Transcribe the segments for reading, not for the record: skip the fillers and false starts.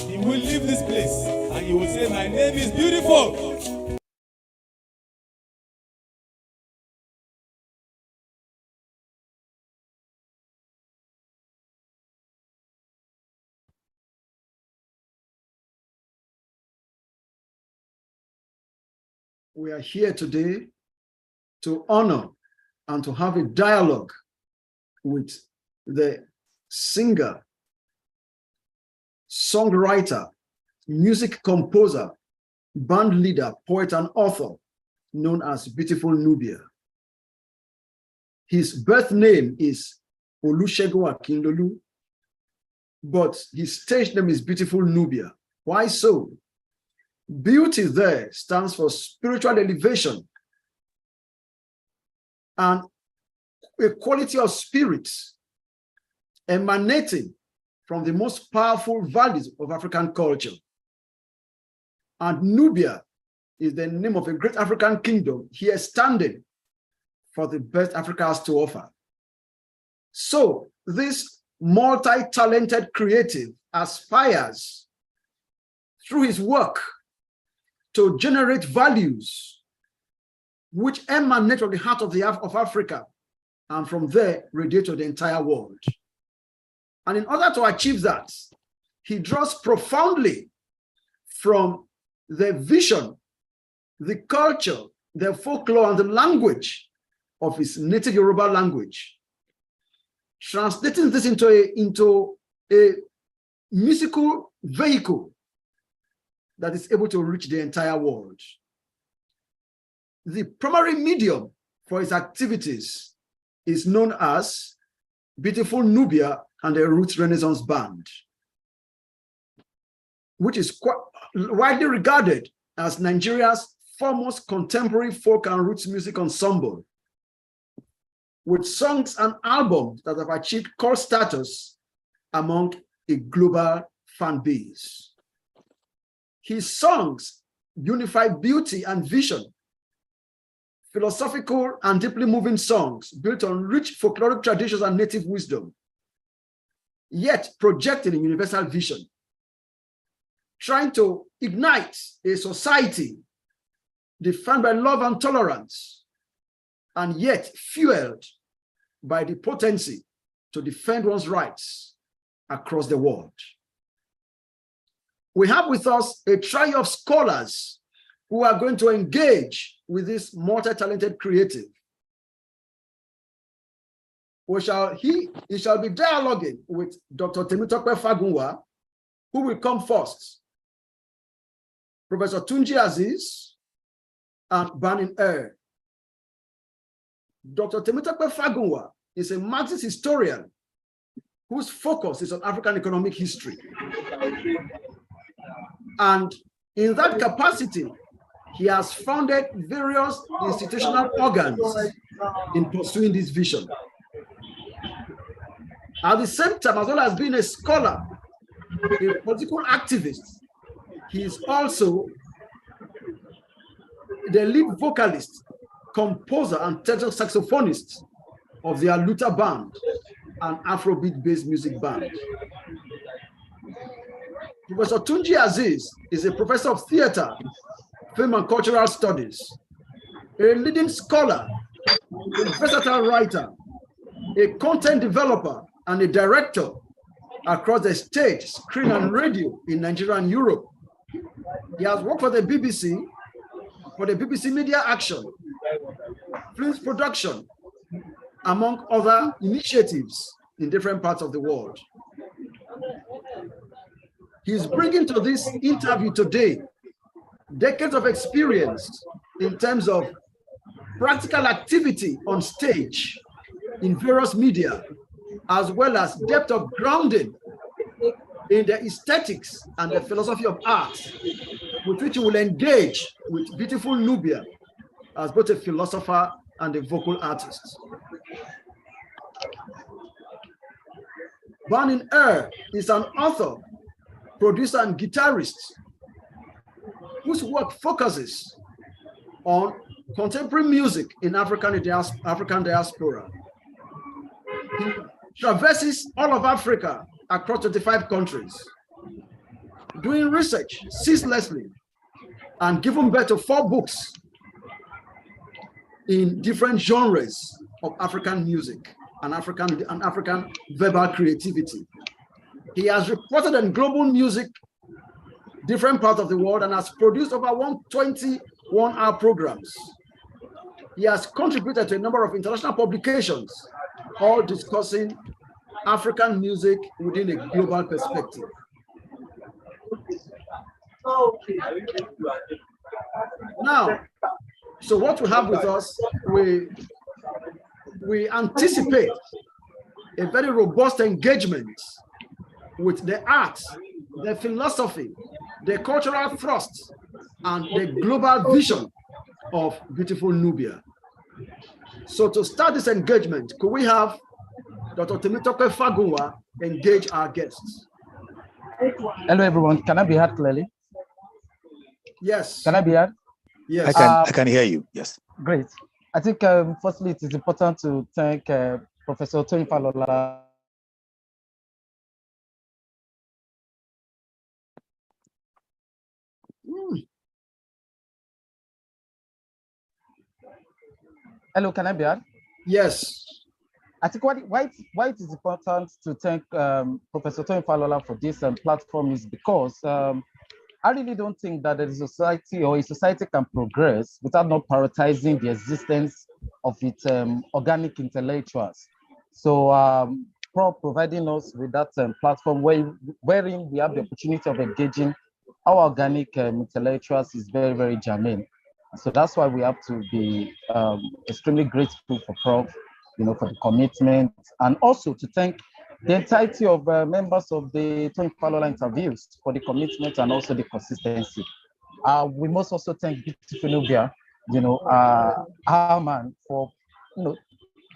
he will leave this place and he will say, my name is beautiful. We are here today to honor and to have a dialogue with the singer, songwriter, music composer, band leader, poet, and author known as Beautiful Nubia. His birth name is Olusegun Akinlolu, but his stage name is Beautiful Nubia. Why so? Beauty there stands for spiritual elevation and a quality of spirit emanating from the most powerful values of African culture. And Nubia is the name of a great African kingdom here standing for the best Africa has to offer. So this multi-talented creative aspires through his work to generate values which emanate from the heart of Africa, and from there radiate to the entire world. And in order to achieve that, he draws profoundly from the vision, the culture, the folklore, and the language of his native Yoruba language, translating this into a musical vehicle that is able to reach the entire world. The primary medium for his activities is known as Beautiful Nubia and the Roots Renaissance Band, which is quite widely regarded as Nigeria's foremost contemporary folk and roots music ensemble, with songs and albums that have achieved cult status among a global fan base. His songs unify beauty and vision, philosophical and deeply moving songs built on rich folkloric traditions and native wisdom, yet projecting a universal vision, trying to ignite a society defined by love and tolerance, and yet fueled by the potency to defend one's rights across the world. We have with us a trio of scholars who are going to engage with this multi-talented creative. He shall be dialoguing with Dr. Temitope Fagunwa, who will come first, Professor Tunji Aziz, and Banin Er. Dr. Temitope Fagunwa is a Marxist historian whose focus is on African economic history. And in that capacity, he has founded various institutional organs in pursuing this vision. At the same time, as well as being a scholar, a political activist, he is also the lead vocalist, composer, and tenor saxophonist of the Aluta Band, an Afrobeat-based music band. Professor Tunji Aziz is a professor of theater, film and cultural studies, a leading scholar, a versatile writer, a content developer, and a director across the stage, screen, and radio in Nigeria and Europe. He has worked for the BBC Media Action, films production, among other initiatives in different parts of the world. He's bringing to this interview today decades of experience in terms of practical activity on stage in various media, as well as depth of grounding in the aesthetics and the philosophy of art, with which he will engage with Beautiful Nubia as both a philosopher and a vocal artist. Banin Er is an author, producer, and guitarist whose work focuses on contemporary music in African diaspora. He traverses all of Africa across 25 countries, doing research ceaselessly and given birth to 4 books in different genres of African music and African verbal creativity. He has reported on global music, different parts of the world, and has produced over 120 one-hour programs. He has contributed to a number of international publications, all discussing African music within a global perspective. Now, so what we have with us, we anticipate a very robust engagement with the arts, the philosophy, the cultural thrust, and the global vision of beautiful Nubia. So to start this engagement, could we have Dr. Temitope Fagunwa engage our guests? Hello, everyone. Can I be heard clearly? Yes. Can I be heard? Yes. I can hear you. Yes. Great. I think, firstly, it is important to thank Professor Tony Falola. Hello, can I be heard? Yes. I think why it is important to thank Professor Tony Falola for this platform is because I really don't think that a society can progress without not prioritizing the existence of its organic intellectuals. So providing us with that platform wherein we have the opportunity of engaging our organic intellectuals is very, very germane. So that's why we have to be extremely grateful for Prof, for the commitment, and also to thank the entirety of members of the Tony Falola interviews for the commitment and also the consistency. We must also thank beautiful Nubia, our man, for,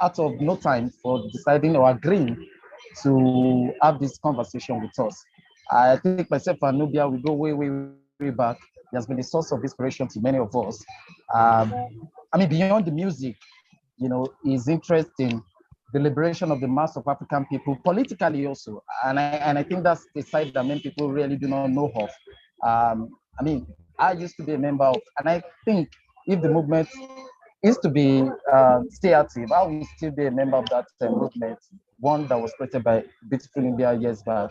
out of no time for deciding or agreeing to have this conversation with us. I think myself and Nubia, we go way, way, way back. He has been a source of inspiration to many of us. Beyond the music, his interest in the liberation of the mass of African people, politically also. And I think that's the side that many people really do not know of. I used to be a member of, and I think if the movement is to be stay active, I will still be a member of that movement, one that was created by beautiful Nubia years back.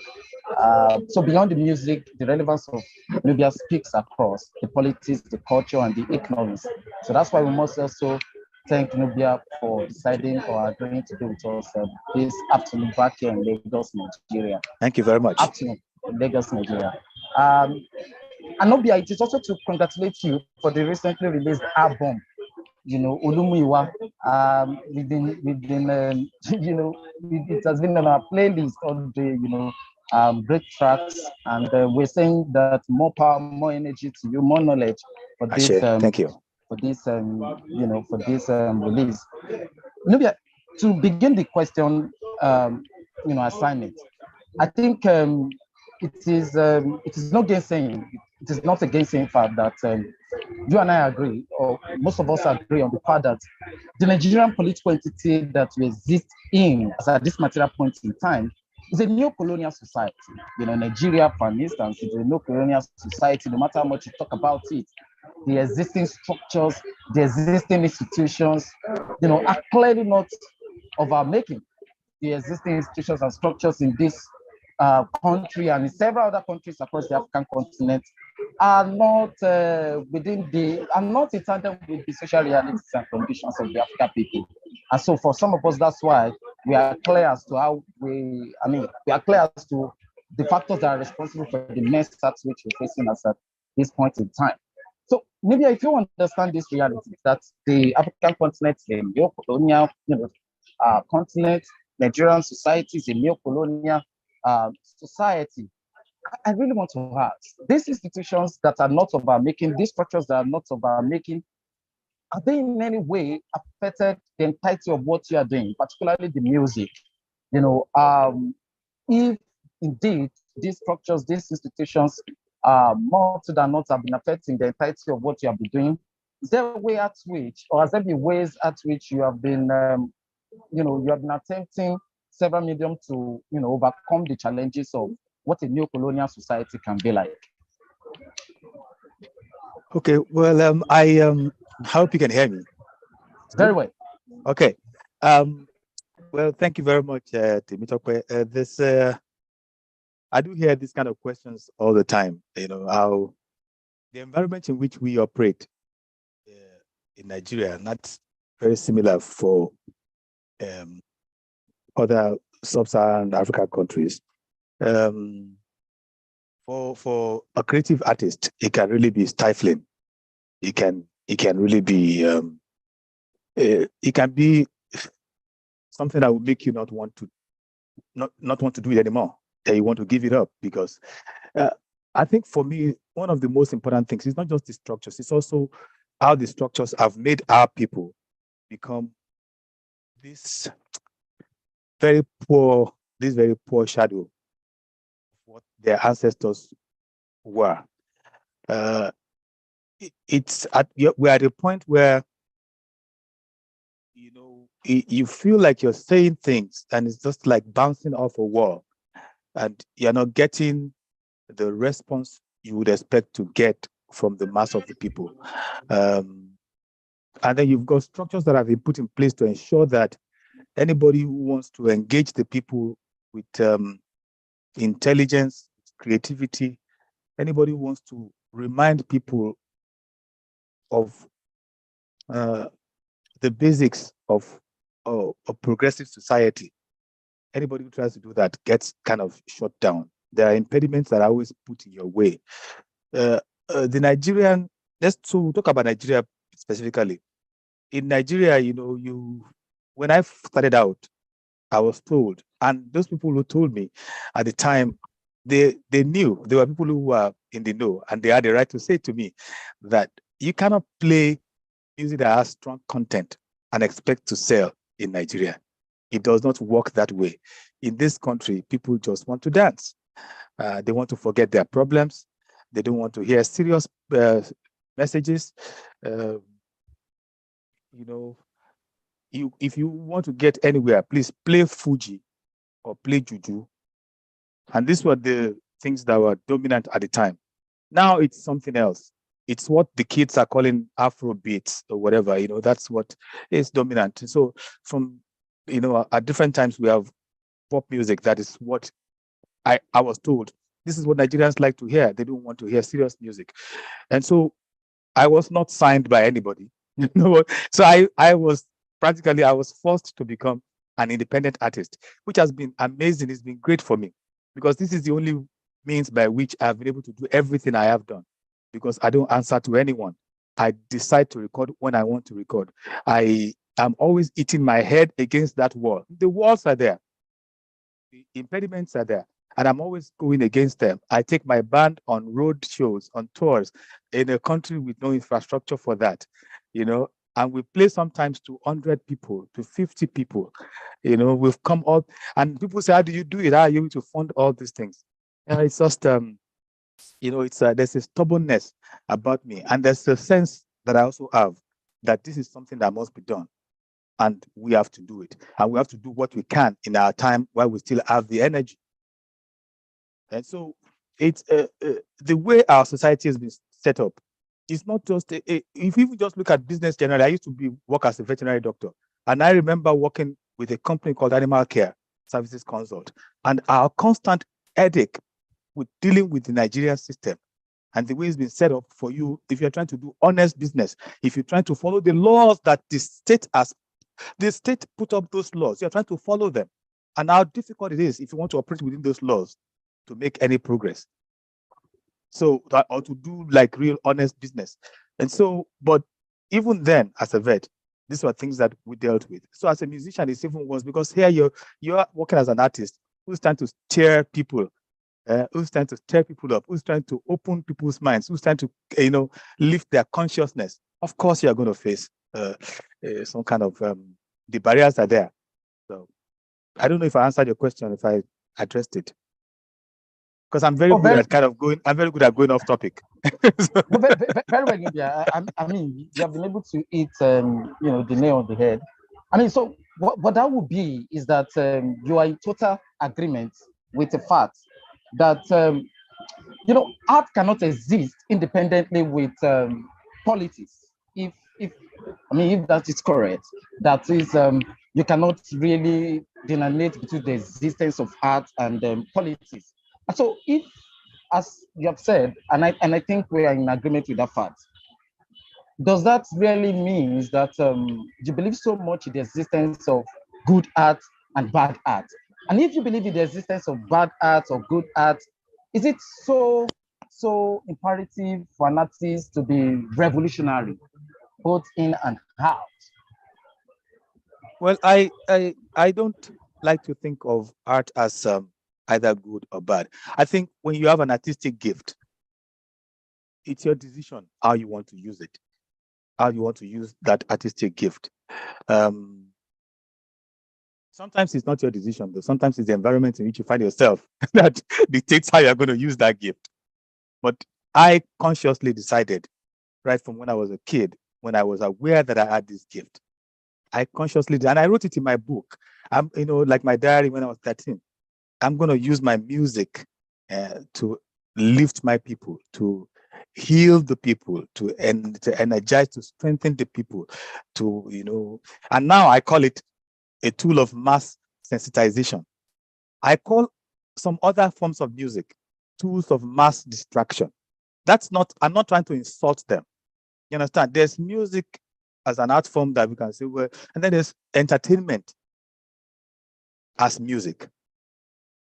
So beyond the music, the relevance of Nubia speaks across the politics, the culture, and the economics. So that's why we must also thank Nubia for deciding or agreeing to be with us this afternoon back here in Lagos, Nigeria. Thank you very much. Afternoon in Lagos, Nigeria. And Nubia, it is also to congratulate you for the recently released album, Olumuyiwa. It has been on our playlist all day, great tracks, and we're saying that more power, more energy to you, more knowledge for this. Thank you. For this, for this release. Nubia, to begin the question, assignment, I think it is not gainsaying. It is not a gainsaying fact that you and I agree, or most of us agree on the fact that the Nigerian political entity that we exist in as at this material point in time is a neo-colonial society. Nigeria, for instance, is a neo-colonial society. No matter how much you talk about it, the existing structures, the existing institutions, are clearly not of our making. The existing institutions and structures in this country and in several other countries across the African continent are not are not in tandem with the social realities and conditions of the African people. And so for some of us, that's why we are clear as to we are clear as to the factors that are responsible for the mess at which we're facing us at this point in time. So maybe if you understand this reality, that the African continent is a neo-colonial continent, Nigerian society is a neo-colonial society, I really want to ask, these institutions that are not of our making, these structures that are not of our making, are they in any way affected the entirety of what you are doing, particularly the music? If indeed these structures, these institutions, more than not have been affecting the entirety of what you have been doing, is there a way at which, or has there been ways at which you have been, you have been attempting several mediums to, overcome the challenges of what a neo-colonial society can be like? Okay, well, I hope you can hear me. Very well. Okay. Well, thank you very much, Temitope. I do hear these kind of questions all the time. You know, how the environment in which we operate in Nigeria, not very similar for other sub-Saharan African countries. For a creative artist, it can really be stifling. It can really be it can be something that will make you not want to do it anymore. That you want to give it up, because I think for me, one of the most important things is not just the structures, it's also how the structures have made our people become this very poor shadow of what their ancestors were. We're at a point where, you know, you feel like you're saying things and it's just like bouncing off a wall, and you're not getting the response you would expect to get from the mass of the people. And then you've got structures that have been put in place to ensure that anybody who wants to engage the people with intelligence, creativity, anybody who wants to remind people of the basics of a progressive society, anybody who tries to do that gets kind of shut down. There are impediments that are always put in your way. The Nigerian, let's talk about Nigeria specifically. In Nigeria, you know, when I started out, I was told, and those people who told me at the time, they knew, there were people who were in the know, and they had the right to say to me that you cannot play music that has strong content and expect to sell in Nigeria. It does not work that way. In this country, people just want to dance. They want to forget their problems. They don't want to hear serious messages. You know, if you want to get anywhere, please play Fuji or play Juju. And these were the things that were dominant at the time. Now it's something else. It's what the kids are calling Afro beats or whatever, you know, that's what is dominant. So from, you know, at different times we have pop music. That is what I was told. This is what Nigerians like to hear. They don't want to hear serious music. And so I was not signed by anybody. You know, so I was forced to become an independent artist, which has been amazing. It's been great for me, because this is the only means by which I've been able to do everything I have done, because I don't answer to anyone. I decide to record when I want to record. I am always hitting my head against that wall. The walls are there. The impediments are there, and I'm always going against them. I take my band on road shows, on tours, in a country with no infrastructure for that, you know, and we play sometimes to 100 people, to 50 people. You know, we've come up, and people say, how do you do it? How are you able to fund all these things? It's just, you know, there's a stubbornness about me, and there's a sense that I also have that this is something that must be done. And we have to do it. And we have to do what we can in our time while we still have the energy. And so it's the way our society has been set up. It's not just, if you just look at business generally, I used to work as a veterinary doctor. And I remember working with a company called Animal Care Services Consult. And our constant headache with dealing with the Nigerian system and the way it's been set up for you, if you're trying to do honest business, if you're trying to follow the laws that the state put up those laws, you're trying to follow them, and how difficult it is if you want to operate within those laws to make any progress. So, or to do like real honest business. And so, but even then, as a vet, these were things that we dealt with. So as a musician, it's even worse, because here you're working as an artist who's trying to steer people, who's trying to stir people up, who's trying to open people's minds, who's trying to, you know, lift their consciousness. Of course, you're going to face some kind of, the barriers are there. So I don't know if I answered your question, if I addressed it. Because I'm very good at going off topic. Very well, Nubia. I mean, you have been able to hit, you know, the nail on the head. I mean, so what that would be is that you are in total agreement with the fact that art cannot exist independently with politics. If I mean, if that is correct, that is, you cannot really delineate between the existence of art and politics. And so, if, as you have said, and I think we are in agreement with that fact, does that really means that you believe so much in the existence of good art and bad art? And if you believe in the existence of bad art or good art, is it so imperative for an artist to be revolutionary, both in and out? Well, I don't like to think of art as either good or bad. I think when you have an artistic gift, it's your decision how you want to use it, how you want to use that artistic gift. Sometimes it's not your decision, though. Sometimes it's the environment in which you find yourself that dictates how you're going to use that gift. But I consciously decided, right from when I was a kid, when I was aware that I had this gift, I consciously did, and I wrote it in my book. Like my diary when I was 13. I'm going to use my music to lift my people, to heal the people, to energize, to strengthen the people, and now I call it a tool of mass sensitization. I call some other forms of music tools of mass distraction. I'm not trying to insult them. You understand? There's music as an art form that we can say, well, and then there's entertainment as music.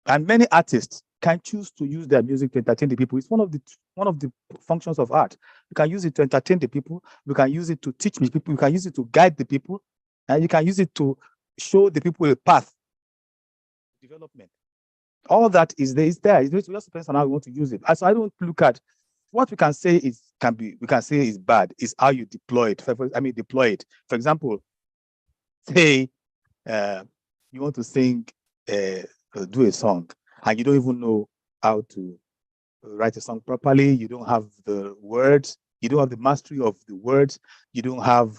And many artists can choose to use their music to entertain the people. It's one of the functions of art. You can use it to entertain the people. You can use it to teach the people. You can use it to guide the people, and you can use it to show the people a path to development. All that is there. It just depends on how you want to use it. So I don't look at what we can say is bad is how you deploy it. Deploy it. For example, say you want to sing, do a song, and you don't even know how to write a song properly. You don't have the words. You don't have the mastery of the words. You don't have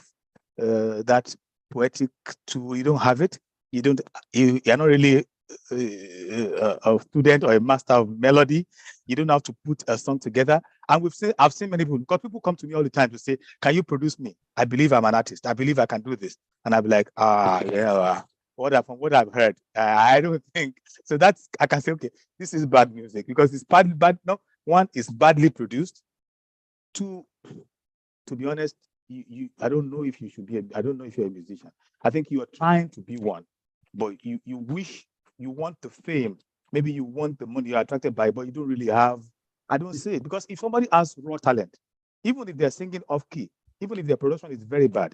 that poetic tool. You don't have it. You're not really a student or a master of melody. You don't have to put a song together. And I've seen many people, because people come to me all the time to say, can you produce me? I believe I'm an artist. I believe I can do this. And I'll be like, yeah, from what I've heard, I don't think so. I can say, okay, this is bad music because it's bad. No, one is badly produced. Two, to be honest, I don't know if you should be. I don't know if you're a musician. I think you are trying to be one, but you want the fame. Maybe you want the money you're attracted by, but you don't really have. I don't say it because if somebody has raw talent, even if they're singing off key, even if their production is very bad,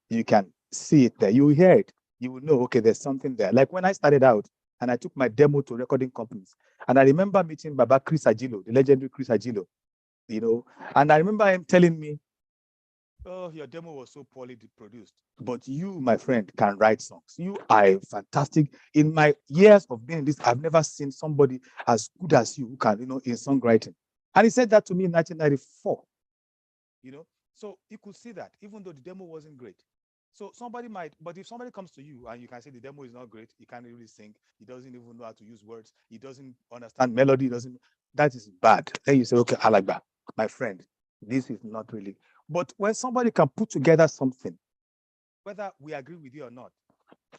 you can see it there. You will hear it. You will know, okay, there's something there. Like when I started out and I took my demo to recording companies, and I remember meeting Baba Chris Agilo, the legendary Chris Agilo, and I remember him telling me, oh, your demo was so poorly produced, but you, my friend, can write songs. You are fantastic. In my years of being in this, I've never seen somebody as good as you who can, in songwriting. And he said that to me in 1994. So you could see that, even though the demo wasn't great. So but if somebody comes to you and you can say the demo is not great, he can't really sing, he doesn't even know how to use words, he doesn't understand melody, that is bad. Then you say, okay, I like that. My friend, this is not really. But when somebody can put together something, whether we agree with you or not,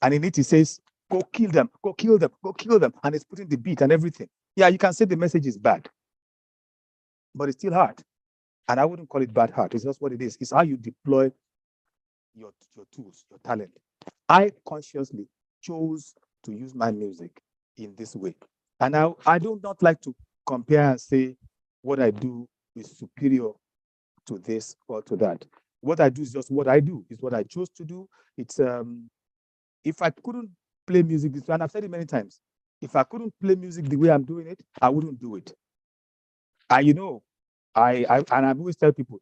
and in it he says, go kill them, go kill them, go kill them, and it's putting the beat and everything. Yeah, you can say the message is bad, but it's still hard. And I wouldn't call it bad art. It's just what it is. It's how you deploy your tools, your talent. I consciously chose to use my music in this way. And I do not like to compare and say what I do is superior to this or to that. What I do is just what I do. It's what I chose to do. It's if I couldn't play music this way, and I've said it many times, if I couldn't play music the way I'm doing it, I wouldn't do it. And I always tell people,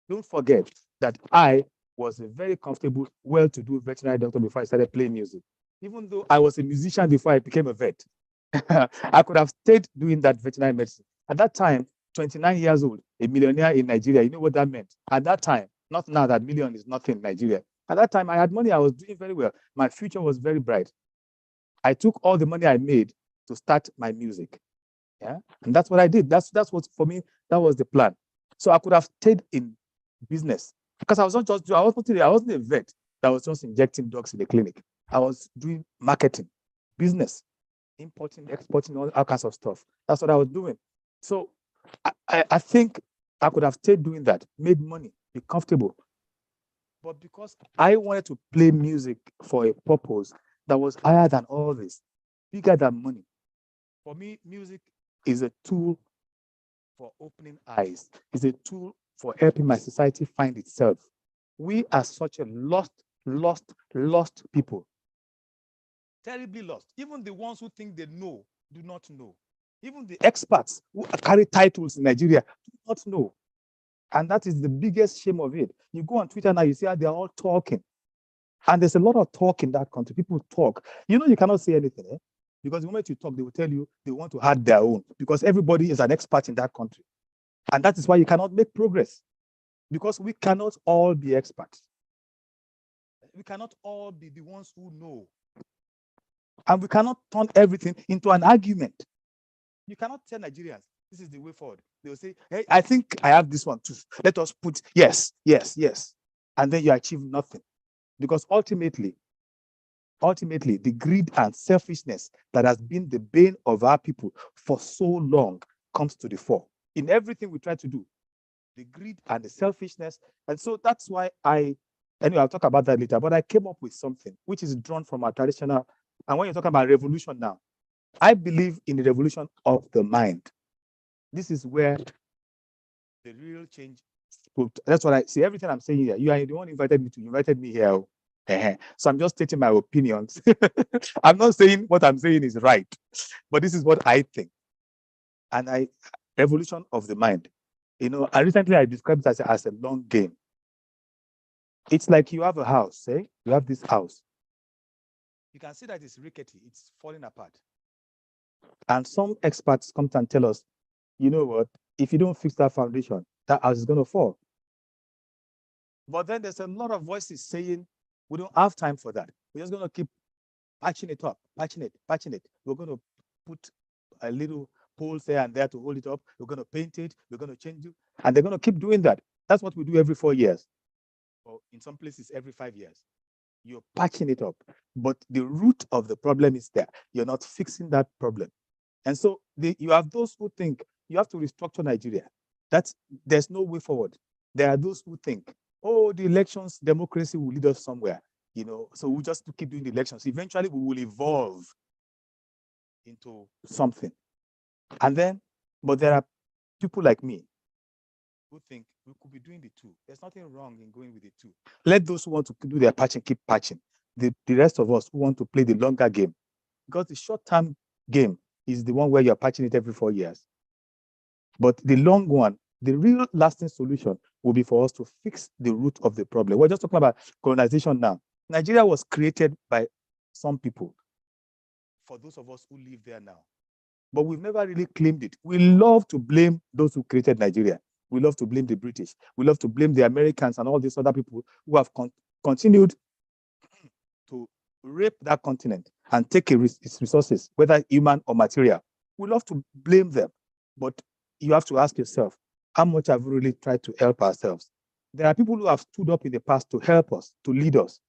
don't forget that I was a very comfortable, well-to-do veterinary doctor before I started playing music. Even though I was a musician before I became a vet, I could have stayed doing that veterinary medicine. At that time, 29 years old, a millionaire in Nigeria, you know what that meant? At that time, not now that million is nothing in Nigeria. At that time, I had money, I was doing very well. My future was very bright. I took all the money I made to start my music. Yeah, and that's what I did. That's what for me. That was the plan. So I could have stayed in business because I wasn't a vet that was just injecting drugs in the clinic. I was doing marketing, business, importing, exporting, all kinds of stuff. That's what I was doing. So I think I could have stayed doing that, made money, be comfortable. But because I wanted to play music for a purpose that was higher than all this, bigger than money. For me, music is a tool for opening eyes, is a tool for helping my society find itself. We are such a lost people. Terribly lost. Even the ones who think they know do not know. Even the experts who carry titles in Nigeria do not know. And that is the biggest shame of it. You go on Twitter now, you see how they're all talking. And there's a lot of talk in that country. People talk. You know, you cannot say anything, because the moment you talk, they will tell you they want to add their own, because everybody is an expert in that country. And that is why you cannot make progress, because we cannot all be experts. We cannot all be the ones who know. And we cannot turn everything into an argument. You cannot tell Nigerians, this is the way forward. They will say, hey, I think I have this one too. Let us put yes. And then you achieve nothing. Because ultimately, the greed and selfishness that has been the bane of our people for so long comes to the fore. In everything we try to do, the greed and the selfishness. And so that's why anyway, I'll talk about that later, but I came up with something which is drawn from our traditional. And when you talk about revolution now, I believe in the revolution of the mind. This is where the real change. That's what I see. Everything I'm saying here, you are the one invited me here. So I'm just stating my opinions. I'm not saying what I'm saying is right, but this is what I think. And revolution of the mind. And recently I described it as a long game. It's like you have a house, say you have this house. You can see that it's rickety, it's falling apart. And some experts come and tell us, you know what, if you don't fix that foundation, that house is going to fall. But then there's a lot of voices saying, we don't have time for that. We're just going to keep patching it up, patching it. We're going to put a little poles there and there to hold it up. We're going to paint it. We're going to change it. And they're going to keep doing that. That's what we do every 4 years. Or in some places, every 5 years. You're patching it up. But the root of the problem is there. You're not fixing that problem. And so you have those who think you have to restructure Nigeria. There's no way forward. There are those who think, oh, the elections, democracy will lead us somewhere. So we'll just keep doing the elections. Eventually, we will evolve into something. But there are people like me who think we could be doing the two. There's nothing wrong in going with the two. Let those who want to do their patching keep patching. The rest of us who want to play the longer game, because the short-term game is the one where you're patching it every 4 years. But the long one, the real lasting solution will be for us to fix the root of the problem. We're just talking about colonization now. Nigeria was created by some people, for those of us who live there now. But we've never really claimed it. We love to blame those who created Nigeria. We love to blame the British. We love to blame the Americans and all these other people who have continued to rape that continent and take its resources, whether human or material. We love to blame them. But you have to ask yourself, how much have we really tried to help ourselves? There are people who have stood up in the past to help us, to lead us.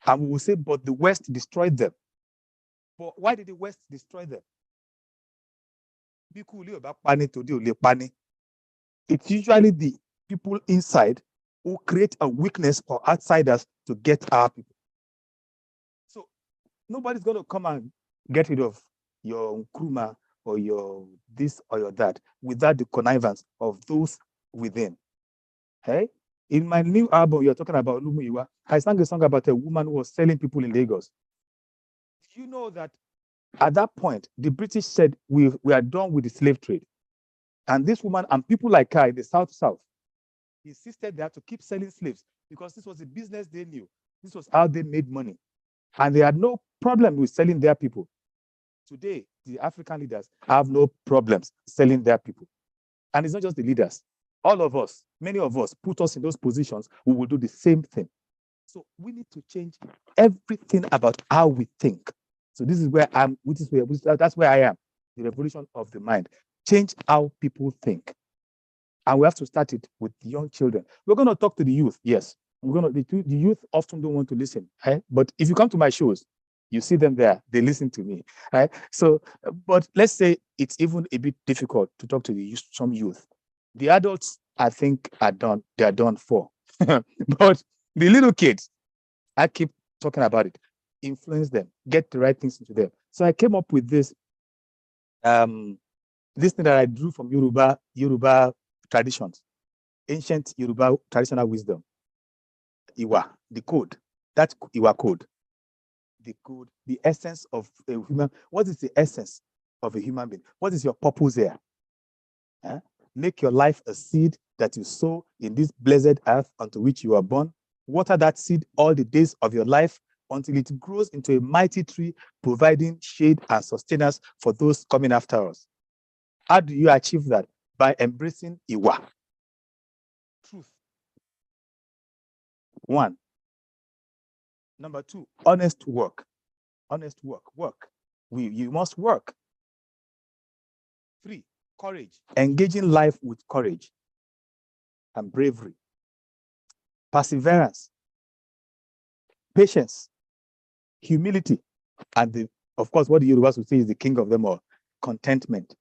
And we will say, but the West destroyed them. But why did the West destroy them? It's usually the people inside who create a weakness for outsiders to get our people. So nobody's going to come and get rid of your Nkrumah or your this or your that without the connivance of those within. Hey? In my new album, you're talking about Lumuyiwa. I sang a song about a woman who was selling people in Lagos. You know that at that point, the British said, we are done with the slave trade. And this woman and people like her in the South insisted they had to keep selling slaves because this was a business they knew. This was how they made money. And they had no problem with selling their people. Today, the African leaders have no problems selling their people. And it's not just the leaders. All of us, many of us, put us in those positions, we will do the same thing. So we need to change everything about how we think. So this is where that's where I am. the revolution of the mind, change how people think. And we have to start it with young children. We're going to talk to the youth, yes. The youth often don't want to listen, right? But if you come to my shows, you see them there, they listen to me, right? So, but let's say it's even a bit difficult to talk to the youth, some youth. The adults, I think, are done. They are done for. But the little kids, I keep talking about it. Influence them, get the right things into them. So I came up with this this thing that I drew from Yoruba traditions, ancient Yoruba traditional wisdom. Iwa, the code, that's Iwa code. The code, the essence of a human. What is the essence of a human being? What is your purpose here? Make your life a seed that you sow in this blessed earth unto which you are born. Water that seed all the days of your life until it grows into a mighty tree, providing shade and sustenance for those coming after us. How do you achieve that? By embracing Iwa, truth. One. Number two, honest work. Honest work. Work. You must work. Three, courage. Engaging life with courage and bravery. Perseverance. Patience. Humility. And of course, what the Yorubas would say is the king of them all, contentment.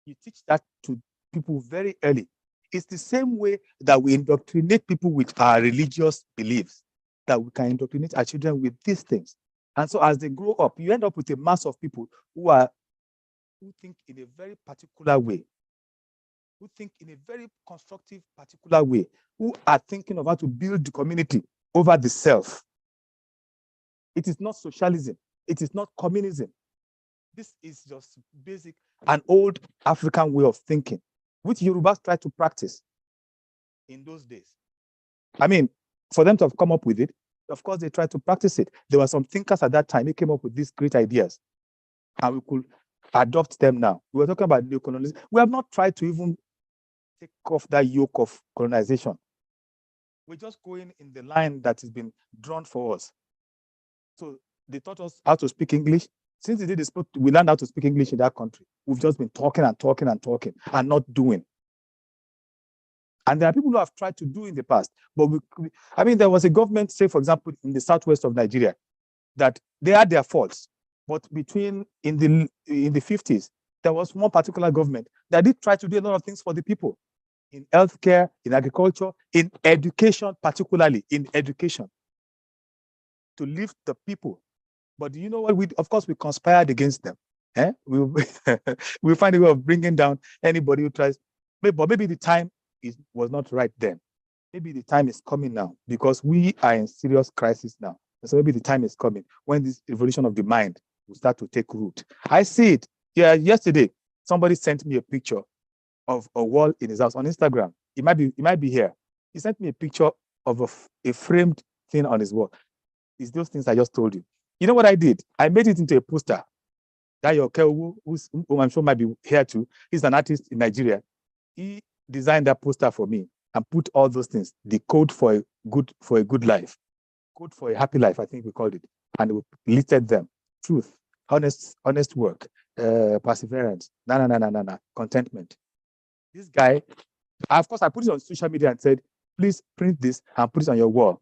You teach that to people very early. It's the same way that we indoctrinate people with our religious beliefs, that we can indoctrinate our children with these things. And so as they grow up, you end up with a mass of people who think in a very particular way, who think in a very constructive, particular way, who are thinking of how to build the community over the self. It is not socialism. It is not communism. This is just basic, an old African way of thinking, which Yorubas tried to practice in those days. I mean, for them to have come up with it, of course, they tried to practice it. There were some thinkers at that time who came up with these great ideas, and we could adopt them now. We were talking about neocolonialism. We have not tried to even take off that yoke of colonization. We're just going in the line that has been drawn for us. So they taught us how to speak English. Since we learned how to speak English in that country. We've just been talking and talking and talking and not doing. And there are people who have tried to do in the past, but there was a government, say, for example, in the southwest of Nigeria, that they had their faults. But in the 50s, there was one particular government that did try to do a lot of things for the people in healthcare, in agriculture, in education, particularly in education, to lift the people. But do you know what? Of course, we conspired against them. We'll find a way of bringing down anybody who tries. But maybe the time was not right then. Maybe the time is coming now, because we are in serious crisis now. So maybe the time is coming when this evolution of the mind will start to take root. I see it. Yeah, yesterday, somebody sent me a picture of a wall in his house on Instagram. It might be here. He sent me a picture of a framed thing on his wall. It's those things I just told you. You know what I did? I made it into a poster. Dayo Kewu, who I'm sure might be here too, he's an artist in Nigeria. He designed that poster for me and put all those things, the code for a good life, code for a happy life, I think we called it. And we listed them: truth, honest work, perseverance, contentment. This guy, of course, I put it on social media and said, please print this and put it on your wall.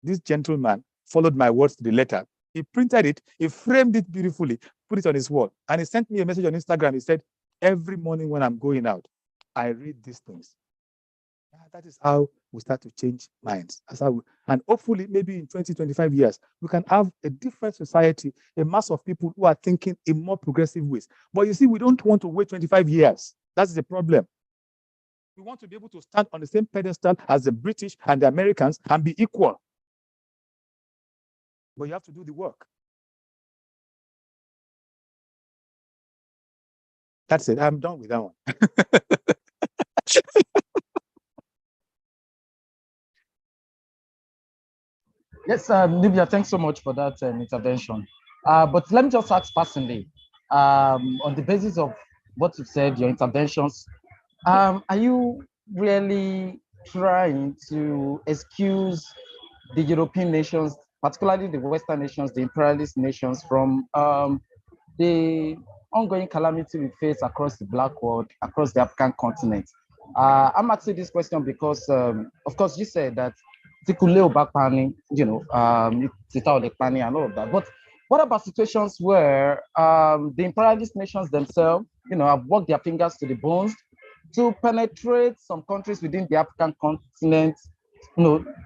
This gentleman followed my words to the letter. He printed it, he framed it beautifully, put it on his wall, and he sent me a message on Instagram. He said, every morning when I'm going out, I read these things. That is how we start to change minds. And hopefully, maybe in 20, 25 years, we can have a different society, a mass of people who are thinking in more progressive ways. But you see, we don't want to wait 25 years. That's the problem. We want to be able to stand on the same pedestal as the British and the Americans and be equal. But you have to do the work. That's it. I'm done with that one. Yes, Nubia, thanks so much for that intervention. But let me just ask personally, on the basis of what you've said, your interventions, are you really trying to excuse the European nations, particularly the Western nations, the imperialist nations, from the ongoing calamity we face across the Black world, across the African continent. I'm asking this question because, of course, you said that Tikuleo Bakpani, Tita Pani and all of that. But what about situations where the imperialist nations themselves, have worked their fingers to the bones to penetrate some countries within the African continent,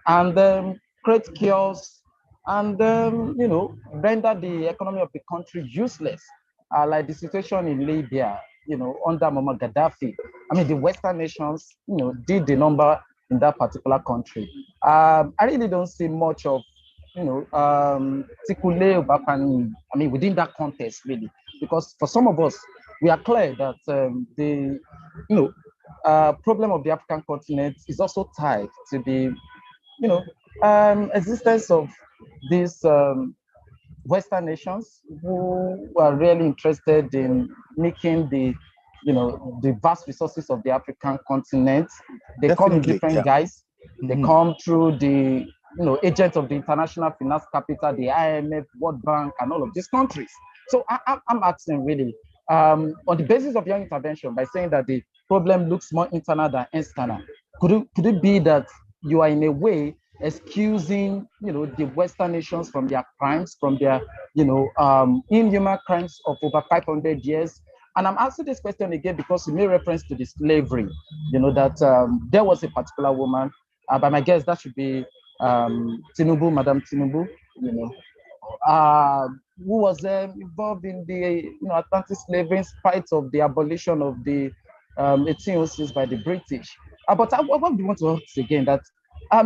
and create chaos and, render the economy of the country useless, like the situation in Libya, under Muammar Gaddafi. I mean, the Western nations, did the number in that particular country. I really don't see much of, Tikule Bapani, I mean, within that context, really, because for some of us, we are clear that the, problem of the African continent is also tied to the, existence of these Western nations who are really interested in making the vast resources of the African continent. They come in different guise. They come through the, agents of the International Finance Capital, the IMF, World Bank, and all of these countries. So I'm asking really, on the basis of your intervention, by saying that the problem looks more internal than external, could it be that you are in a way excusing, the Western nations from their crimes, from their, inhuman crimes of over 500 years? And I'm asking this question again because you made reference to the slavery, that there was a particular woman, by my guess, that should be Tinubu, Madam Tinubu, who was involved in the Atlantic slavery in spite of the abolition of the 1806 by the British. But I want to ask again that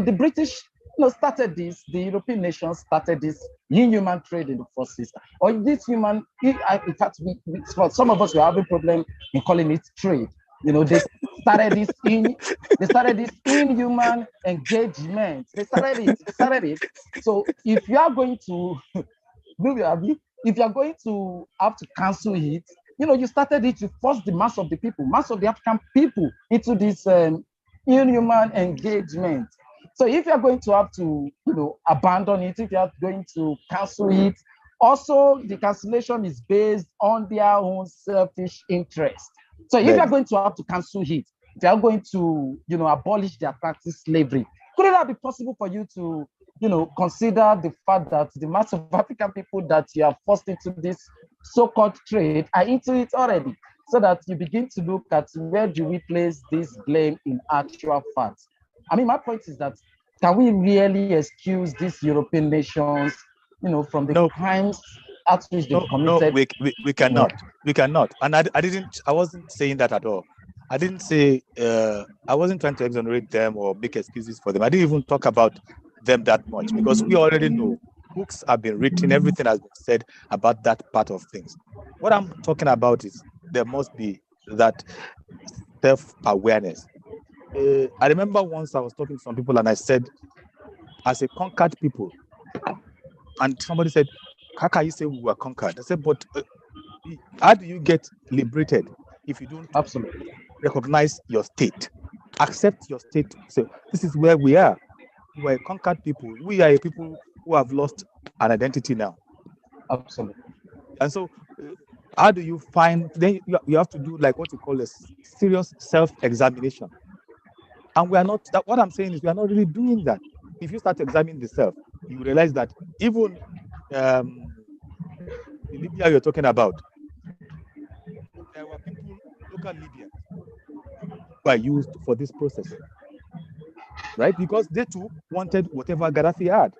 the British started this, the European nations started this inhuman trade in the first place. Or this human, in fact, for some of us, we're having problem in calling it trade. They started this inhuman engagement. They started it. So if you are going to, if you're going to have to cancel it, you started it to force the mass of the African people into this inhuman engagement. So if you're going to have to, abandon it, if you're going to cancel it, also the cancellation is based on their own selfish interest. So if you're going to have to cancel it, if you're going to, abolish the Atlantic slavery, could it be possible for you to, consider the fact that the mass of African people that you are forced into this so-called trade are into it already, so that you begin to look at where do we place this blame in actual fact? I mean, my point is that can we really excuse these European nations, from the crimes at which they committed? No, we cannot. We cannot. And I wasn't saying that at all. I didn't say, I wasn't trying to exonerate them or make excuses for them. I didn't even talk about them that much because we already know books have been written, everything has been said about that part of things. What I'm talking about is there must be that self-awareness. I remember once I was talking to some people and I said, as a conquered people, and somebody said, how can you say we were conquered? I said, but how do you get liberated if you don't absolutely recognize your state, accept your state? So this is where we are. We are a conquered people. We are a people who have lost an identity now. Absolutely. And so how do you find, then you have to do like what you call a serious self-examination. And we are not, what I'm saying is we are not really doing that. If you start examining the self, you realize that even the Libya you're talking about, there were people, local Libyans, who are used for this process, right? Because they too wanted whatever Gaddafi had.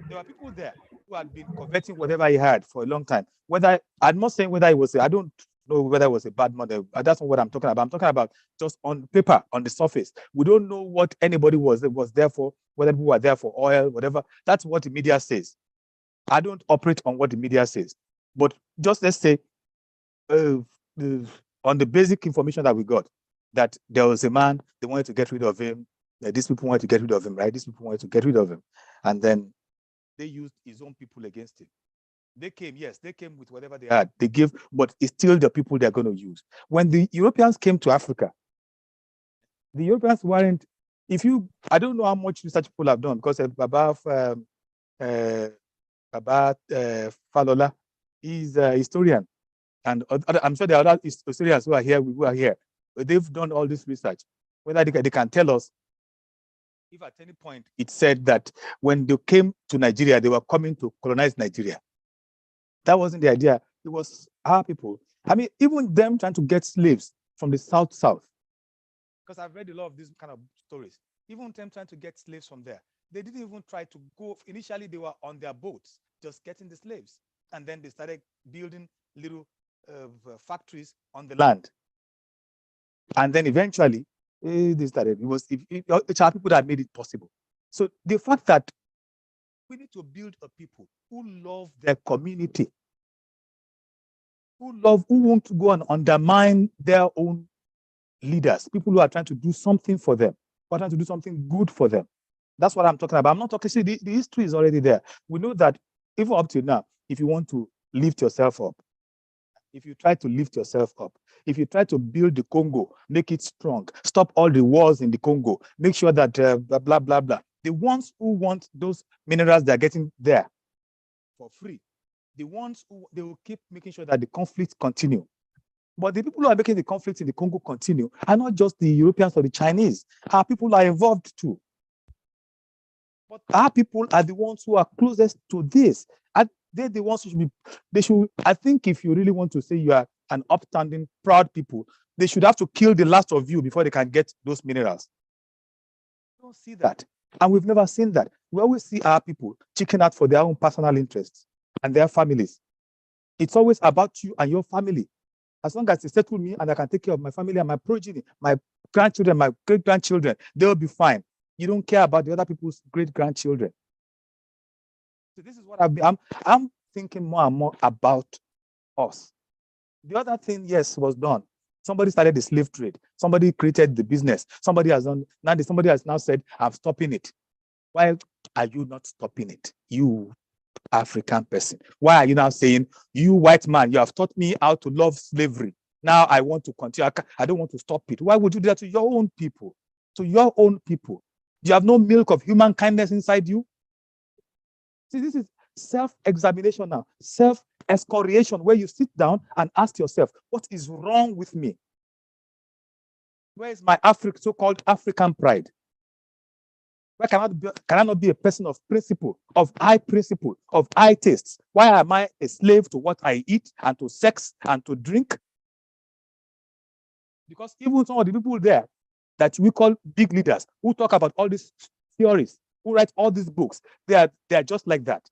There were people there who had been coveting whatever he had for a long time. Whether, I'm not saying whether it was, I don't know whether it was a bad model. That's not what I'm talking about. I'm talking about just on paper, on the surface. We don't know what anybody was there for, whether people were there for oil, whatever. That's what the media says. I don't operate on what the media says. But just let's say, on the basic information that we got, that there was a man, they wanted to get rid of him. These people wanted to get rid of him, right? These people wanted to get rid of him. And then they used his own people against him. They came with whatever they had. They gave, but it's still the people they're going to use. When the Europeans came to Africa, the Europeans weren't, I don't know how much research people have done, because Baba Falola is a historian. and I'm sure there are other Australians who are here. They've done all this research. Whether they can tell us if at any point it said that when they came to Nigeria, they were coming to colonize Nigeria. That wasn't the idea. It was our people. I mean, even them trying to get slaves from the south, because I've read a lot of these kind of stories. Even them trying to get slaves from there, they didn't even try to go. Initially, they were on their boats, just getting the slaves. And then they started building little factories on the land. And then eventually, they started. It's our people that made it possible. So the fact that we need to build a people who love their community, who want to go and undermine their own leaders, people who are trying to do something for them, who are trying to do something good for them. That's what I'm talking about. I'm not talking, see, the history is already there. We know that even up to now, if you want to lift yourself up, if you try to lift yourself up, if you try to build the Congo, make it strong, stop all the wars in the Congo, make sure that blah, blah, blah, blah. The ones who want those minerals they're getting there for free, the ones who they will keep making sure that the conflicts continue. But the people who are making the conflicts in the Congo continue are not just the Europeans or the Chinese. Our people are involved too. But our people are the ones who are closest to this. They're the ones who should, I think if you really want to say you are an upstanding, proud people, they should have to kill the last of you before they can get those minerals. We don't see that. And we've never seen that. We always see our people chicken out for their own personal interests and their families. It's always about you and your family. As long as they settle me and I can take care of my family and my progeny, my grandchildren, my great-grandchildren, they'll be fine. You don't care about the other people's great-grandchildren. So this is what I'm thinking more and more about us. The other thing, yes, was done. Somebody started the slave trade. Somebody created the business. Somebody has now said, I'm stopping it. Why are you not stopping it? You African person. Why are you now saying, you white man, you have taught me how to love slavery. Now I want to continue. I don't want to stop it. Why would you do that to your own people? To your own people. You have no milk of human kindness inside you. See, this is self-examination now, self-excoriation, where you sit down and ask yourself, what is wrong with me? Where is my so-called African pride? Why can I not be a person of principle, of high tastes? Why am I a slave to what I eat and to sex and to drink? Because even some of the people there that we call big leaders who talk about all these theories, who write all these books, they are just like that.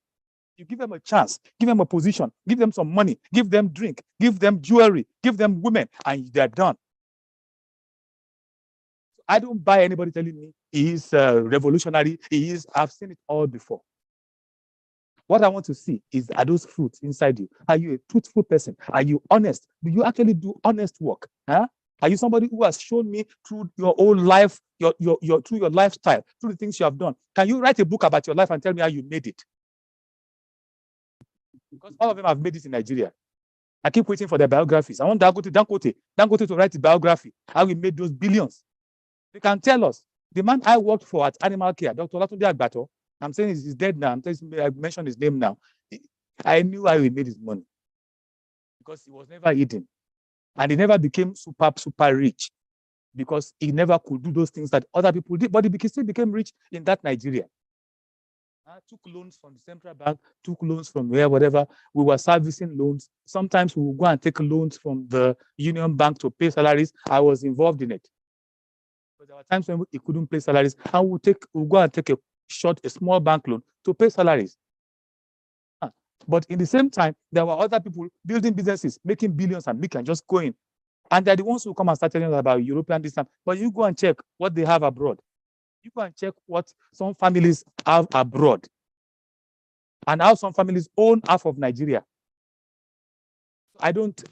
You give them a chance, give them a position, give them some money, give them drink, give them jewelry, give them women, and they're done. I don't buy anybody telling me he is revolutionary. I've seen it all before. What I want to see are those fruits inside you. Are you a truthful person? Are you honest? Do you actually do honest work? Huh? Are you somebody who has shown me through your own life, through your lifestyle, through the things you have done? Can you write a book about your life and tell me how you made it? Because all of them have made it in Nigeria. I keep waiting for their biographies. I want Dangote to write the biography, how he made those billions. They can tell us. The man I worked for at Animal Care, Dr. Olatunde Agbato, I'm saying he's dead now. I mentioned his name now. I knew how he made his money because he was never eating. And he never became super rich because he never could do those things that other people did. But he still became rich in that Nigeria. Took loans from the central bank, took loans from whatever. We were servicing loans. Sometimes we would go and take loans from the Union Bank to pay salaries. I was involved in it. But there were times when he couldn't pay salaries, and we'll go and take a small bank loan to pay salaries. But in the same time, there were other people building businesses, making billions, and we can just go in. And they're the ones who come and start telling us about European this time. But you go and check what they have abroad. You go and check what some families have abroad. And how some families own half of Nigeria. I don't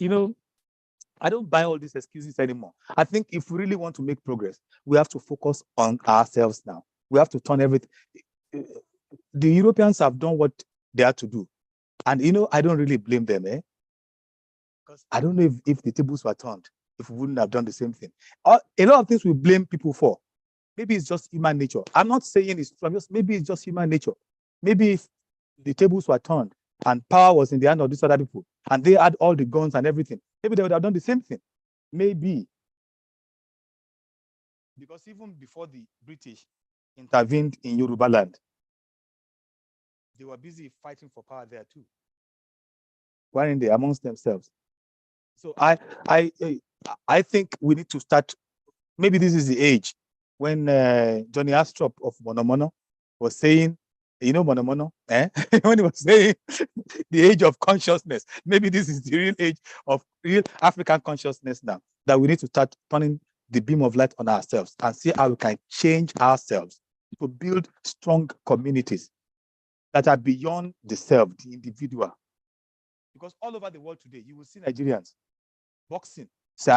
buy all these excuses anymore. I think if we really want to make progress, we have to focus on ourselves now. We have to turn everything. The Europeans have done what they had to do. And, I don't really blame them, because I don't know if the tables were turned, if we wouldn't have done the same thing. A lot of things we blame people for. Maybe it's just human nature. I'm not saying it's from maybe it's just human nature. Maybe if the tables were turned and power was in the hand of these other people, and they had all the guns and everything, maybe they would have done the same thing. Maybe. Because even before the British intervened in Yoruba land, they were busy fighting for power there too, weren't they, amongst themselves? So I think we need to start. Maybe this is the age when Johnny Astrop of Mono was saying, you know, Mono, when he was saying the age of consciousness. Maybe this is the real age of real African consciousness now, that we need to start turning the beam of light on ourselves and see how we can change ourselves to build strong communities that are beyond the self, the individual. Because all over the world today, you will see Nigerians boxing. So,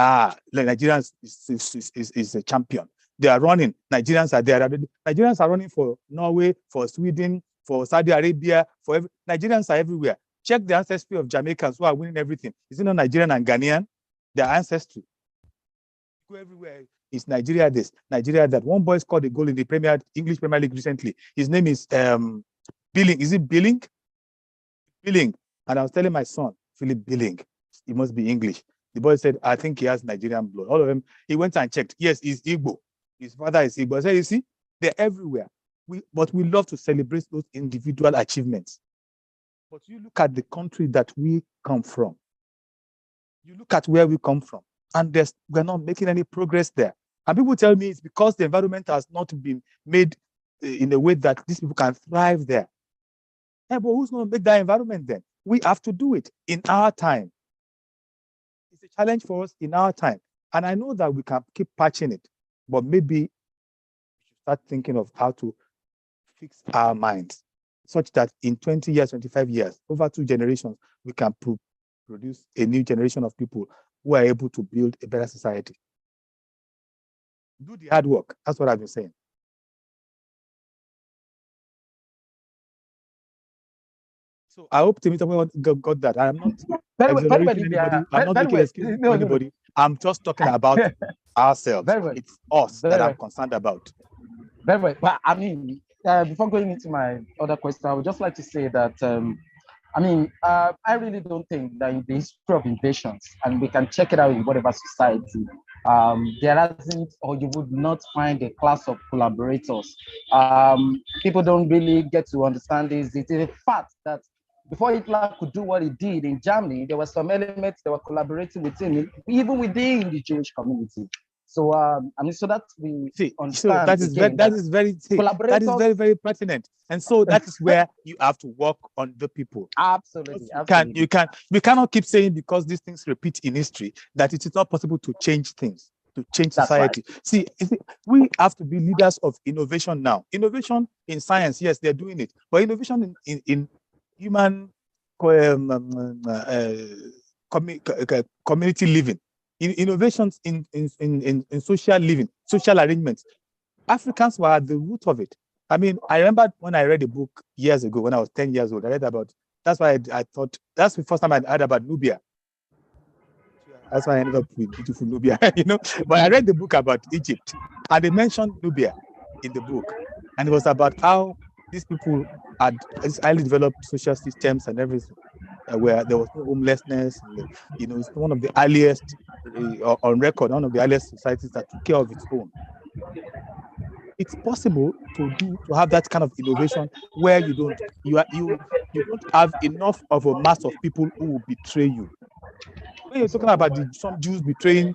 like Nigerians is a champion. They are running. Nigerians are there. Nigerians are running for Norway, for Sweden, for Saudi Arabia, Nigerians are everywhere. Check the ancestry of Jamaicans who are winning everything. Is it not Nigerian and Ghanaian? Their ancestry. Go everywhere. It's Nigeria this, Nigeria that. One boy scored a goal in the English Premier League recently. His name is Billing. Is it Billing? Billing. And I was telling my son, Philip Billing, he must be English. The boy said, I think he has Nigerian blood. All of them, he went and checked. Yes, he's Igbo. His father is Igbo. I said, you see, they're everywhere. But we love to celebrate those individual achievements. But you look at the country that we come from. You look at where we come from, and we're not making any progress there. And people tell me it's because the environment has not been made in a way that these people can thrive there. Hey, but who's going to make that environment then? We have to do it in our time. It's a challenge for us in our time. And I know that we can keep patching it, but maybe we should start thinking of how to fix our minds such that in 20 years, 25 years, over 2 generations, we can produce a new generation of people who are able to build a better society. Do the hard work. That's what I've been saying. So I hope Temitope got that. I'm not exonerating anybody. I'm not making excuses for anybody. I'm just talking about ourselves. It's us that I'm concerned about. Very well. But I mean, before going into my other question, I would just like to say that I really don't think that in the history of invasions, and we can check it out in whatever society, there hasn't, or you would not find a class of collaborators. People don't really get to understand this. It is a fact that before Hitler could do what he did in Germany, there were some elements that were collaborating within, even within the Jewish community. So so that we understand. So that is very, very pertinent. And so that is where you have to work on the people. Absolutely. We cannot keep saying because these things repeat in history that it is not possible to change things, to change society. Right. See, we have to be leaders of innovation now. Innovation in science, yes, they're doing it, but innovation in human community living. Innovations in social living, social arrangements. Africans were at the root of it. I mean, I remember when I read a book years ago, when I was 10 years old, I read about, that's why I thought, that's the first time I heard about Nubia. That's why I ended up with beautiful Nubia, But I read the book about Egypt, and they mentioned Nubia in the book. And it was about how these people had highly developed social systems and everything, where there was no homelessness. It's one of the earliest on record, one of the earliest societies that took care of its own. It's possible to have that kind of innovation where you don't have enough of a mass of people who will betray you. When you're talking about some Jews betraying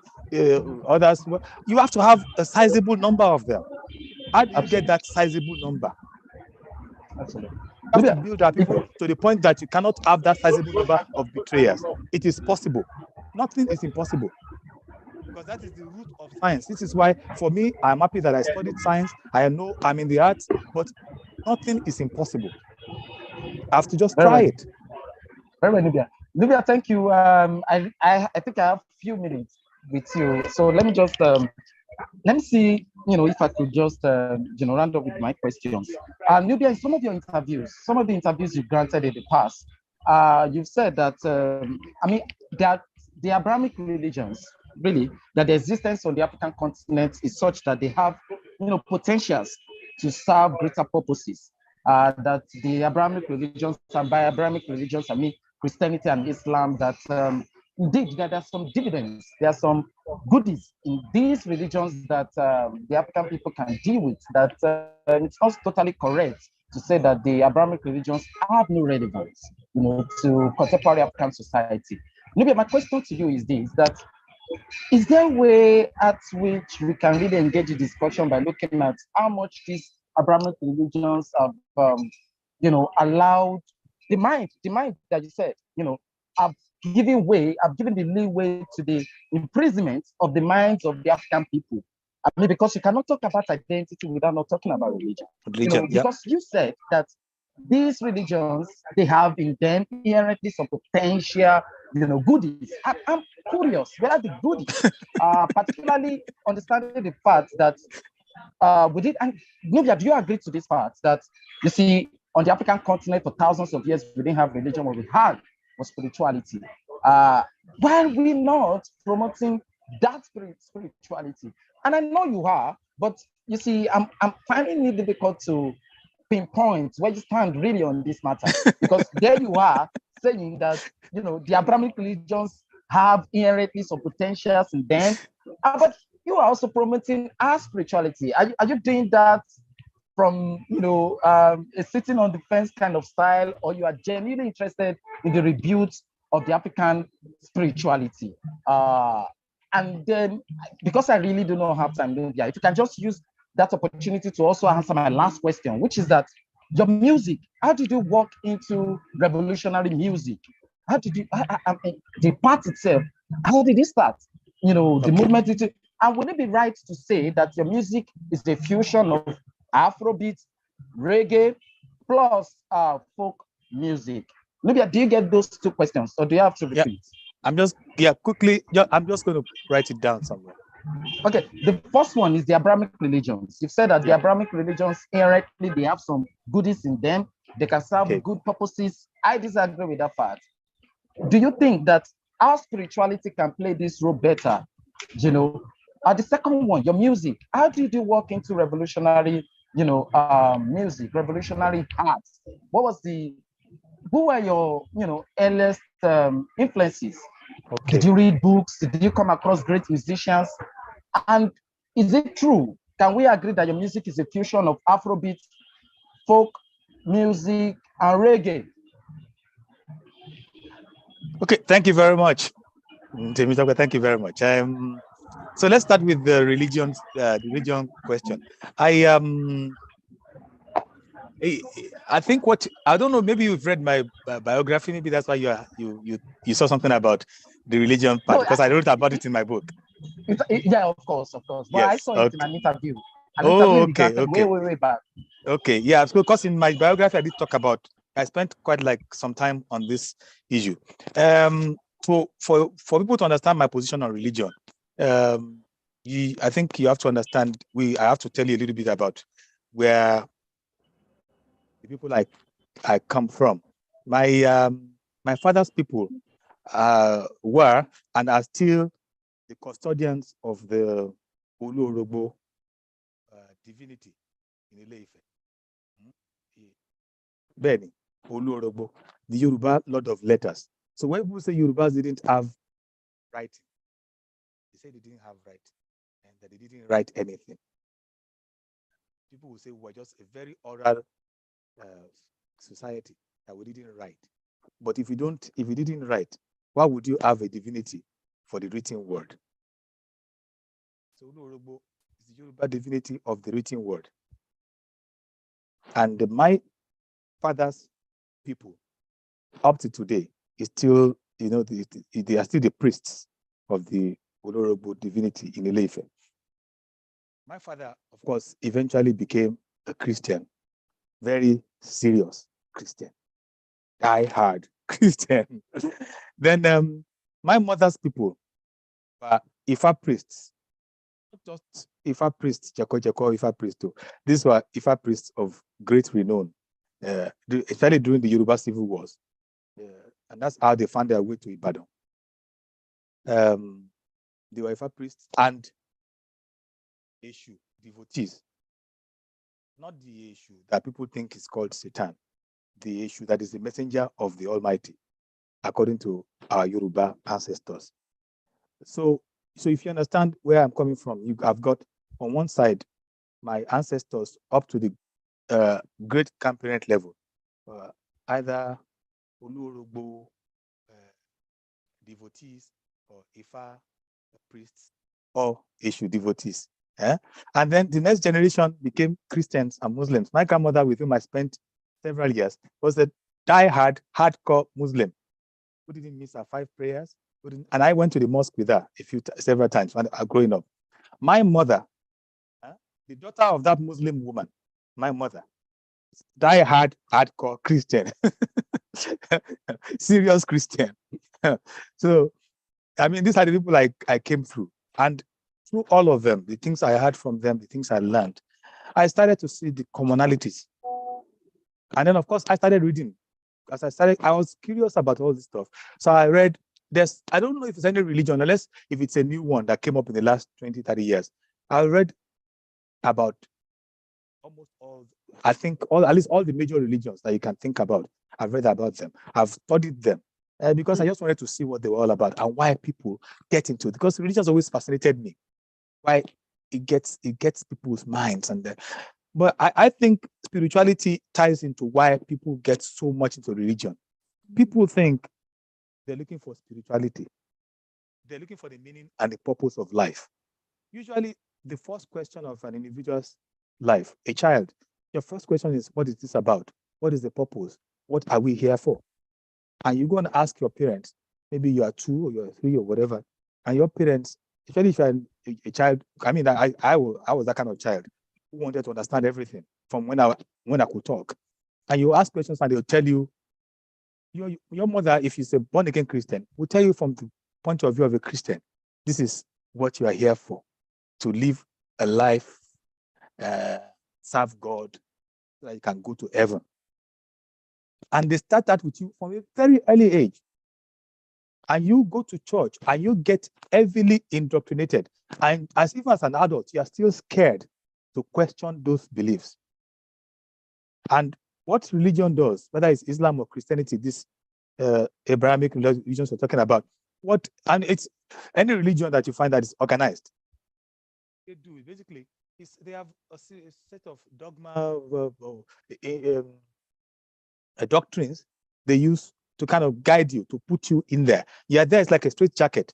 others, you have to have a sizable number of them. How do you get that sizable number? Absolutely. You have to build our people to the point that you cannot have that sizable number of betrayers. It is possible. Nothing is impossible. Because that is the root of science. This is why, for me, I'm happy that I studied science. I know I'm in the arts, but nothing is impossible. I have to just try it. Very well, Nubia. Nubia, thank you. I think I have a few minutes with you. So let me just let me see, if I could just, round up with my questions. Nubia, in some of the interviews you've granted in the past, you've said that, the Abrahamic religions, really, that the existence on the African continent is such that they have, potentials to serve greater purposes. that the Abrahamic religions, and by Abrahamic religions, I mean Christianity and Islam, that indeed there are some dividends, there are some goodies in these religions that the African people can deal with, that it's not totally correct to say that the Abrahamic religions have no relevance, to contemporary African society. Maybe my question to you is this, that is there a way at which we can really engage in discussion by looking at how much these Abrahamic religions have, allowed the mind that you said, have given the leeway to the imprisonment of the minds of the African people? I mean, because you cannot talk about identity without not talking about religion. Because you said that these religions, they have in them inherently some potential, goodies. I'm curious, where are the goodies? Particularly understanding the fact that we did, and Nubia, do you agree to this fact that you see on the African continent for thousands of years we didn't have religion, what we had was spirituality. Why are we not promoting that spirituality? And I know you are, but you see, I'm finding it difficult to pinpoint where you stand really on this matter, because there you are saying that the Abrahamic religions have inherently some potentials in them, but you are also promoting our spirituality. Are you doing that from a sitting on the fence kind of style, or you are genuinely interested in the rebuke of the African spirituality? And then, because I really do not have time, if you can just use that opportunity to also answer my last question, which is that your music, how did you walk into revolutionary music? How did you, the part itself, how did it start? The movement, and would it be right to say that your music is a fusion of Afrobeat, reggae, plus folk music? Maybe do you get those two questions, or do you have to repeat? I'm just going to write it down somewhere. Okay, the first one is the Abrahamic religions. You've said that the Abrahamic religions inherently they have some goodies in them. They can serve good purposes. I disagree with that fact. Do you think that our spirituality can play this role better? The second one, your music. How did you walk into revolutionary, music, revolutionary arts? Who were your, earliest influences? Okay. Did you read books? Did you come across great musicians? And is it true? Can we agree that your music is a fusion of Afrobeat, folk music, and reggae? Okay, thank you very much. Thank you very much. So let's start with the religion question. I think I don't know, maybe you've read my biography, maybe that's why you saw something about the religion part, because I wrote about it in my book. Yeah, of course. But yes, I saw it in an interview. Way back. Okay, yeah, because in my biography I did talk about, I spent quite some time on this issue. So for people to understand my position on religion, I think you have to understand, I have to tell you a little bit about where the people I come from. My father's people were and are still the custodians of the Olusegun divinity in Ile-Ife. Beni, Olusegun, the Yoruba Lord of Letters. So when people say Yorubas didn't have writing, they say they didn't have writing and that they didn't write anything. People will say we were just a very oral society, that we didn't write. But if you didn't write, why would you have a divinity for the written word? So Olusegun is the Yoruba divinity of the written word. And my father's people, up to today, is still, they are still the priests of the Olusegun divinity in Ile-Ife. My father, of course, eventually became a Christian, very serious Christian, die-hard Christian. Then my mother's people were Ifa priests, not just Ifa priests, Ifa priests. These were Ifa priests of great renown, especially during the Yoruba civil wars. And that's how they found their way to Ibadan. They were Ifa priests and Eshu devotees. not the issue that people think is called Satan, the issue that is the messenger of the Almighty, according to our Yoruba ancestors. So if you understand where I'm coming from, I've got on one side my ancestors up to the great grandparent level, either Olusegun devotees or Ifa priests or Eshu devotees. And then the next generation became Christians and Muslims. My grandmother, with whom I spent several years, was a die-hard, hardcore Muslim who didn't miss her 5 prayers. And I went to the mosque with her several times when I was growing up. My mother, the daughter of that Muslim woman, my mother, die-hard, hardcore Christian, serious Christian. So, I mean, these are the people I came through. And through all of them, the things I heard from them, the things I learned, I started to see the commonalities. And then, of course, I started reading. As I was curious about all this stuff. So I read, I don't know if it's any religion, unless if it's a new one that came up in the last 20, 30 years. I read about almost all, I think, at least all the major religions that you can think about. I've read about them. I've studied them. Because I just wanted to see what they were all about and why people get into it. Because religion has always fascinated me. Why it gets people's minds. But I think spirituality ties into why people get so much into religion. People think they're looking for spirituality. They're looking for the meaning and the purpose of life. Usually, the first question of an individual's life, a child, your first question is, what is this about? What is the purpose? What are we here for? And you go and ask your parents, maybe you are 2 or you are 3 or whatever, and your parents, especially if you're a child, I mean, I was that kind of child who wanted to understand everything from when I could talk. And you ask questions and they'll tell you, your mother, if she's a born-again Christian, will tell you from the point of view of a Christian, this is what you are here for, to live a life, serve God, so that you can go to heaven. And they start that with you from a very early age. And you go to church and you get heavily indoctrinated. And even as an adult, you are still scared to question those beliefs. And what religion does, whether it's Islam or Christianity, this Abrahamic religions we're talking about, and it's any religion that you find that is organized, they do it basically. They have a set of doctrines they use to kind of guide you, to put you in there. Yeah, there's like a straight jacket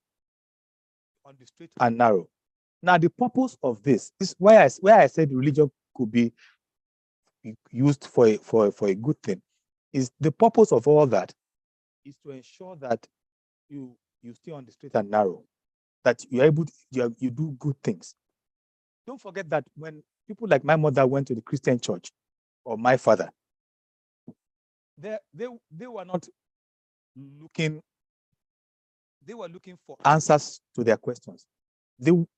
on the straight and narrow. Now, the purpose of this is where I said religion could be used for a good thing. Is the purpose of all that is to ensure that you stay on the straight and narrow, that you're able to, you do good things. Don't forget that when people like my mother went to the Christian church, or my father, they were not looking, they were looking for answers to their questions.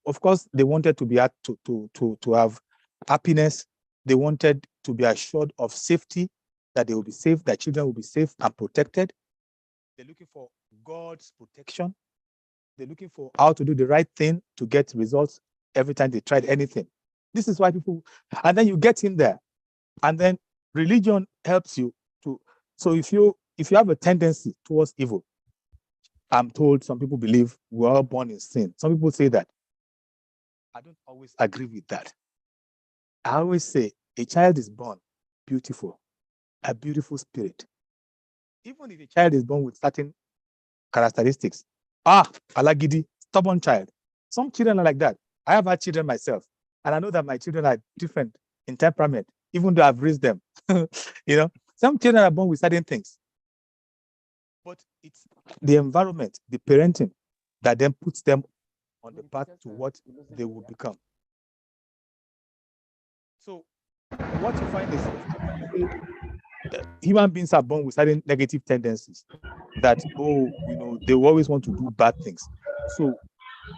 Of course, they wanted to be to have happiness. They wanted to be assured of safety, that they will be safe, their children will be safe and protected. They're looking for God's protection. They're looking for how to do the right thing to get results every time they tried anything. This is why people, and then you get in there, and then religion helps you to. So if you have a tendency towards evil, I'm told some people believe we're all born in sin. Some people say that. I don't always agree with that. I always say a child is born beautiful, a beautiful spirit. Even if a child is born with certain characteristics, alagidi, stubborn child. Some children are like that. I have had children myself, and I know that my children are different in temperament, even though I've raised them. Some children are born with certain things. But it's the environment, the parenting, that then puts them on the path to what they will become. So what you find is human beings are born with certain negative tendencies that, they always want to do bad things. So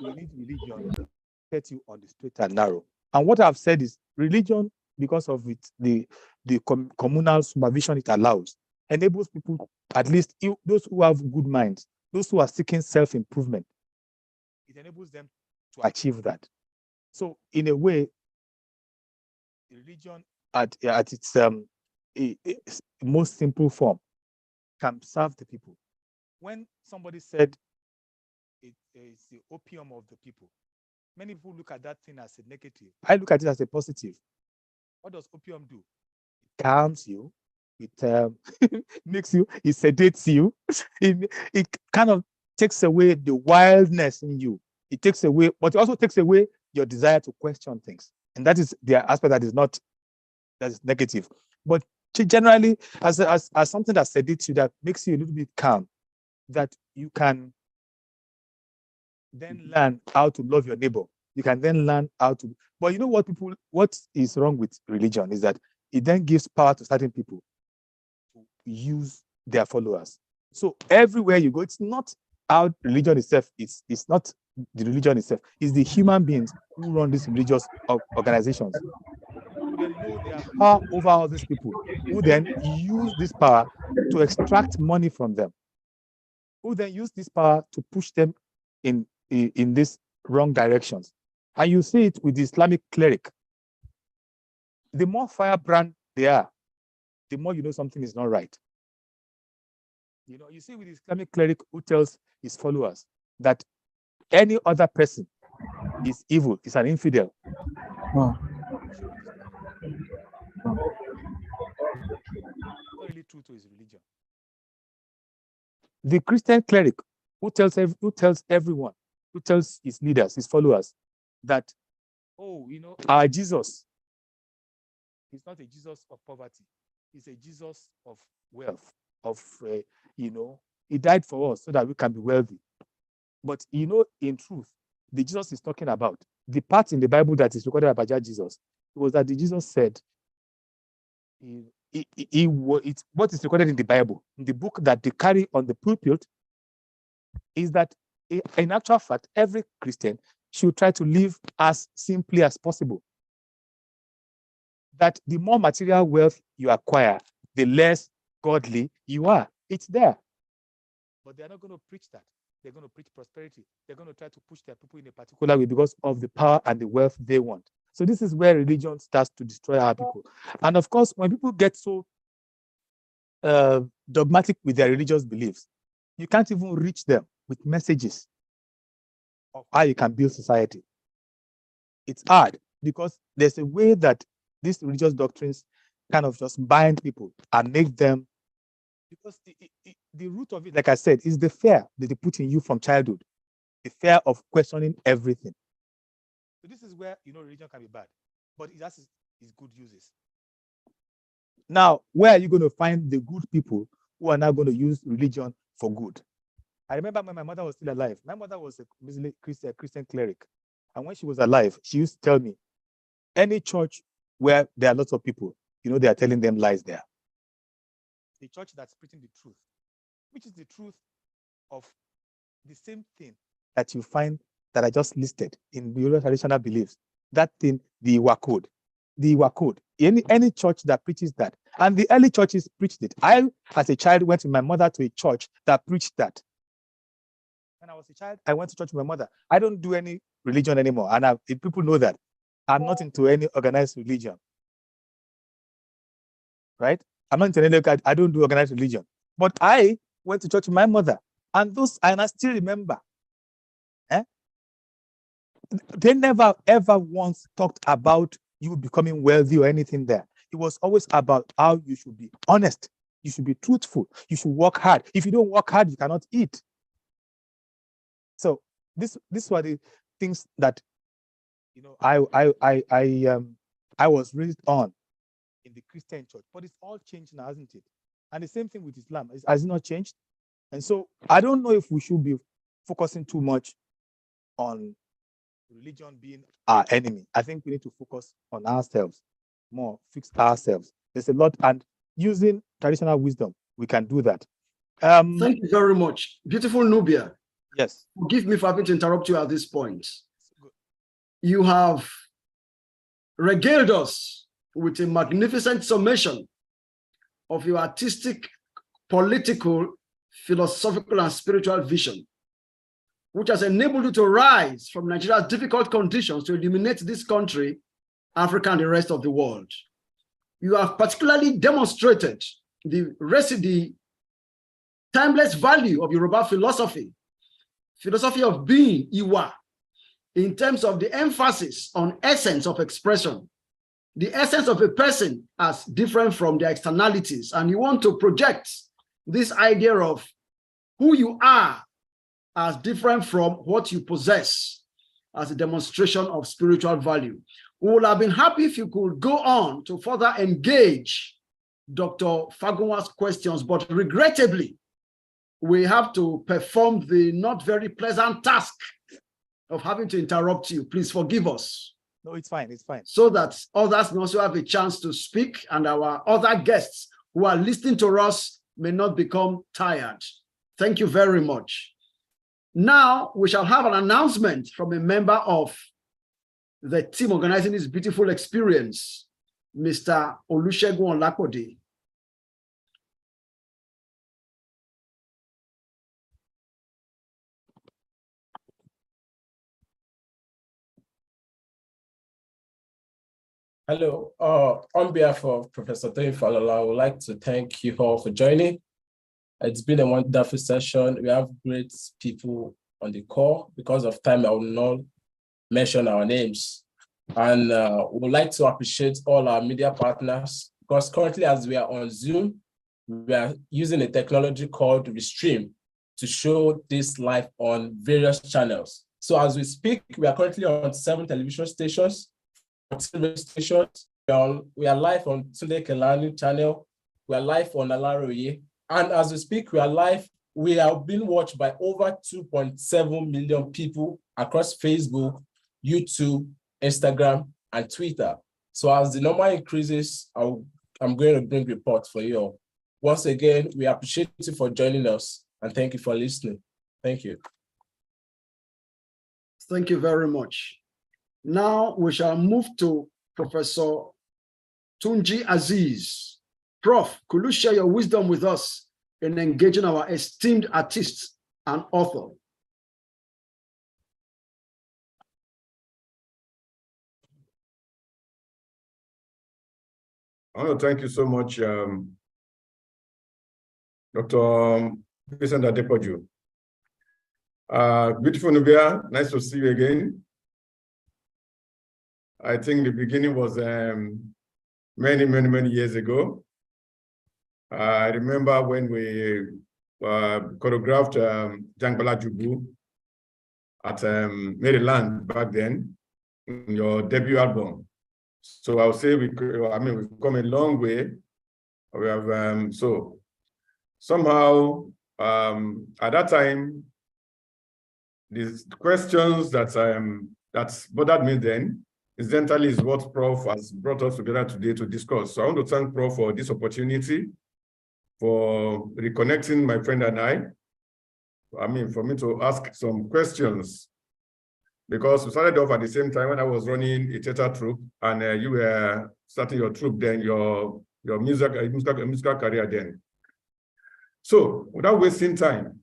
we need religion to get you on the straight and narrow. And what I've said is religion, because of the communal supervision it allows, enables people, at least those who have good minds, those who are seeking self-improvement, it enables them to achieve that. So in a way, religion at its most simple form, can serve the people. When somebody said it's the opium of the people, many people look at that thing as a negative. I look at it as a positive. What does opium do? It calms you. It makes you, it sedates you. It kind of takes away the wildness in you. It takes away, but it also takes away your desire to question things. And that is the aspect that is negative. But generally, as something that sedates you, that makes you a little bit calm, that you can then learn how to love your neighbor. You can then learn how to. But you know what is wrong with religion is that it then gives power to certain people to use their followers. So everywhere you go, it's not how religion itself. It's not the religion itself. It's the human beings who run these religious organizations, who then know they have power over all these people, who then use this power to extract money from them, who then use this power to push them in these wrong directions. And you see it with the Islamic cleric. The more firebrand they are, the more you know something is not right. You see with the Islamic cleric who tells his followers that any other person is evil, is an infidel. Oh. Not really true to his religion. The Christian cleric who tells everyone, who tells his leaders, his followers, that, our Jesus is not a Jesus of poverty. He's a Jesus of wealth, he died for us so that we can be wealthy. But, in truth, the Jesus is talking about, the part in the Bible that is recorded about Jesus, was that the Jesus said, what is recorded in the Bible, in the book that they carry on the pulpit, is that in actual fact, every Christian should try to live as simply as possible. That the more material wealth you acquire, the less godly you are. It's there. But they're not going to preach that. They're going to preach prosperity. They're going to try to push their people in a particular way because of the power and the wealth they want. So this is where religion starts to destroy our people. And of course, when people get so dogmatic with their religious beliefs, you can't even reach them with messages of how you can build society. It's hard because there's a way that these religious doctrines kind of just bind people and make them, because the root of it, like I said, is the fear that they put in you from childhood, the fear of questioning everything. So this is where, religion can be bad, but it has its good uses. Now, where are you going to find the good people who are now going to use religion for good? I remember when my mother was still alive. My mother was a Christian cleric. And when she was alive, she used to tell me, any church where there are lots of people, they are telling them lies there. The church that's preaching the truth, which is the truth of the same thing that you find that I just listed in the traditional beliefs, that thing, the Iwa code. Any church that preaches that. And the early churches preached it. I, as a child, went with my mother to a church that preached that. When I was a child, I went to church with my mother. I don't do any religion anymore. And people know that. I'm not into any organized religion. Right? I'm not into any, I don't do organized religion. But I went to church with my mother. And I still remember. They never, ever once talked about you becoming wealthy or anything there. It was always about how you should be honest. You should be truthful. You should work hard. If you don't work hard, you cannot eat. So these were the things that I was raised on in the Christian church. But it's all changed now, hasn't it? And the same thing with Islam. Has it not changed? And so I don't know if we should be focusing too much on religion being our enemy. I think we need to focus on ourselves more, fix ourselves. There's a lot, and using traditional wisdom, we can do that. Thank you very much. Beautiful Nubia. Yes. Forgive me for having to interrupt you at this point. You have regaled us with a magnificent summation of your artistic, political, philosophical, and spiritual vision, which has enabled you to rise from Nigeria's difficult conditions to illuminate this country, Africa, and the rest of the world. You have particularly demonstrated the timeless value of Yoruba philosophy of being, Iwa, in terms of the emphasis on essence of expression, the essence of a person as different from their externalities. And you want to project this idea of who you are as different from what you possess as a demonstration of spiritual value. We would have been happy if you could go on to further engage Dr. Fagunwa's questions, but regrettably, we have to perform the not very pleasant task of having to interrupt you. Please forgive us. No, it's fine. It's fine. So that others may also have a chance to speak and our other guests who are listening to us may not become tired. Thank you very much. Now we shall have an announcement from a member of the team organizing this beautiful experience, Mr. Olusegun Akinlolu. Hello, on behalf of Professor Toyin Falola, I would like to thank you all for joining. It's been a wonderful session. We have great people on the call. Because of time, I will not mention our names. And we would like to appreciate all our media partners, because currently as we are on Zoom, we are using a technology called Restream to show this live on various channels. So as we speak, we are currently on 7 television stations, stations. We are live on Tunde Kelani channel. We are live on Alaroye. And as we speak, we are live. We are being watched by over 2.7 million people across Facebook, YouTube, Instagram, and Twitter. So as the number increases, I'm going to bring reports for you all. Once again, we appreciate you for joining us, and thank you for listening. Thank you. Thank you very much. Now we shall move to Professor Tunji Aziz. Prof, could you share your wisdom with us in engaging our esteemed artist and author? I want to thank you so much, Dr. Vincent Adepoju. Beautiful Nubia, nice to see you again. I think the beginning was many years ago. I remember when we choreographed Jangbala Jubu at Maryland back then, in your debut album. So I'll say we've come a long way. We have so somehow at that time, these questions that bothered me then, incidentally, is what Prof has brought us together today to discuss. So I want to thank Prof for this opportunity, for reconnecting my friend and I. For me to ask some questions, because we started off at the same time when I was running a theater troupe, and you were starting your troupe then, your musical career then. So without wasting time,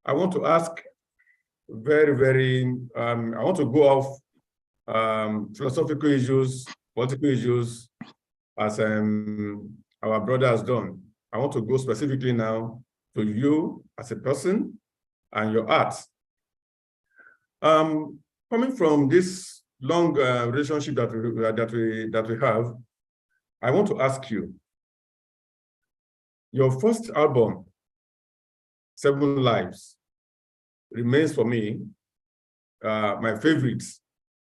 I want to ask I want to go off philosophical issues, political issues, as our brother has done. I want to go specifically now to you as a person and your art. Coming from this long relationship that we have, I want to ask you, your first album, 7 Lives, remains for me my favorite.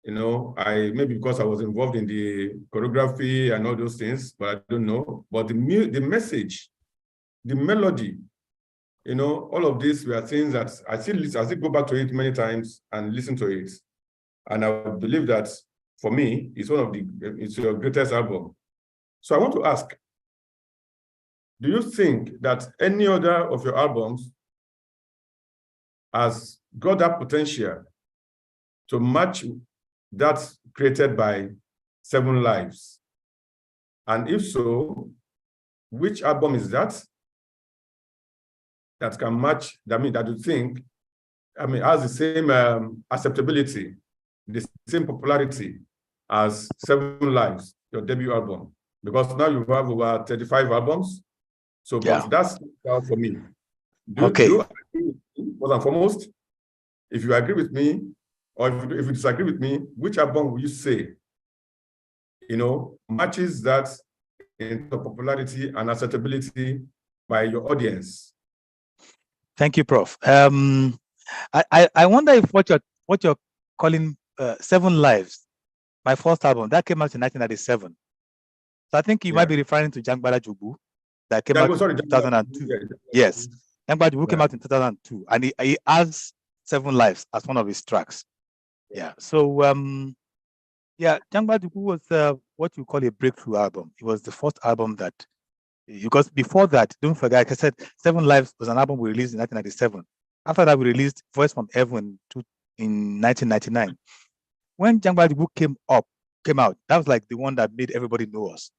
Maybe because I was involved in the choreography and all those things, but I don't know. But the message, the melody, all of this were things that I still go back to it many times and listen to it. And I believe that for me, it's it's your greatest album. So I want to ask, do you think that any other of your albums has got that potential to match that created by 7 Lives? And if so, which album is that can match, that you think, has the same acceptability, the same popularity as 7 Lives? your debut album? Because now you have over 35 albums. So, Yeah. but that's out for me. Do Okay. you agree with me, first and foremost? If you agree with me, or if you disagree with me, which album will you say, matches that in the popularity and acceptability by your audience? Thank you, Prof. I wonder if what you're calling 7 Lives, my first album, that came out in 1997. So I think you might be referring to Jangbala Jubu that came out in 2002. Yes, Jangbala Jubu came out in 2002, and he has 7 Lives as one of his tracks. Yeah. So Jangbala Jubu was what you call a breakthrough album. It was the first album that, because before that, don't forget, like I said, 7 Lives was an album we released in 1997. After that, we released Voice from Heaven in 1999. When Jangbala Jubu came out, that was like the one that made everybody know us,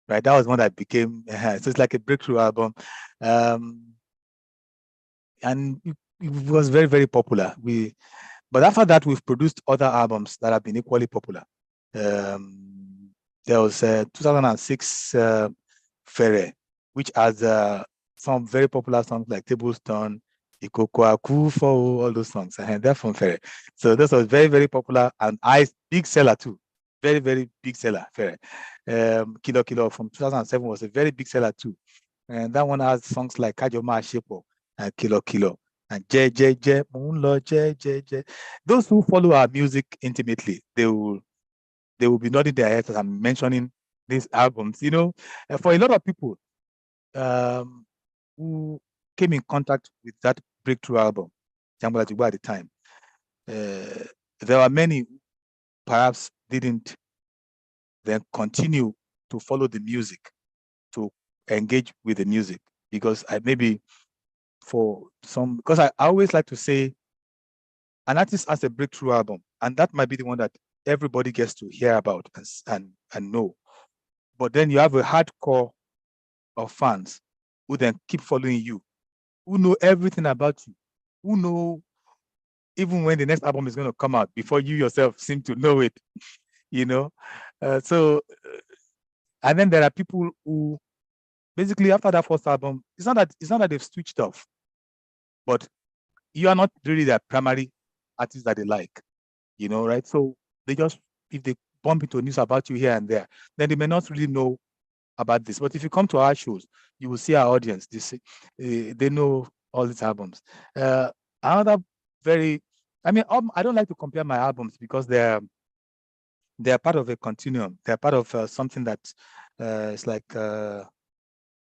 right? That was one that became, so it's like a breakthrough album. And it was very, very popular. But after that, we've produced other albums that have been equally popular. There was 2006 Fere, which has some very popular songs like Tablestone, Ikoko Akufo, all those songs. And they're from Fere. So this was very, very popular, and big seller too. Very, very big seller, Fere. Kilo Kilo from 2007 was a very big seller too. And that one has songs like Kajoma Shepo and Kilo Kilo and Je. Those who follow our music intimately, they will be nodding their heads as I'm mentioning these albums. For a lot of people who came in contact with that breakthrough album, Jangbala Jubu at the time, there were many who perhaps didn't then continue to follow the music, to engage with the music, because because I always like to say an artist has a breakthrough album, and that might be the one that everybody gets to hear about and know. But then you have a hardcore of fans who then keep following you, who know everything about you, who know even when the next album is going to come out before you yourself seem to know it, and then there are people who basically after that first album, it's not that they've switched off, but you are not really their primary artist that they like, right? So they just, if they bump into news about you here and there, then they may not really know about this. But if you come to our shows, you will see our audience. They know all these albums. Another I don't like to compare my albums because they're part of a continuum. They're part of something that is like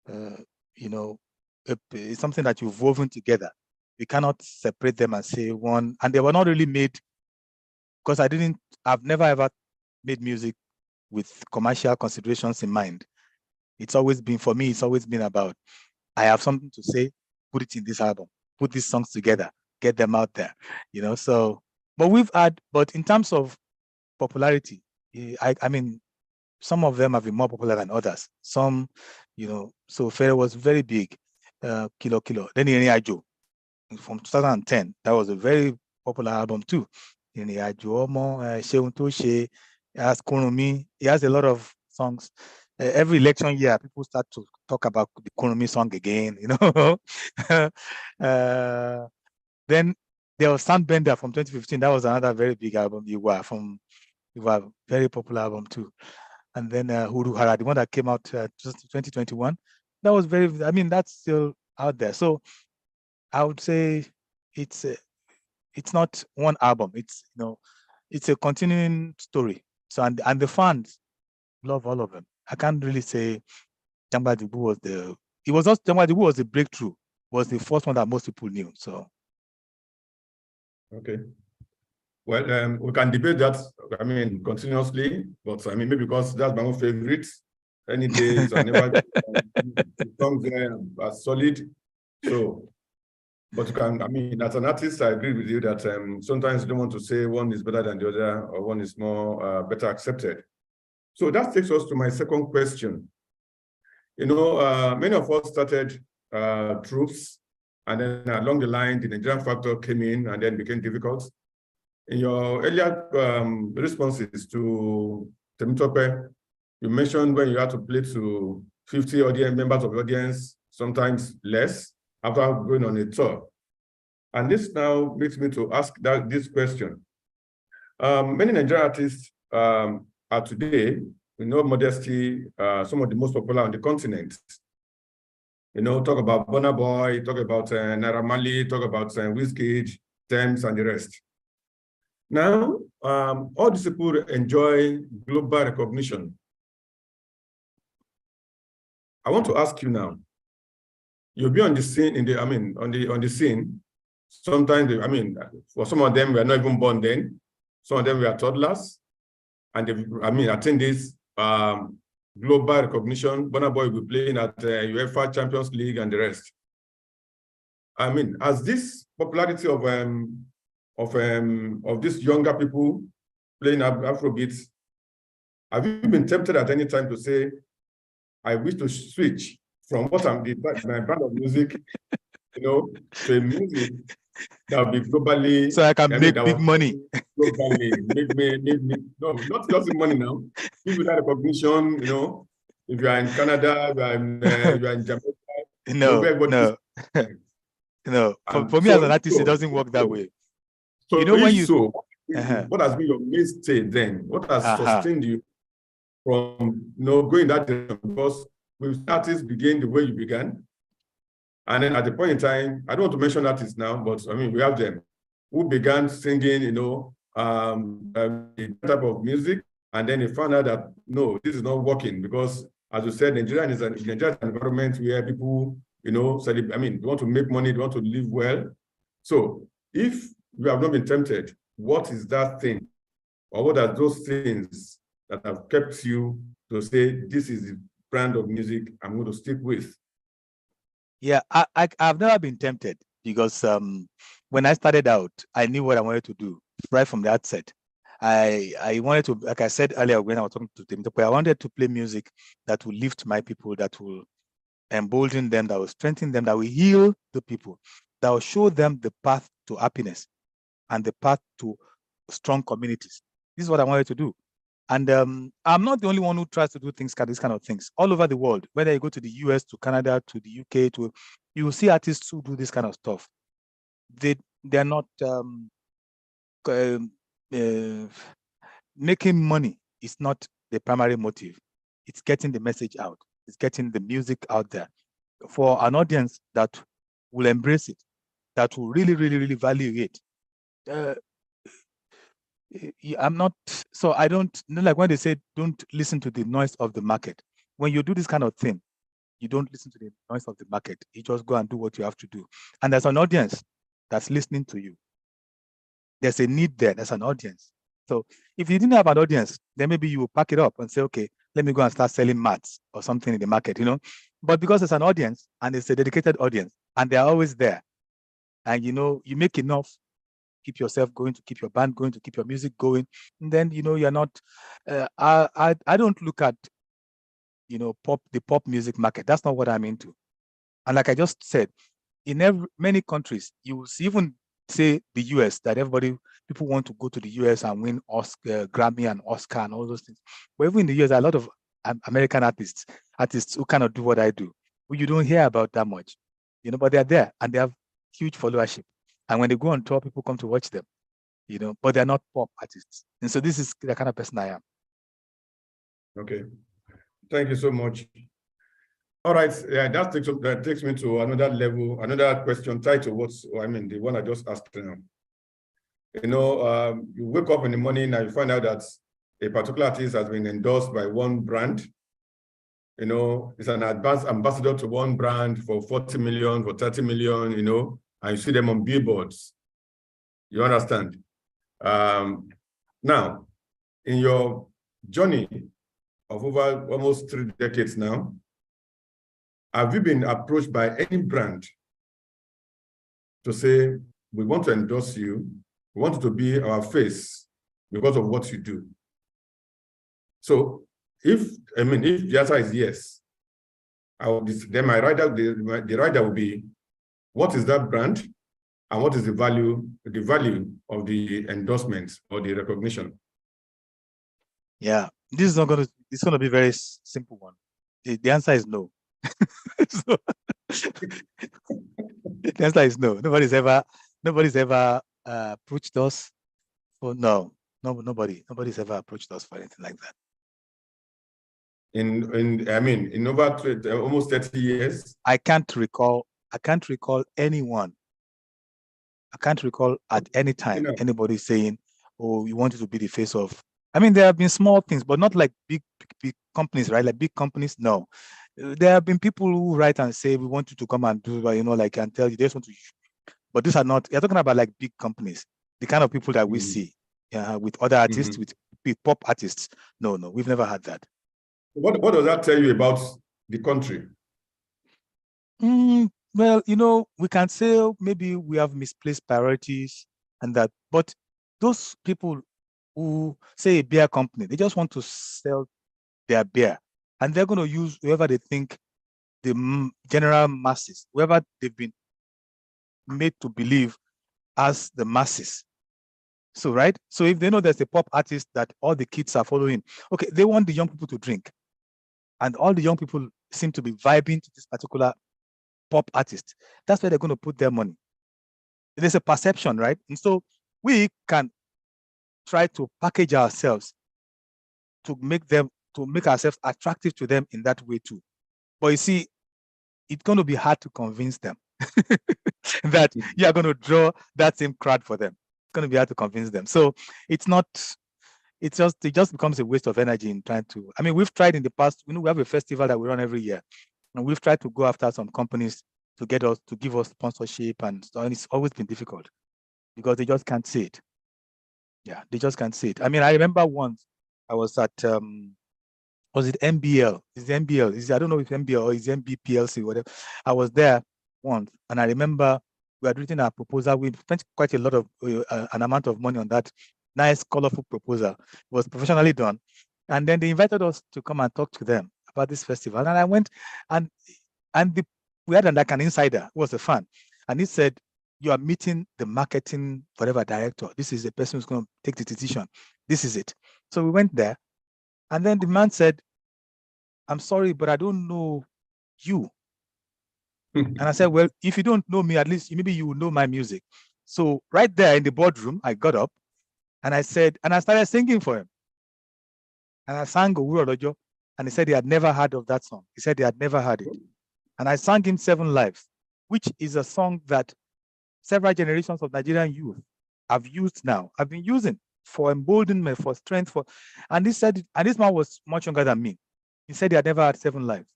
it's something that you've woven together. We cannot separate them and say one. And they were not really made because I've never ever made music with commercial considerations in mind. It's always been about, I have something to say, put it in this album, put these songs together, get them out there, So, but in terms of popularity, I mean, some of them have been more popular than others. Some, so Fere was very big, Kilo Kilo. Then Iriajo from 2010, that was a very popular album too. Iriajo Omo, Seun To Se, has Kurumi. He has a lot of songs. Every election year, people start to talk about the Kurumi song again, Then there was Soundbender from 2015. That was another very big album. You were very popular album too. And then Huru Hara, the one that came out just 2021, that was that's still out there. So I would say it's not one album. It's it's a continuing story. So and the fans love all of them. I can't really say Jangbala Jubu Jangbala Jubu was the breakthrough, was the first one that most people knew. So okay. Well, we can debate that, continuously, but maybe because that's my own favorite. Any days, I never songs there are solid. So, but you can, as an artist, I agree with you that sometimes you don't want to say one is better than the other or one is more better accepted. So that takes us to my second question. Many of us started troops, and then along the line, the Nigerian factor came in and then became difficult. In your earlier responses to Temitope, You mentioned when you had to play to 50 audience members of the audience, sometimes less, after going on a tour. And this now makes me to ask this question. Many Nigerian artists are today, in all modesty, some of the most popular on the continent. Talk about Burna Boy, talk about Naira Marley, talk about Wizkid, Tems, and the rest. Now, all these people enjoy global recognition. I want to ask you now. You'll be on the scene on the scene. Sometimes, for some of them, we are not even born then. Some of them were toddlers, and they, attend this global recognition. Burna Boy will be playing at UEFA Champions League and the rest. As this popularity of these younger people playing Afrobeats, have you been tempted at any time to say, I wish to switch from what my brand of music, to a music that will be globally, so I can make big money. Globally, no, not just money now. Give you that recognition, if you are in Canada, you are in Jamaica. No. No. For me as an artist, it doesn't work that way. So what has been your mainstay then? What has sustained you from going that direction? Because with artists begin the way you began. And then at the point in time, I don't want to mention artists now, but we have them who began singing, a type of music, and then they found out that no, this is not working because, as you said, Nigeria is an environment where people, they want to make money, they want to live well. So if you have not been tempted, what is that thing, or what are those things that have kept you to say this is the brand of music I'm going to stick with? Yeah, I've never been tempted because when I started out, I knew what I wanted to do right from the outset. I wanted to, like I said earlier when I was talking to them, I wanted to play music that will lift my people, that will embolden them, that will strengthen them, that will heal the people, that will show them the path to happiness and the path to strong communities. This is what I wanted to do. And I'm not the only one who tries to do these kind of things. All over the world, whether you go to the US, to Canada, to the UK, you will see artists who do this kind of stuff. They're not making money is not the primary motive. It's getting the message out. It's getting the music out there for an audience that will embrace it, that will really, really, really value it. I don't, like when they say, don't listen to the noise of the market. When you do this kind of thing, you don't listen to the noise of the market. You just go and do what you have to do. And there's an audience that's listening to you. There's a need there. There's an audience. So if you didn't have an audience, then maybe you will pack it up and say, okay, let me go and start selling mats or something in the market, But because it's an audience and it's a dedicated audience and they're always there, and you make enough, keep yourself going, to keep your band going, to keep your music going, and then you're not. I don't look at the pop music market. That's not what I'm into. And like I just said, in many countries, you will see, even say the US, that people want to go to the US and win Oscar, Grammy and Oscar and all those things. But even in the US, there are a lot of American artists who cannot do what I do, who you don't hear about that much, but they're there and they have huge followership. And when they go on tour, people come to watch them, but they're not pop artists. And so this is the kind of person I am. Okay. Thank you so much. All right. Yeah, that takes me to another level, another question title. The one I just asked now. You wake up in the morning and you find out that a particular artist has been endorsed by one brand. It's an advanced ambassador to one brand for 40 million, for 30 million, and you see them on billboards. You understand? Now, in your journey of over almost 3 decades now, have you been approached by any brand to say, we want to endorse you, we want you to be our face because of what you do? So if the answer is yes, then my rider, the rider will be, what is that brand and what is the value of the endorsement or the recognition? Yeah, This is not going to. It's going to be a very simple one. The answer is no. So, the answer is no. Nobody's ever approached us. Oh no, nobody's ever approached us for anything like that. In over almost 30 years. I can't recall anyone. I can't recall at any time anybody saying, "Oh, we want you to be the face of." I mean, there have been small things, but not like big companies, right? Like big companies, no. There have been people who write and say, "We want you to come and do," like, and tell you they just want to. But these are not. You're talking about like big companies, the kind of people that we see, with other artists, with big pop artists. No, we've never had that. What does that tell you about the country? Well, we can say maybe we have misplaced priorities and that, but those people who say a beer company, they just want to sell their beer, and they're going to use whoever they think the general masses, whoever they've been made to believe as the masses. So, right? So if they know there's a pop artist that all the kids are following, okay, they want the young people to drink, and all the young people seem to be vibing to this particular pop artist. That's where they're going to put their money. There's a perception, right? And so we can try to package ourselves to make ourselves attractive to them in that way too. But you see, it's going to be hard to convince them that you are going to draw that same crowd for them. It's going to be hard to convince them. So it just becomes a waste of energy in trying to. I mean, we've tried in the past. We have a festival that we run every year, and we've tried to go after some companies to give us sponsorship, and it's always been difficult because they just can't see it. Yeah, they just can't see it. I mean, I remember once I was at was it MBL? Is it MBL? I don't know if MBL or is MBPLC, whatever. I was there once, and I remember we had written a proposal. We spent quite a lot of an amount of money on that nice, colorful proposal. It was professionally done, and then they invited us to come and talk to them about this festival. And I went, and we had like an insider who was a fan, and he said, "You are meeting the marketing whatever director. This is the person who's going to take the decision. This is it." So we went there, and then the man said, "I'm sorry, but I don't know you." And I said, "Well, if you don't know me, at least maybe you will know my music." So right there in the boardroom, I got up and I started singing for him. And I sang Owuro Lojo, and he said he had never heard of that song. He said he had never heard it. And I sang him 7 Lives, which is a song that several generations of Nigerian youth have used now. I've been using for emboldenment, for strength, and this man was much younger than me. He said he had never had 7 Lives.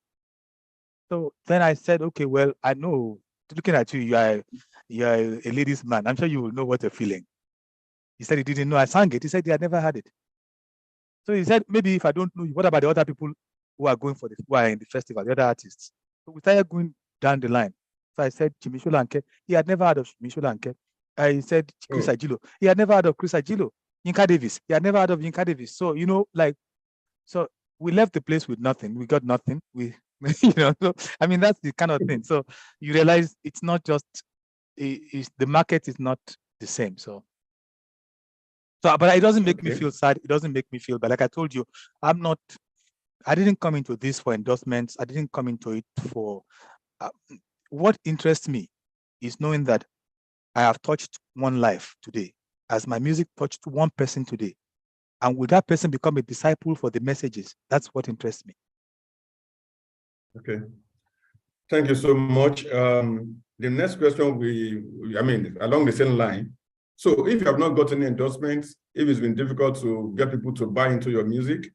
So then I said, okay, well, I know, looking at you, you are a ladies' man. I'm sure you will know what you're feeling. He said he didn't know I sang it. He said he had never heard it. So he said, maybe if I don't know you, what about the other people who are who are in the festival, the other artists? So we started going down the line. So I said, Jimmy Sholanke. He had never heard of Jimmy Sholanke. I said, Chris Ajilo. He had never heard of Chris Ajilo. Yinka Davis. He had never heard of Yinka Davis. So, so we left the place with nothing. We got nothing. So, I mean, that's the kind of thing. So you realize it's not just, the market is not the same. So, but it doesn't make me feel sad. It doesn't make me feel bad. Like I told you, I didn't come into this for endorsements. I didn't come into it for, what interests me is knowing that I have touched one life today, as my music touched one person today. And will that person become a disciple for the messages? That's what interests me. Okay. Thank you so much. The next question along the same line. So if you have not gotten endorsements, if it's been difficult to get people to buy into your music,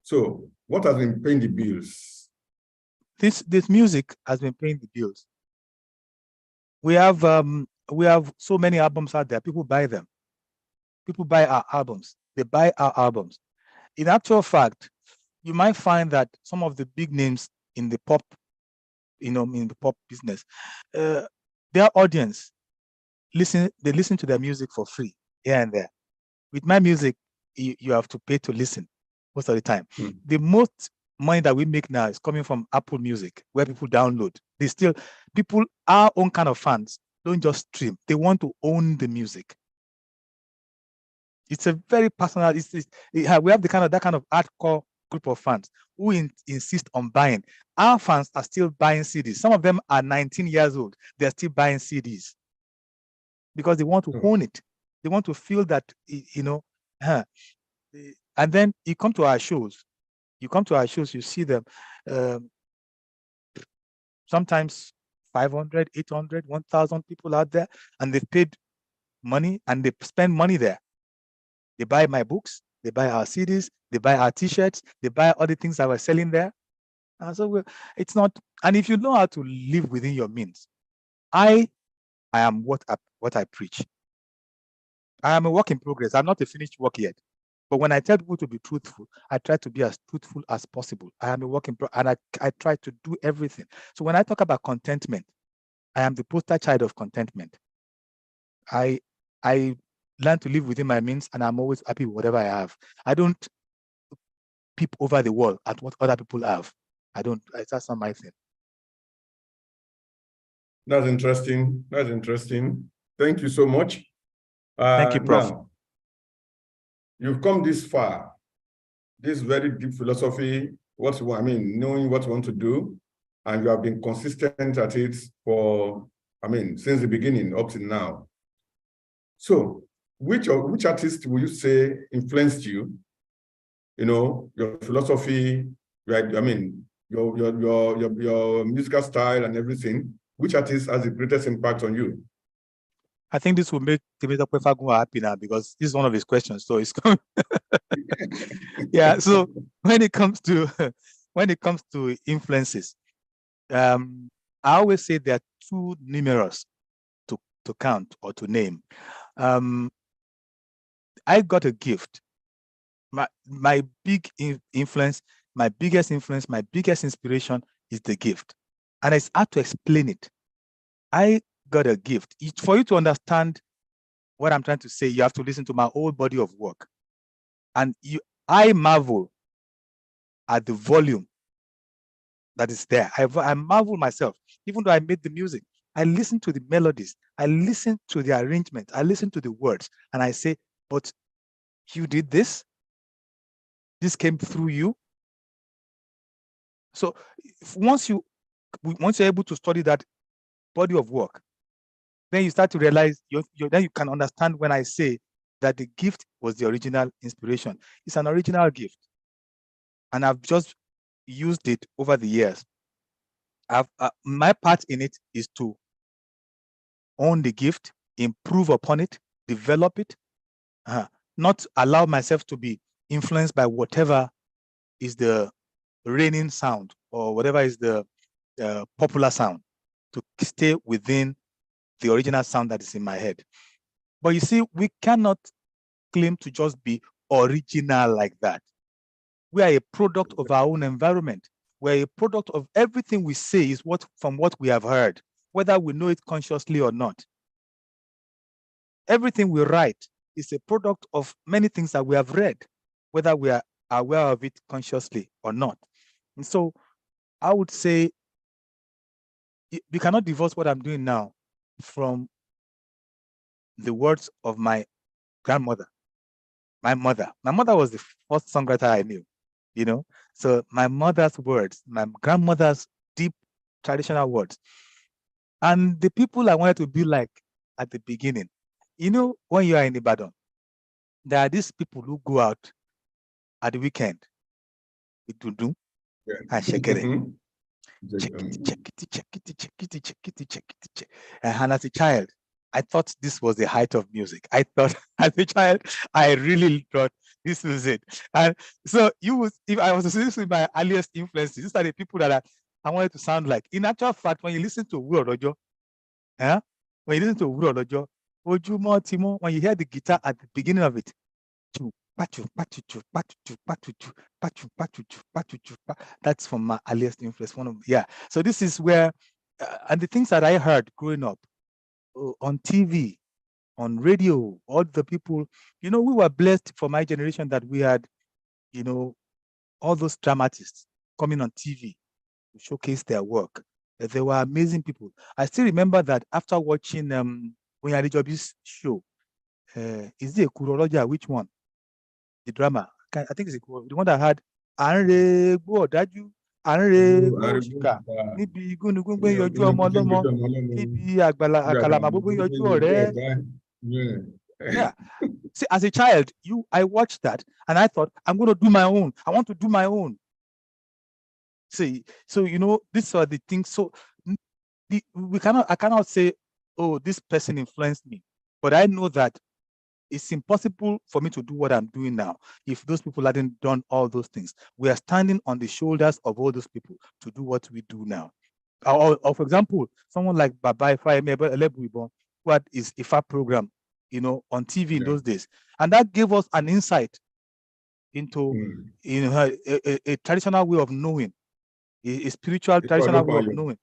so what has been paying the bills? This music has been paying the bills. We have so many albums out there. People buy them. People buy our albums. They buy our albums. In actual fact, you might find that some of the big names in the pop, in the pop business, their audience they listen to their music for free here and there. With my music, you have to pay to listen most of the time. The most money that we make now is coming from Apple Music, where people download. Our own kind of fans don't just stream. They want to own the music. It's a very personal. We have that kind of hardcore group of fans who insist on buying. Our fans are still buying CDs. Some of them are 19 years old. They're still buying CDs because they want to own it. They want to feel that, and then you come to our shows. You see them. Sometimes 500, 800, 1,000 people out there, and they've paid money and they spend money there. They buy my books, they buy our CDs, they buy our T-shirts, they buy all the things that we're selling there. And so it's not, and if you know how to live within your means, I am what I preach. I am a work in progress. I'm not a finished work yet. But when I tell people to be truthful, I try to be as truthful as possible. I am a work in progress, and I try to do everything. So when I talk about contentment, I am the poster child of contentment. I learn to live within my means, and I'm always happy with whatever I have. I don't peep over the wall at what other people have. I don't. That's not my thing. That's interesting. That's interesting. Thank you so much. Thank you, Prof. Now, you've come this far. This very deep philosophy, knowing what you want to do, and you have been consistent at it for, since the beginning up to now. So, which artist will you say influenced you? Your philosophy, your musical style and everything. Which artist has the greatest impact on you? I think this will make Temitope Fagunwa happy now because this is one of his questions. So it's coming. Yeah. So when it comes to influences, I always say they're too numerous to count or to name. I got a gift. My big influence, my biggest influence, my biggest inspiration is the gift. And it's hard to explain it. I got a gift. For you to understand what I'm trying to say, you have to listen to my whole body of work. And I marvel at the volume that is there. I marvel myself, even though I made the music. I listen to the melodies. I listen to the arrangement. I listen to the words. And I say, but you did this? This came through you? So once you're able to study that body of work, then you start to realize, then you can understand when I say that the gift was the original inspiration. It's an original gift. And I've just used it over the years. My part in it is to own the gift, improve upon it, develop it, not allow myself to be influenced by whatever is the reigning sound or whatever is the popular sound, to stay within the original sound that is in my head. But you see, we cannot claim to just be original like that. We are a product of our own environment. We're a product of everything we say is from what we have heard, whether we know it consciously or not. Everything we write is a product of many things that we have read, whether we are aware of it consciously or not. And so I would say you cannot divorce what I'm doing now from the words of my grandmother. My mother was the first songwriter I knew, So my mother's words, my grandmother's deep traditional words, and the people I wanted to be like at the beginning. When you are in Ibadan, there are these people who go out at the weekend with Dundu and Shekere. And as a child, I thought this was the height of music. I thought, as a child, I really thought this was it. And so if I was listening to my earliest influences, these are the people that I wanted to sound like. In actual fact, when you listen to Wuro Ojo, when you hear the guitar at the beginning of it, that's from my earliest influence. So this is where, and the things that I heard growing up on TV, on radio, all the people, we were blessed for my generation that we had, all those dramatists coming on TV to showcase their work. They were amazing people. I still remember that after watching Oyin Adejobi's show, Is it a Kuroloja? Which one? The drama. I think it's the one that had Anre Gbodaju, Anre Gboshika, níbi Igúnnugún gbé yọjú ọmọ ọlọ́mọ, níbi Àkàlàmà gbogbo yọjú ọ̀rẹ́. Yeah. See, as a child, I watched that and I thought, I'm going to do my own. I want to do my own. So these are the things. So I cannot say, oh, this person influenced me, but I know that it's impossible for me to do what I'm doing now if those people hadn't done all those things. We are standing on the shoulders of all those people to do what we do now. Or for example, someone like Baba Ifeanyi Elebuibon, who had his IFA program, on TV in those days, and that gave us an insight into a traditional way of knowing, a spiritual traditional way of knowing,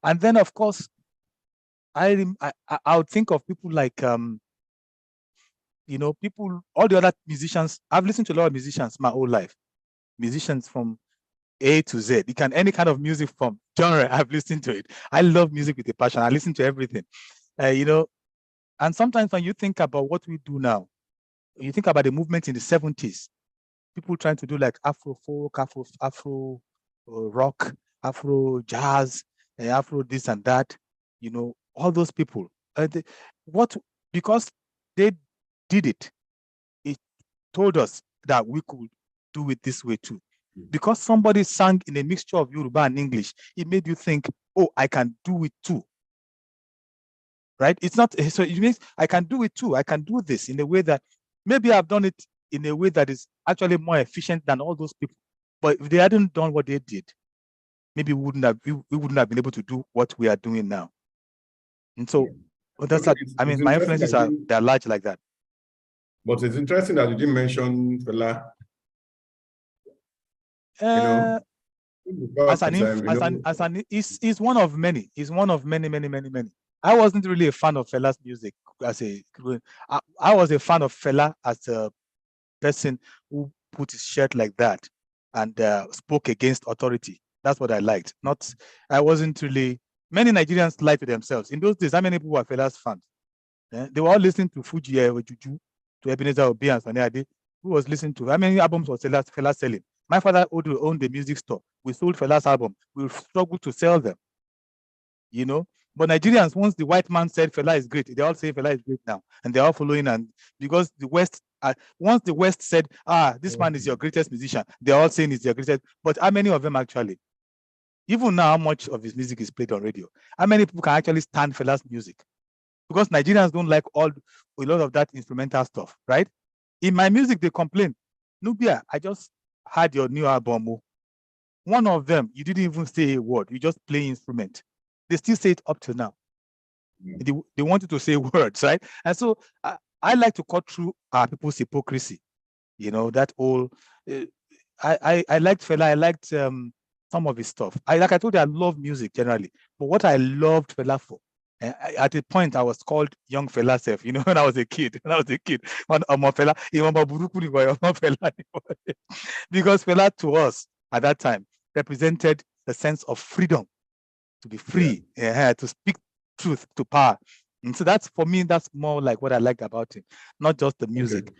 And then of course, I would think of people like people, all the other musicians. I've listened to a lot of musicians my whole life, musicians from A to Z. Any kind of music from genre, I've listened to it. I love music with a passion. I listen to everything, and sometimes when you think about what we do now, you think about the movement in the 70s, people trying to do like Afro folk, Afro rock, Afro jazz, Afro this and that, all those people. Because they did it, it told us that we could do it this way too. Because somebody sang in a mixture of Yoruba and English, it made you think, oh, I can do it too. Right? It's not, so it means I can do it too. I can do this in a way that maybe I've done it in a way that is actually more efficient than all those people. But if they hadn't done what they did, maybe we wouldn't have been able to do what we are doing now. And so that's my influences they're large like that. But it's interesting that you didn't mention Fela. He's one of many. He's one of many. I wasn't really a fan of Fela's music I was a fan of Fela as a person who put his shirt like that and spoke against authority. That's what I liked. I wasn't really. Many Nigerians lied to themselves. In those days, how many people were Fela's fans? They were all listening to Fuji or Juju, to Ebenezer Obey and Sunny Ade. Who was listening to? How many albums was Fela selling? My father owned the music store. We sold Fela's album. We struggled to sell them. But Nigerians, once the white man said Fela is great, they all say Fela is great now, and they're all following. And because the West, once the West said, this man is your greatest musician, they're all saying he's their greatest. But how many of them actually? Even now, how much of his music is played on radio? How many people can actually stand Fela's music? Because Nigerians don't like a lot of that instrumental stuff, right? In my music, they complain, Nubia, I just had your new album. One of them, you didn't even say a word. You just play instrument. They still say it up to now. They wanted to say words, right? And so I like to cut through people's hypocrisy. That whole. I liked Fela. I liked some of his stuff. Like I told you, I love music generally. But what I loved Fela for, at a point I was called Young Fela self. When I was a kid. Because Fela to us at that time represented the sense of freedom, to be free, to speak truth to power. And so that's, for me, that's more like what I liked about him, not just the music,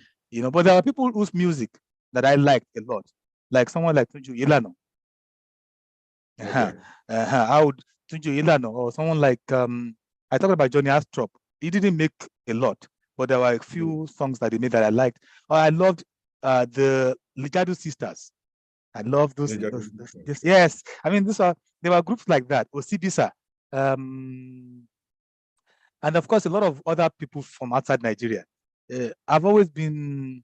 but there are people whose music that I liked a lot, like someone like Tunji Ilano. Tunji Ilano, or someone like, I talked about Johnny Astrop. He didn't make a lot, but there were a few songs that he made that I liked. I loved the Ligado Sisters. I love those. Yes, I mean, there were groups like that. Osibisa, and of course a lot of other people from outside Nigeria. I've always been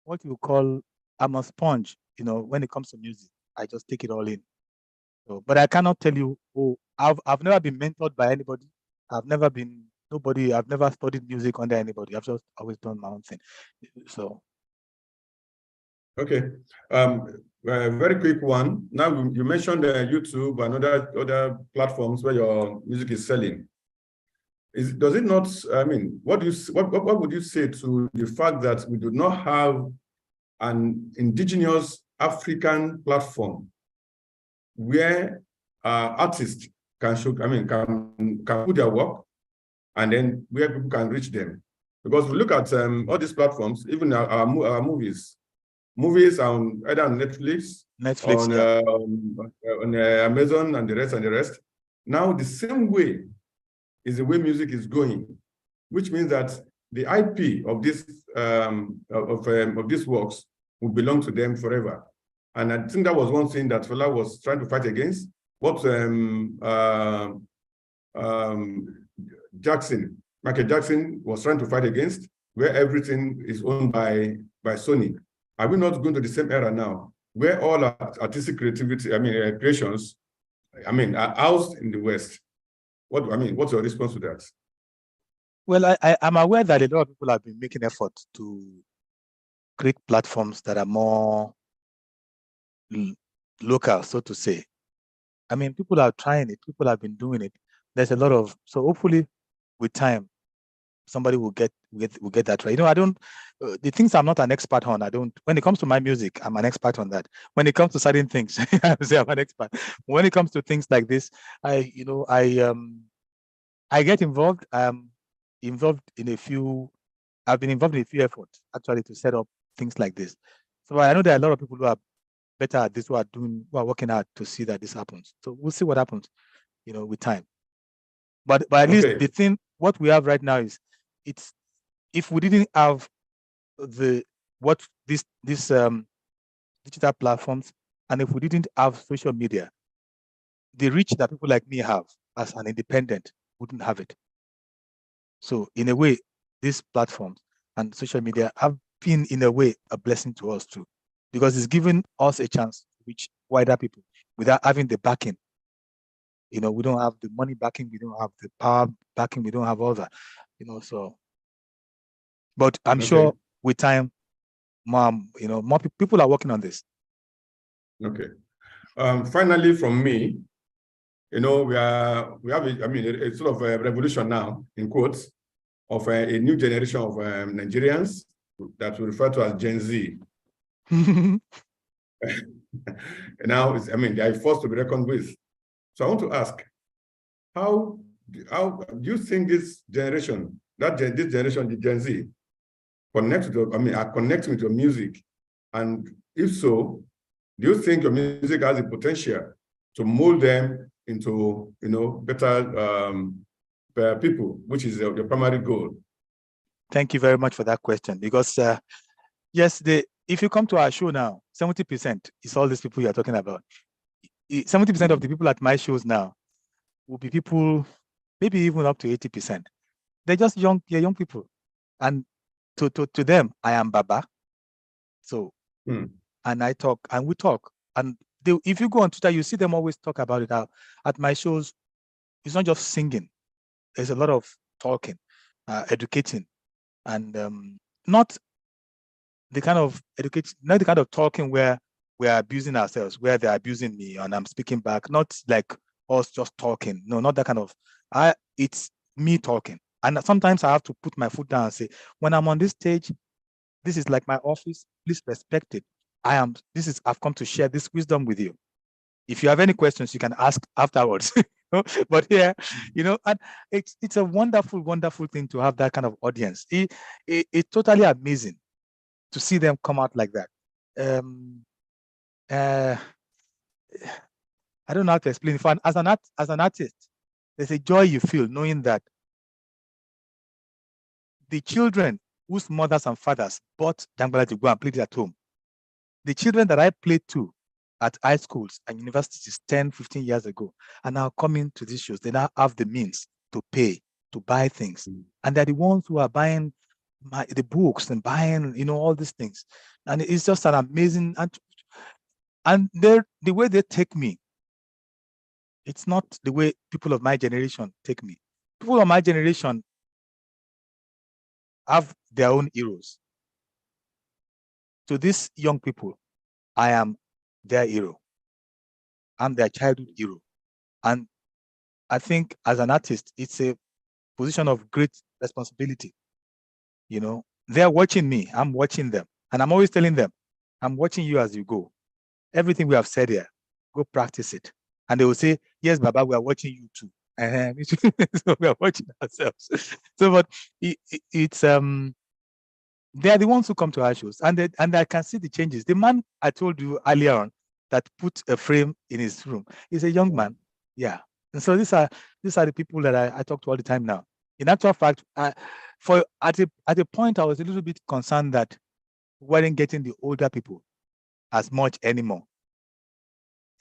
what you call, I'm a sponge. When it comes to music, I just take it all in. So, but I cannot tell you. I've never been mentored by anybody. I've never studied music under anybody. I've just always done my own thing. So. Okay. Very quick one. Now you mentioned YouTube and other platforms where your music is selling. Does it not? I mean, what would you say to the fact that we do not have an indigenous African platform where artists can show? I mean, can put their work, and then where people can reach them? Because we look at all these platforms, even our movies on either on Netflix, on Amazon and the rest. Now the same way is the way music is going, which means that the IP of this of these works will belong to them forever. And I think that was one thing that Fela was trying to fight against. What Michael Jackson was trying to fight against, where everything is owned by Sony. Are we not going to the same era now, where all artistic creativity, creations, are housed in the West? What's your response to that? Well, I'm aware that a lot of people have been making efforts to create platforms that are more local, so to say. People are trying it. People have been doing it. There's a lot of, so hopefully with time, somebody will get that right. I don't, the things I'm not an expert on, when it comes to my music, I'm an expert on that. When it comes to certain things, I say I'm an expert. When it comes to things like this, I get involved. I've been involved in a few efforts actually to set up things like this. So I know there are a lot of people who are better at this, who are working hard to see that this happens. So we'll see what happens, with time. But at least the thing, what we have right now is, if we didn't have these digital platforms, and if we didn't have social media, the reach that people like me have as an independent wouldn't have it. So in a way, these platforms and social media have been, in a way, a blessing to us too, because it's given us a chance to reach wider people without having the backing. We don't have the money backing, we don't have the power backing, we don't have all that, so. But I'm sure with time, more people are working on this. Okay. Finally, from me, we have a sort of a revolution now, in quotes, of a new generation of Nigerians that we refer to as Gen Z. Now, they are forced to be reckoned with. So I want to ask, how do you think this generation, the Gen Z, are connecting with your music? And if so, do you think your music has the potential to mold them into, better people, which is your primary goal? Thank you very much for that question, because yes, if you come to our show now, 70% is all these people you're talking about. 70% of the people at my shows now will be people, maybe even up to 80%. They're just young people. And to them, I am Baba. So, and I talk, and we talk. And if you go on Twitter, you see them always talk about it. At my shows, it's not just singing. There's a lot of talking, educating, and not the kind of talking where we are abusing ourselves, where they're abusing me and I'm speaking back, not like us just talking. No, not that kind of, it's me talking. And sometimes I have to put my foot down and say, when I'm on this stage, this is like my office, please respect it. I've come to share this wisdom with you. If you have any questions, you can ask afterwards. But here, and it's a wonderful, wonderful thing to have that kind of audience. It's totally amazing to see them come out like that. I don't know how to explain it. As an artist, there's a joy you feel knowing that the children whose mothers and fathers bought Jangbala to go and play it at home, the children that I played to at high schools and universities 10, 15 years ago are now coming to these shows. They now have the means to pay, to buy things. And they're the ones who are buying the books and buying, all these things. And it's just an amazing, and the way they take me, it's not the way people of my generation take me. People of my generation have their own heroes. To these young people, I am their hero. I'm their childhood hero. And I think as an artist, it's a position of great responsibility. They're watching me, I'm watching them. And I'm always telling them, I'm watching you as you go. Everything we have said here, go practice it. And they will say, yes, Baba, we are watching you too. So we are watching ourselves. So, but it's they are the ones who come to our shows, and I can see the changes. The man I told you earlier on that put a frame in his room is a young man. Yeah. And so these are the people that I talk to all the time now. In actual fact, at a point I was a little bit concerned that we weren't getting the older people as much anymore.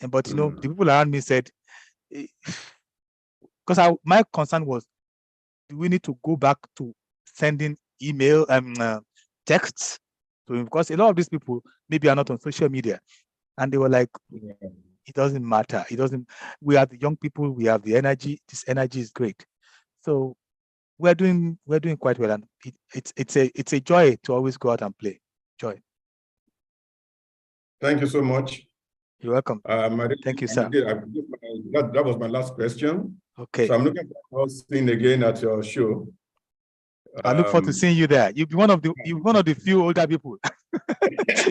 But the people around me said, because my concern was, do we need to go back to sending email texts to him? Because a lot of these people maybe are not on social media, and they were like, it doesn't matter. It doesn't. We are the young people. We have the energy. This energy is great. So we're doing quite well, and it's a joy to always go out and play. Joy. Thank you so much. You're welcome. Thank you, sir. That was my last question. Okay. So I'm looking forward to seeing again at your show. I look forward to seeing you there. You'll be one of the few older people.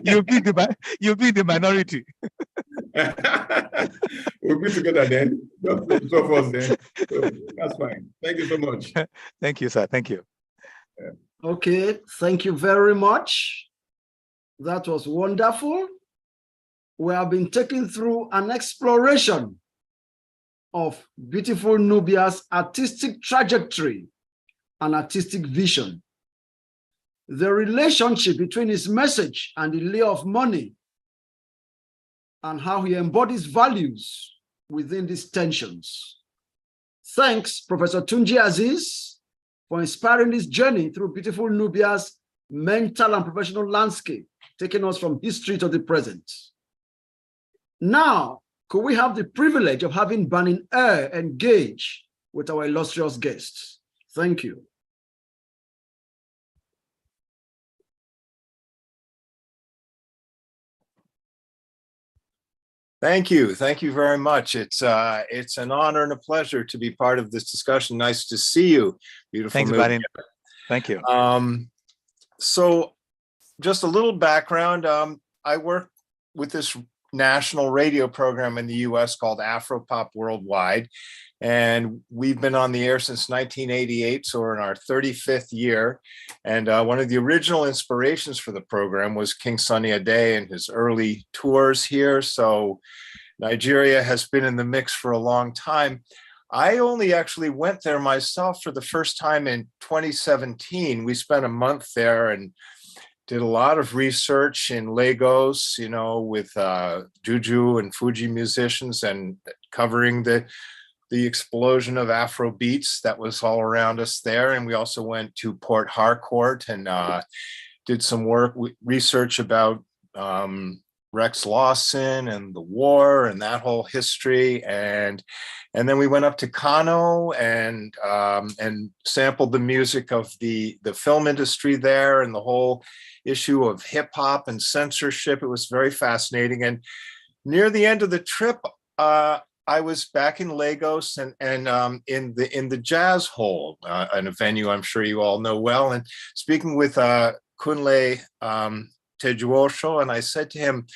You'll be the minority. We'll be together then. So far then. So that's fine. Thank you so much. Thank you, sir. Thank you. Okay, thank you very much. That was wonderful. We have been taken through an exploration of beautiful Nubia's artistic trajectory and artistic vision, the relationship between his message and the lure of money, and how he embodies values within these tensions. Thanks, Professor Tunji Aziz, for inspiring this journey through beautiful Nubia's mental and professional landscape, taking us from history to the present. Now, could we have the privilege of having Banin Air engage with our illustrious guests? Thank you. Thank you. Thank you very much. It's an honor and a pleasure to be part of this discussion. Nice to see you. Beautiful. Thanks, Banin. Thank you. So just a little background. I work with this national radio program in the US called Afropop Worldwide. And we've been on the air since 1988, so we're in our 35th year. And one of the original inspirations for the program was King Sunny Ade and his early tours here. So Nigeria has been in the mix for a long time. I only actually went there myself for the first time in 2017. We spent a month there and did a lot of research in Lagos, with Juju and Fuji musicians, and covering the explosion of Afro beats that was all around us there. And we also went to Port Harcourt and did some research about Rex Lawson and the war and that whole history. And then we went up to Kano and sampled the music of the film industry there and the whole issue of hip hop and censorship. It was very fascinating. And near the end of the trip, I was back in Lagos and in the Jazz Hole, in a venue I'm sure you all know well, and speaking with Kunle Tejuosho, and I said to him,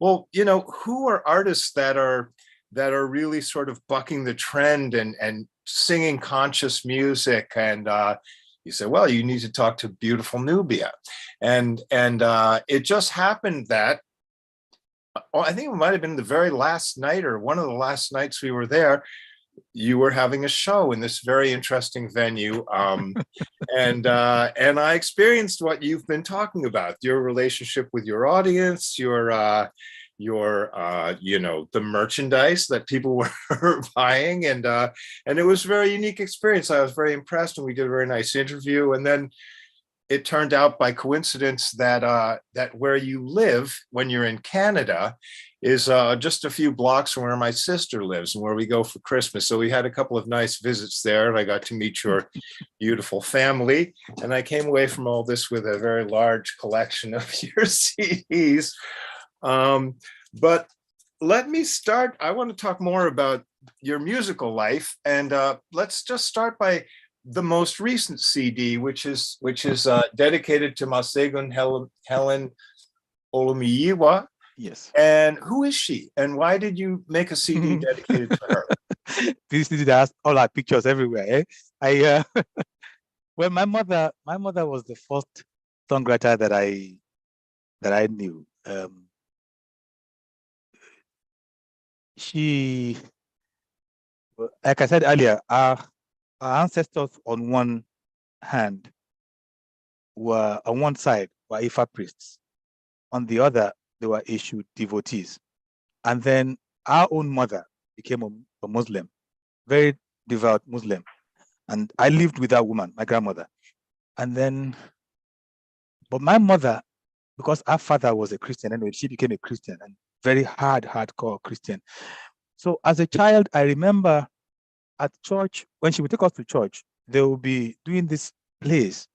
well, who are artists that are really sort of bucking the trend and singing conscious music? And he said, well, you need to talk to beautiful Nubia. And it just happened that, I think it might have been the very last night or one of the last nights we were there, you were having a show in this very interesting venue. And I experienced what you've been talking about, your relationship with your audience, the merchandise that people were buying. And it was a very unique experience. I was very impressed, and we did a very nice interview. And then it turned out by coincidence that where you live when you're in Canada is just a few blocks from where my sister lives and where we go for Christmas. So we had a couple of nice visits there, and I got to meet your beautiful family. And I came away from all this with a very large collection of your CDs. But let me start. I want to talk more about your musical life, and let's just start by the most recent CD, which is dedicated to Olusegun Helen Olumiyiwa. Yes. And who is she? And why did you make a CD dedicated to her? This is that all our pictures everywhere. Eh? Well, my mother was the first songwriter that I knew. She, like I said earlier, our ancestors on one hand were on one side were Ifa priests, on the other they were Eshu devotees, and then our own mother became a Muslim, very devout Muslim, and I lived with that woman, my grandmother, and then, but my mother, because our father was a Christian anyway, she became a Christian and very hardcore Christian. So as a child, I remember at church, when she would take us to church, they will be doing this plays.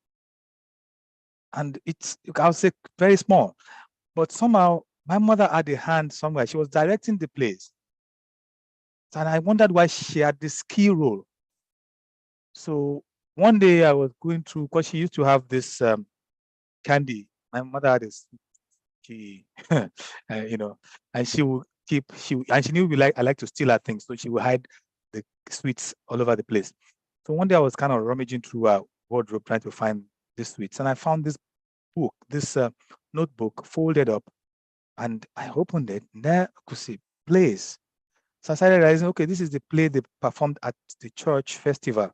And it's, I'll say, very small. But somehow my mother had a hand somewhere. She was directing the plays. And I wondered why she had this key role. So one day I was going through, because she used to have this candy. My mother had this, she, and she would and she knew I like to steal her things. So she would hide the sweets all over the place. So one day I was kind of rummaging through her wardrobe trying to find the sweets. And I found this book, this notebook folded up. And I opened it, and there I could see plays. So I started realizing, okay, this is the play they performed at the church festival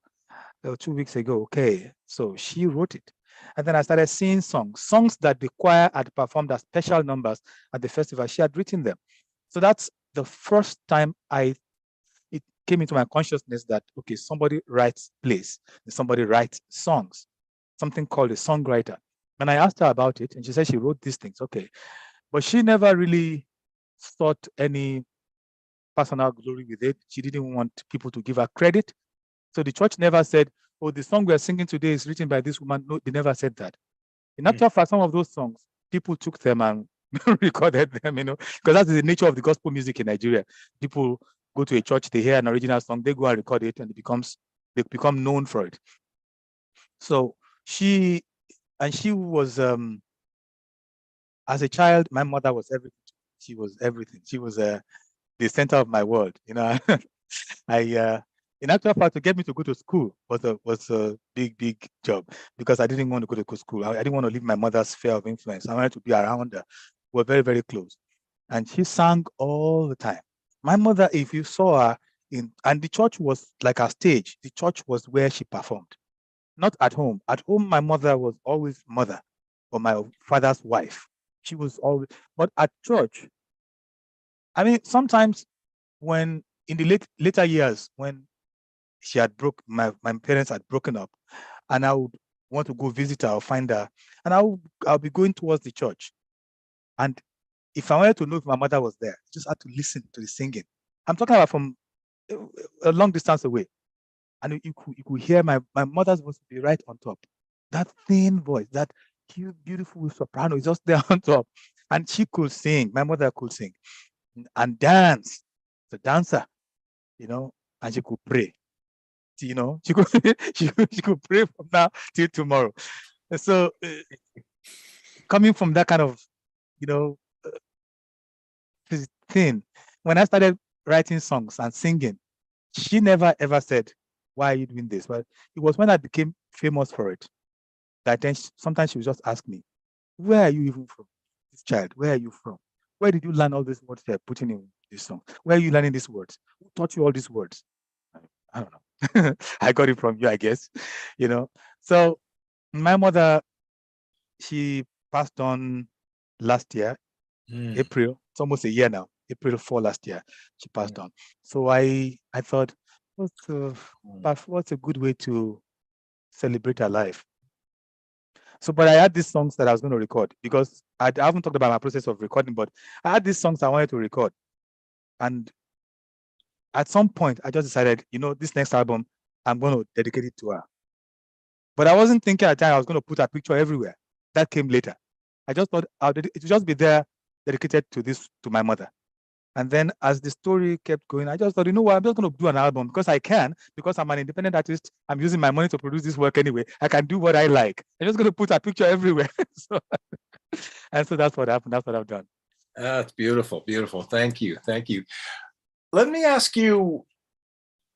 2 weeks ago. Okay, so she wrote it. And then I started seeing songs that the choir had performed as special numbers at the festival. She had written them. So that's the first time it came into my consciousness that, okay, somebody writes plays, and somebody writes songs, something called a songwriter. And I asked her about it, and she said she wrote these things. Okay, but she never really sought any personal glory with it. She didn't want people to give her credit. So the church never said, oh, the song we're singing today is written by this woman. No, they never said that. In actual fact, some of those songs, people took them and recorded them, because that's the nature of the gospel music in Nigeria. People go to a church, they hear an original song, they go and record it, and they become known for it. So she was, as a child, my mother was everything. She was everything. She was the center of my world. In actual fact, to get me to go to school was a big job, because I didn't want to go to school. I didn't want to leave my mother's sphere of influence. I wanted to be around her. We were very, very close. And she sang all the time. My mother, if you saw her and the church was like a stage. The church was where she performed, not at home. At home, my mother was always mother or my father's wife. She was always, but at church, I mean, sometimes when in the later years, when she had my parents had broken up, and I would want to go visit her or find her, and I'll be going towards the church. And if I wanted to know if my mother was there, I just had to listen to the singing. I'm talking about from a long distance away. And you could hear my mother's voice be right on top. That thin voice, that cute, beautiful soprano is just there on top. And she could sing. My mother could sing and dance. The dancer, and she could pray. She could she could pray from now till tomorrow. And so coming from that kind of thing, when I started writing songs and singing, she never ever said, why are you doing this? But it was when I became famous for it that then sometimes she would just ask me, where are you even from? This child, where are you from? Where did you learn all these words they're putting in this song? Where are you learning these words? Who taught you all these words? I don't know. I got it from you, I guess. So my mother, she passed on last year, April. It's almost a year now. April 4 last year, she passed on. So I thought, what's a good way to celebrate her life? So, but I had these songs that I was going to record, because I haven't talked about my process of recording, but I had these songs I wanted to record. And at some point, I just decided, this next album, I'm going to dedicate it to her. But I wasn't thinking at the time I was going to put her picture everywhere. That came later. I just thought it would just be there dedicated to my mother. And then as the story kept going, I just thought, what, I'm just going to do an album because I'm an independent artist. I'm using my money to produce this work anyway. I can do what I like. I'm just going to put a picture everywhere. So that's what happened. That's what I've done. That's beautiful. Beautiful. Thank you. Let me ask you,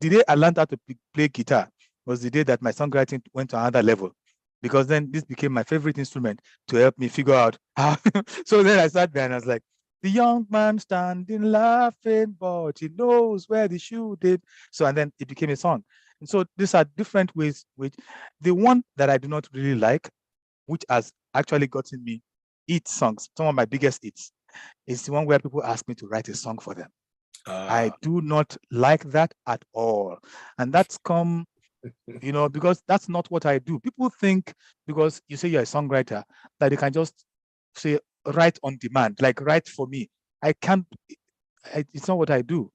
the day I learned how to play guitar was the day that my songwriting went to another level, because then this became my favorite instrument to help me figure out how. So then I sat there and I was like, the young man standing laughing, but he knows where the shoe did. So, and then it became a song. And so these are different ways, which the one that I do not really like, which has actually gotten me hit songs, some of my biggest hits, is the one where people ask me to write a song for them. I do not like that at all. And that's come, because that's not what I do. People think because you say you're a songwriter that you can just say write on demand, like write for me. I can't, it's not what I do.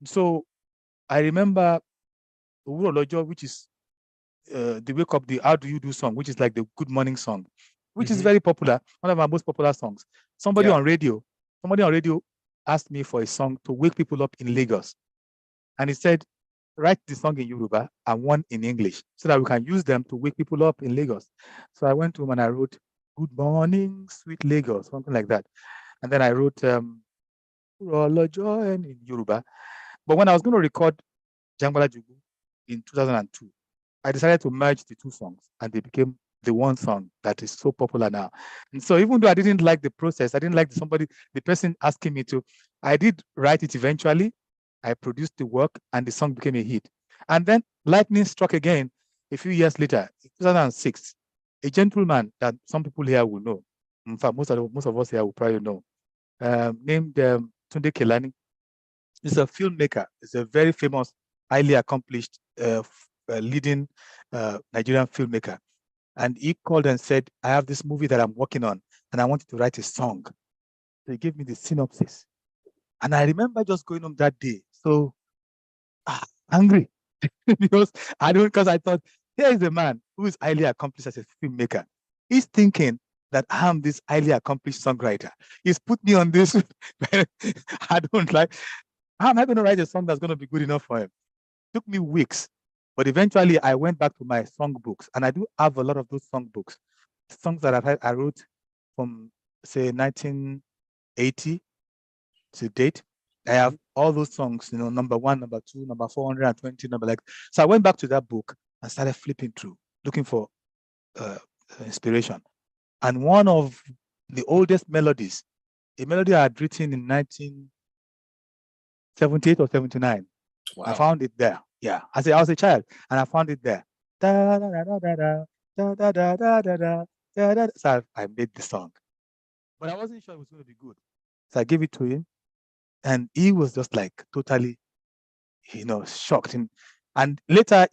So I remember Olusegun, which is the wake up, the how do you do song, which is like the good morning song, which is very popular, one of our most popular songs. Somebody on radio asked me for a song to wake people up in Lagos. And he said, write the song in Yoruba and one in English so that we can use them to wake people up in Lagos. So I went to him and I wrote, good morning, sweet Lagos, something like that. And then I wrote in Yoruba. But when I was going to record Jangbala Jugu in 2002, I decided to merge the two songs and they became the one song that is so popular now. And so even though I didn't like the process, I didn't like the person asking me to, I did write it eventually. I produced the work and the song became a hit. And then lightning struck again a few years later, in 2006. A gentleman that some people here will know, in fact, most of us here will probably know, named Tunde Kelani. He's a filmmaker. He's a very famous, highly accomplished, leading Nigerian filmmaker. And he called and said, I have this movie that I'm working on and I want you to write a song. So he gave me the synopsis. And I remember just going home that day, so angry because I thought, here is a man who is highly accomplished as a filmmaker. He's thinking that I'm this highly accomplished songwriter. He's put me on this. I don't like, how am I going to write a song that's going to be good enough for him? It took me weeks, but eventually I went back to my song books, and I do have a lot of those song books, songs that I wrote from, say, 1980 to date. I have all those songs, number 1, number 2, number 420, number like. So I went back to that book and started flipping through, looking for inspiration. And one of the oldest melodies, a melody I had written in 1978 or 79. Wow. I found it there. Yeah, I was a child, and I found it there. Da, da, da, da, da, da, da, da, da, da, da, da. So I made the song, but I wasn't sure it was going to be good. So I gave it to him, and he was just like totally, shocked. And later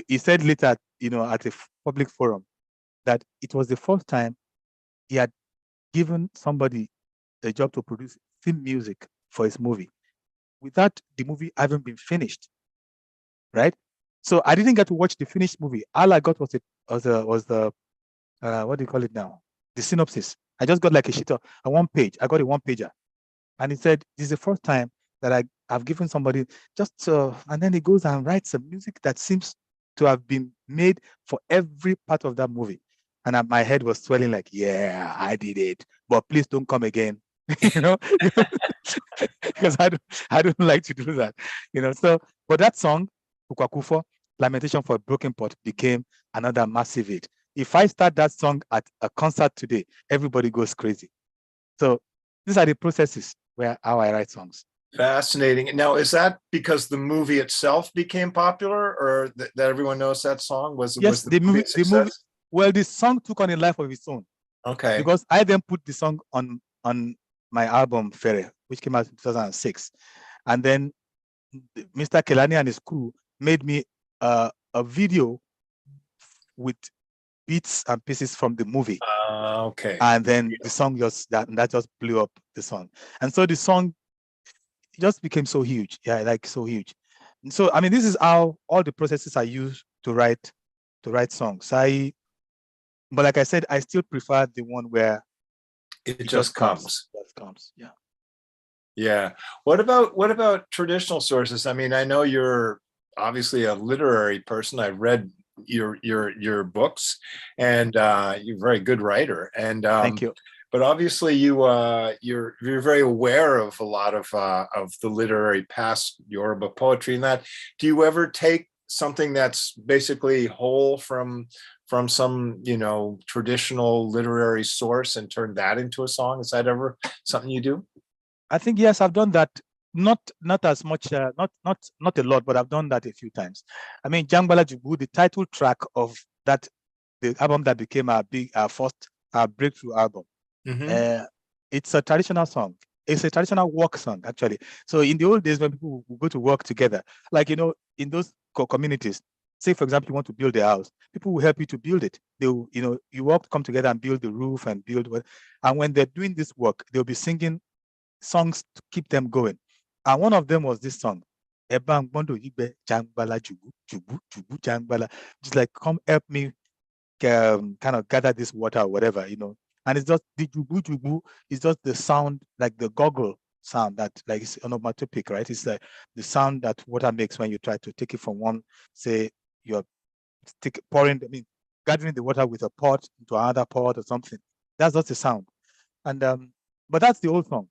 he said later, at a public forum, that it was the first time he had given somebody a job to produce film music for his movie without the movie having been finished, right? So I didn't get to watch the finished movie. All I got was the what do you call it now? The synopsis. I just got like a sheet of a 1-page. I got a 1-pager, and he said, "This is the first time that I've given somebody just." And then he goes and writes some music that seems to have been made for every part of that movie. And my head was swelling like, yeah, I did it, but please don't come again. Because I don't like to do that. So, but that song, Ukwakufo, Lamentation for a Broken Pot, became another massive hit. If I start that song at a concert today, everybody goes crazy. So these are the processes how I write songs. Fascinating. Now, is that because the movie itself became popular, or that everyone knows that song? Was the movie? Well, the song took on a life of its own. Okay. Because I then put the song on my album Fere, which came out in 2006, and then Mr. Kelani and his crew made me a video with bits and pieces from the movie. Okay. And then the song that just blew up the song, and so the song just became so huge. Yeah, like so huge. And so I mean, this is how all the processes I use to write songs. But like I said, I still prefer the one where it just comes. Just comes. Yeah. Yeah. What about traditional sources? I mean, I know you're obviously a literary person. I've read your books, and you're a very good writer. And thank you. but obviously you're very aware of a lot of the literary past Yoruba poetry and that. Do you ever take something that's basically whole from some, traditional literary source and turn that into a song? Is that ever something you do? I think, yes, I've done that. Not as much, not a lot, but I've done that a few times. I mean, Jangbala Jubu, the title track of that, the album that became our first breakthrough album. It's a traditional song. It's a traditional work song, actually. So in the old days, when people would go to work together, like, in those communities, say, for example, you want to build a house, people will help you to build it. They will, you all come together and build the roof and build what. And when they're doing this work, they'll be singing songs to keep them going. And one of them was this song, Ebang Bondo Yibe Jangbala Jubu, Jubu, Jubu Jangbala. Just like, come help me kind of gather this water or whatever, And it's just the Jubu Jubu is just the sound, like the goggle sound that, like, it's onomatopoeic, right? It's like the sound that water makes when you try to take it from one, say you're gathering the water with a pot into another pot or something. That's just the sound. And but that's the old song.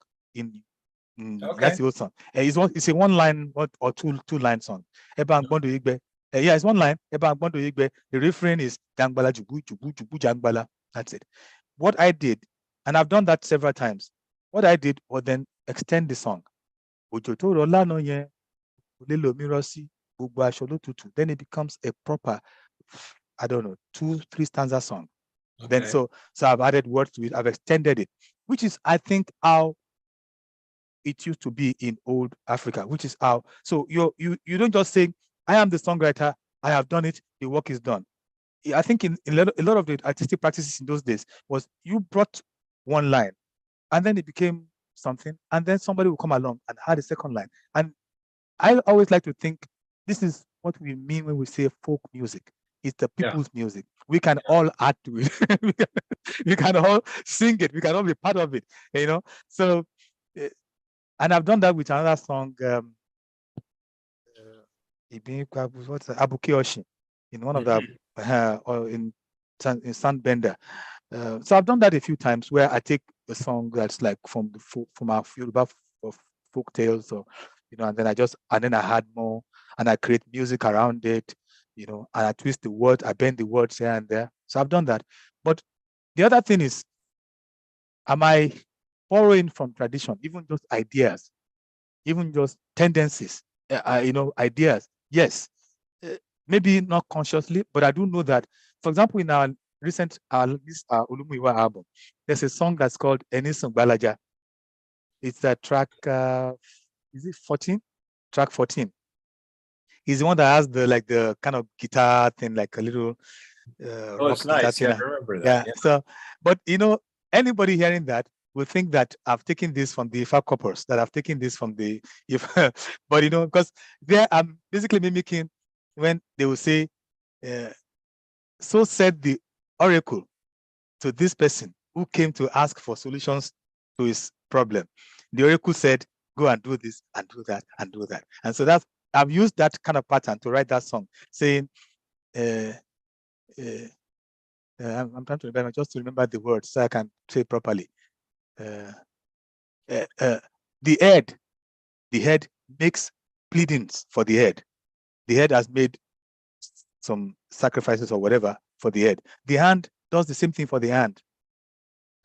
That's the old song. It's a one line or two line song. Ebang Bondo Igbe. Yeah, it's one line. Ebang Bondo Igbe. The refrain is Jangbala Jubu Jubu Jubu Jangbala. That's it. What I did, and I've done that several times. What I did was then extend the song. Then it becomes a proper, I don't know, 2-3 stanza song. Then so I've added words to it. I've extended it, which is, I think, how it used to be in old Africa, which is how. So you don't just say, I am the songwriter, I have done it, the work is done. I think in a lot of the artistic practices in those days was you brought one line and then it became something, and then somebody will come along and add a second line. And I always like to think this is what we mean when we say folk music. It's the people's music. We can all add to it. we can all sing it. We can all be part of it. So, and I've done that with another song. What's Abuki Oshi in one of the or in Sandbender. So I've done that a few times where I take a song that's like from our Yoruba folk tales, or and then I add more and I create music around it, and I twist the words, I bend the words here and there. So I've done that. But the other thing is, am I borrowing from tradition, even just ideas, even just tendencies, ideas? Yes, maybe not consciously, but I do know that. For example, in our recent Olumuyiwa album, there's a song that's called Eni Sungbalaja. It's a track, is it 14? Track 14. He's the one that has the kind of guitar thing, like a little it's nice. Yeah, I remember that. Yeah. So, but anybody hearing that will think that I've taken this from the Ifa Coppers, that I've taken this from the but because there I'm basically mimicking when they will say, so said the oracle to this person who came to ask for solutions to his problem. The oracle said, go and do this and do that and do that. And so I've used that kind of pattern to write that song, saying, I'm trying to remember, just to remember the words so I can say it properly. The head makes pleadings for the head. The head has made some sacrifices or whatever for the head. The hand does the same thing for the hand.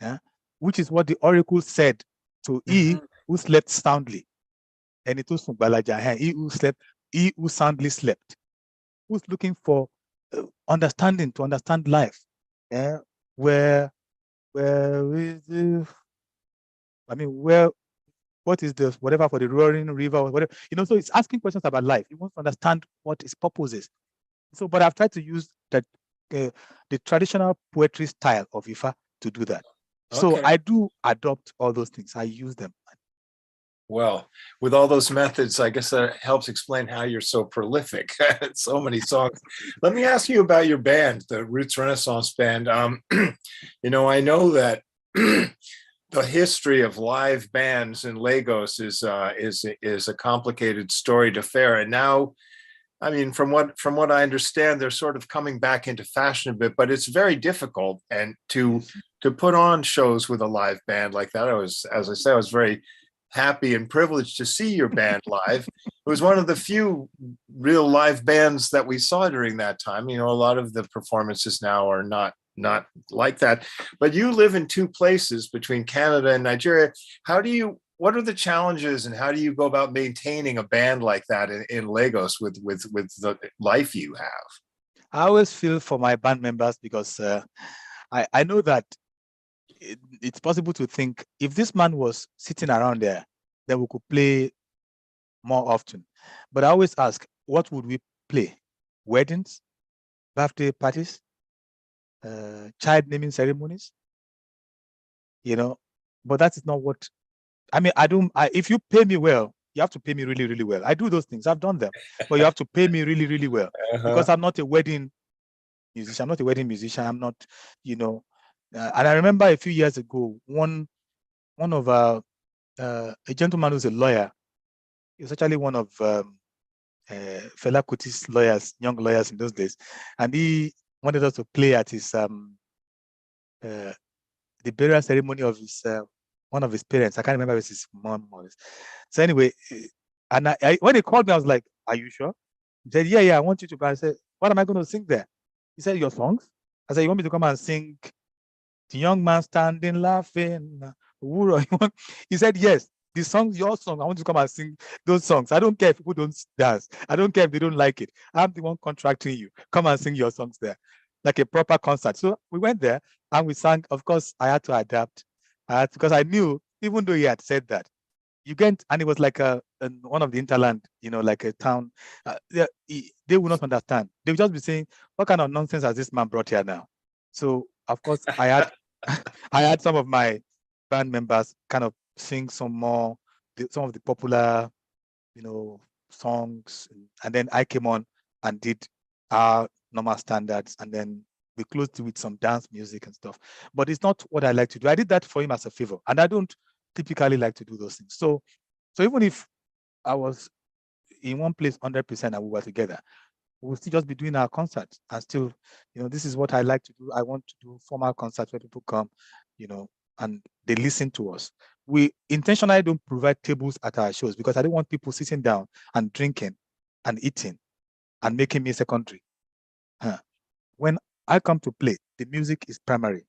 Yeah? Which is what the oracle said to he who slept soundly. And it was from Balaja, he who soundly slept, who's looking for understanding, to understand life. Yeah? Where is the, what is the whatever for the roaring river or whatever, so it's asking questions about life. It wants to understand what its purpose is. So, but I've tried to use that the traditional poetry style of Ifa to do that. So I do adopt all those things. I use them. Well, with all those methods, I guess that helps explain how you're so prolific. So many songs. Let me ask you about your band, the Roots Renaissance Band. I know that the history of live bands in Lagos is a complicated storied affair, and now, from what I understand, they're sort of coming back into fashion a bit, but it's very difficult and to to put on shows with a live band like that. As I say, I was very happy and privileged to see your band live. It was one of the few real live bands that we saw during that time. You know, a lot of the performances now are not like that. But you live in two places between Canada and Nigeria. What are the challenges, and how do you go about maintaining a band like that in Lagos with the life you have? I always feel for my band members because I know that it's possible to think if this man was sitting around there, then we could play more often. But I always ask, what would we play? Weddings, birthday parties, child naming ceremonies, you know? But that is not what, I mean, if you pay me well, you have to pay me really, really well. I do those things, I've done them, but you have to pay me really, really well because I'm not a wedding musician. I'm not a wedding musician. I'm not, you know, and I remember a few years ago, one of a gentleman who's a lawyer. He was actually one of Fela Kuti's lawyers, young lawyers in those days, and he wanted us to play at his the burial ceremony of his one of his parents. I can't remember if it's his mom or his. So anyway, and I when he called me, I was like, "Are you sure?" He said, "Yeah, I want you to." But I said, "What am I going to sing there?" He said, "Your songs." I said, "You want me to come and sing The Young Man Standing Laughing?" He said, "Yes, the song, your song. I want to come and sing those songs. I don't care if people don't dance. I don't care if they don't like it. I'm the one contracting you. Come and sing your songs there, like a proper concert." So we went there and we sang. Of course, I had to adapt because I knew, even though he had said that, you get, and it was like one of the interland, you know, like a town. They will not understand. They will just be saying, "What kind of nonsense has this man brought here now?" So of course, I had I had some of my band members kind of sing some of the popular, you know, songs, and then I came on and did our normal standards, and then we closed with some dance music and stuff. But it's not what I like to do. I did that for him as a favor, and I don't typically like to do those things. So even if I was in one place 100% and we were together, we'll still just be doing our concerts and still, you know, this is what I like to do. I want to do formal concerts where people come, you know, and they listen to us. We intentionally don't provide tables at our shows because I don't want people sitting down and drinking and eating and making me secondary. When I come to play, the music is primary.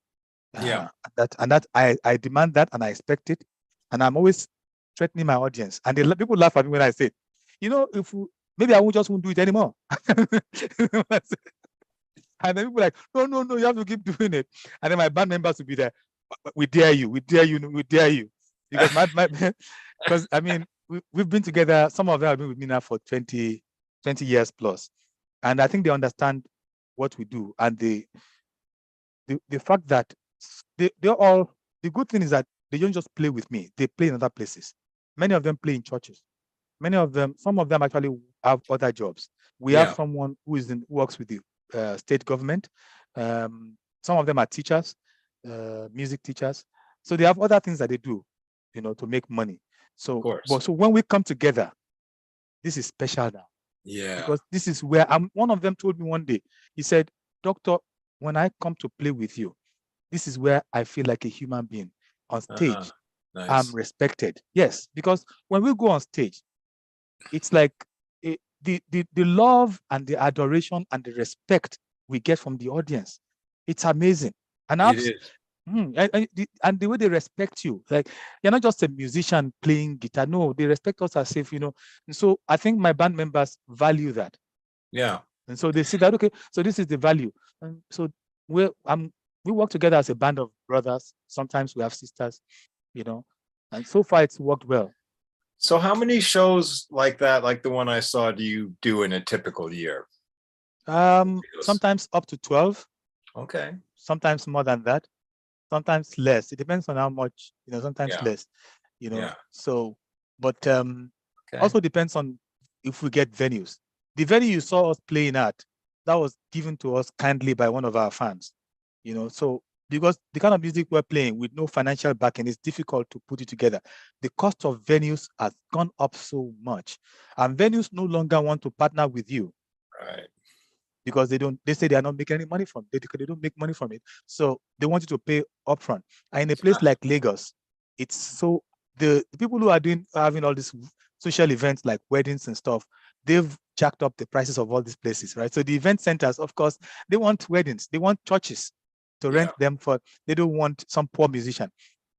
Yeah. That I demand that, and I expect it, and I'm always threatening my audience. And people laugh at me when I say, you know, maybe I won't do it anymore. And then people are like, no, you have to keep doing it. And then my band members will be there. We dare you. Because because I mean, we've been together. Some of them have been with me now for 20 years plus, and I think they understand what we do, and the fact that they're all, the good thing is that they don't just play with me, they play in other places. Many of them play in churches. Some of them actually have other jobs. We have someone who works with the state government. Some of them are teachers, music teachers. So they have other things that they do, you know, to make money. So when we come together, this is special now. Yeah. Because this is where one of them told me one day, he said, "Doctor, when I come to play with you, this is where I feel like a human being. On stage, Nice. I'm respected." Yes, because when we go on stage, it's like the love and the adoration and the respect we get from the audience. It's amazing. And it is. And the way they respect you, like you're not just a musician playing guitar. No, they respect us as if, you know. And so I think my band members value that. Yeah. And so they see that, okay, so this is the value. And so we work together as a band of brothers. Sometimes we have sisters, you know, and so far it's worked well. So how many shows like that, like the one I saw, do you do in a typical year? Sometimes up to 12. Okay. Sometimes more than that. Sometimes less. It depends on how much, you know, sometimes less, you know. So, but also depends on if we get venues. The venue you saw us playing at, that was given to us kindly by one of our fans, you know. So because the kind of music we're playing with no financial backing, it's difficult to put it together. The cost of venues has gone up so much, and venues no longer want to partner with you. Right. because they say they are not making any money from it. They don't make money from it. So they want you to pay upfront. And in a place like Lagos, it's so the people who are having all these social events like weddings and stuff, they've jacked up the prices of all these places, right? So the event centers, of course, they want weddings, they want churches to rent them for, they don't want some poor musician.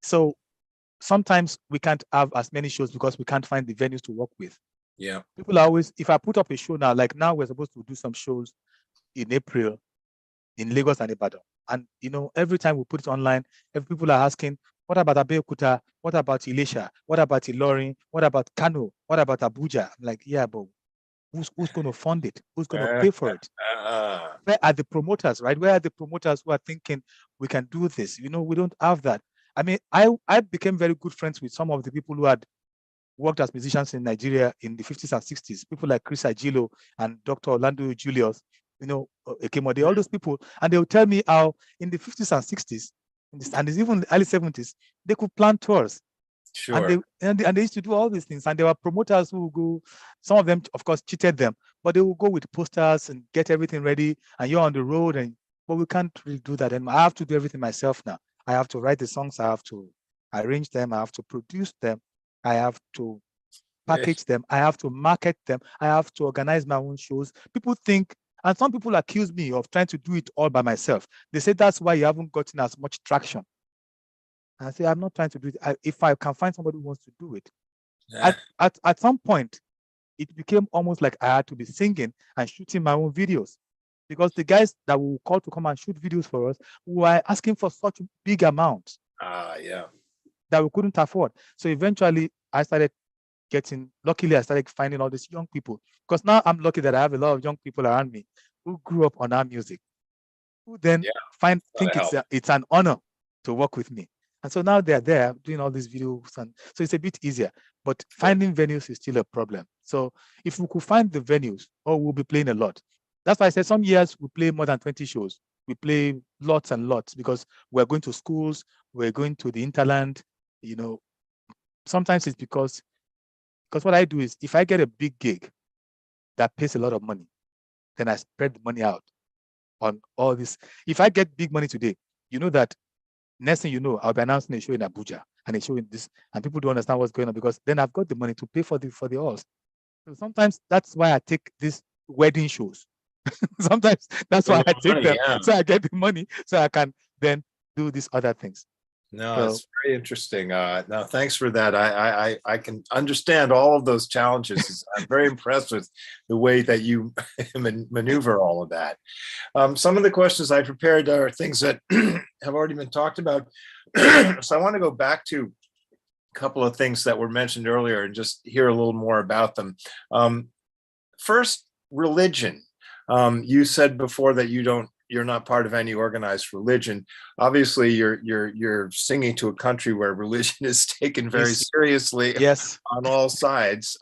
So sometimes we can't have as many shows because we can't find the venues to work with. Yeah. People are always, if I put up a show now, like now we're supposed to do some shows in April in Lagos and Ibadan. And, you know, every time we put it online, people are asking, what about Abeokuta? What about Ilesha? What about Ilorin? What about Kano? What about Abuja? I'm like, yeah, but who's going to fund it? Who's going to pay for it? Where are the promoters, right? Where are the promoters who are thinking we can do this? You know, we don't have that. I mean, I became very good friends with some of the people who had worked as musicians in Nigeria in the 50s and 60s. People like Chris Agilo and Dr. Orlando Julius, you know, Ekemode, all those people. And they would tell me how in the 50s and 60s, and even the early 70s, they could plan tours. Sure. And they used to do all these things. And there were promoters who would go, some of them, of course, cheated them, but they would go with posters and get everything ready. And you're on the road, but we can't really do that. And I have to do everything myself now. I have to write the songs. I have to arrange them. I have to produce them. I have to package them. I have to market them. I have to organize my own shows. People think, and some people accuse me of trying to do it all by myself. They say that's why you haven't gotten as much traction. And I say, I'm not trying to do it. If I can find somebody who wants to do it. At some point, it became almost like I had to be singing and shooting my own videos, because the guys that we call to come and shoot videos for us were asking for such big amounts that we couldn't afford. So eventually, luckily, I started finding all these young people, because now I'm lucky that I have a lot of young people around me who grew up on our music, who then think it's an honor to work with me. And so now they're there doing all these videos, and so it's a bit easier. But finding venues is still a problem. So if we could find the venues, we'll be playing a lot. That's why I said some years we play more than 20 shows. We play lots and lots because we're going to schools, we're going to the interland. You know, sometimes it's because what I do is, if I get a big gig that pays a lot of money, then I spread the money out on all this. If I get big money today, you know that next thing you know, I'll be announcing a show in Abuja and a show in this, and people don't understand what's going on, because then I've got the money to pay for the halls. So sometimes that's why I take these wedding shows. Sometimes that's why I take them, so I get the money, so I can then do these other things. No, it's very interesting. No, thanks for that. I can understand all of those challenges. I'm very impressed with the way that you maneuver all of that. Some of the questions I prepared are things that have already been talked about. So I want to go back to a couple of things that were mentioned earlier and just hear a little more about them. First, religion. You said before that you're not part of any organized religion. Obviously, you're singing to a country where religion is taken very seriously on all sides.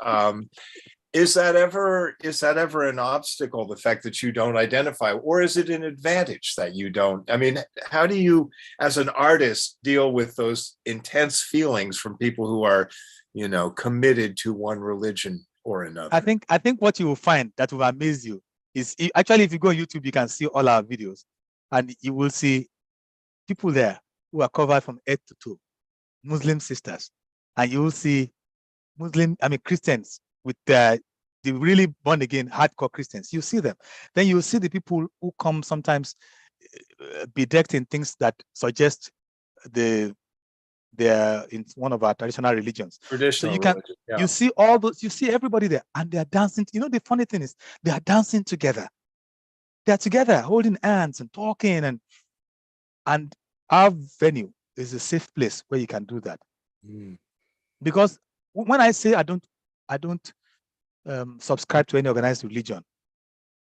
Is that ever an obstacle, the fact that you don't identify, or is it an advantage that you don't? I mean, how do you, as an artist, deal with those intense feelings from people who are, you know, committed to one religion or another? I think what you will find that will amaze you is, actually, if you go on YouTube, you can see all our videos, and you will see people there who are covered from head to toe, Muslim sisters, and you will see Christians with the really born again hardcore Christians. You see them. Then you will see the people who come sometimes bedecked in things that suggest they're in one of our traditional religions. So you see all those, you see everybody there, and they are dancing. You know, the funny thing is, they are dancing together. They're together, holding hands and talking, and our venue is a safe place where you can do that. Because when I say I don't subscribe to any organized religion,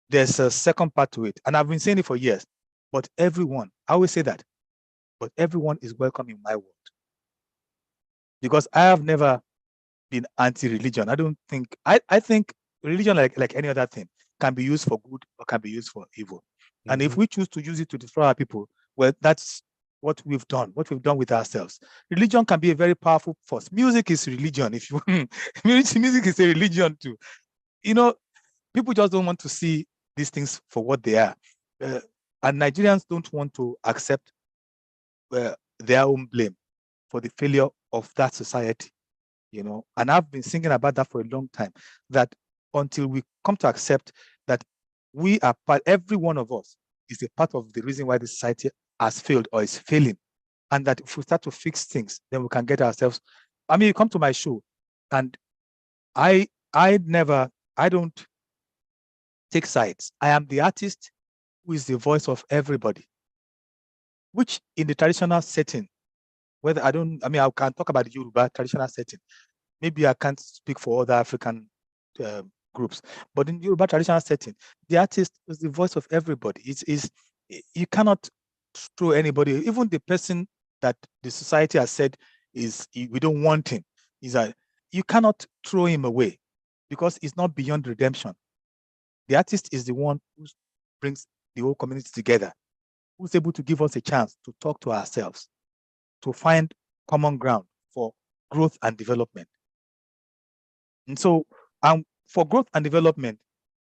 there's a second part to it, and I've been saying it for years. But everyone, I always say that, but everyone is welcome in my world. Because I have never been anti-religion. I think religion, like any other thing, can be used for good or can be used for evil. And if we choose to use it to destroy our people, well, that's what we've done with ourselves. Religion can be a very powerful force. Music is religion. If you music is a religion too. You know, people just don't want to see these things for what they are. And Nigerians don't want to accept their own blame for the failure of that society, you know. And I've been thinking about that for a long time, that until we come to accept that we are part, every one of us is a part of the reason why the society has failed or is failing. And that if we start to fix things, then we can get ourselves. I mean, you come to my show, and I don't take sides. I am the artist who is the voice of everybody, which in the traditional setting, whether I can talk about the Yoruba traditional setting. Maybe I can't speak for other African groups, but in Yoruba traditional setting, the artist is the voice of everybody. You cannot throw anybody, even the person that the society has said we don't want him. You cannot throw him away because it's not beyond redemption. The artist is the one who brings the whole community together, who's able to give us a chance to talk to ourselves, to find common ground for growth and development. And so for growth and development,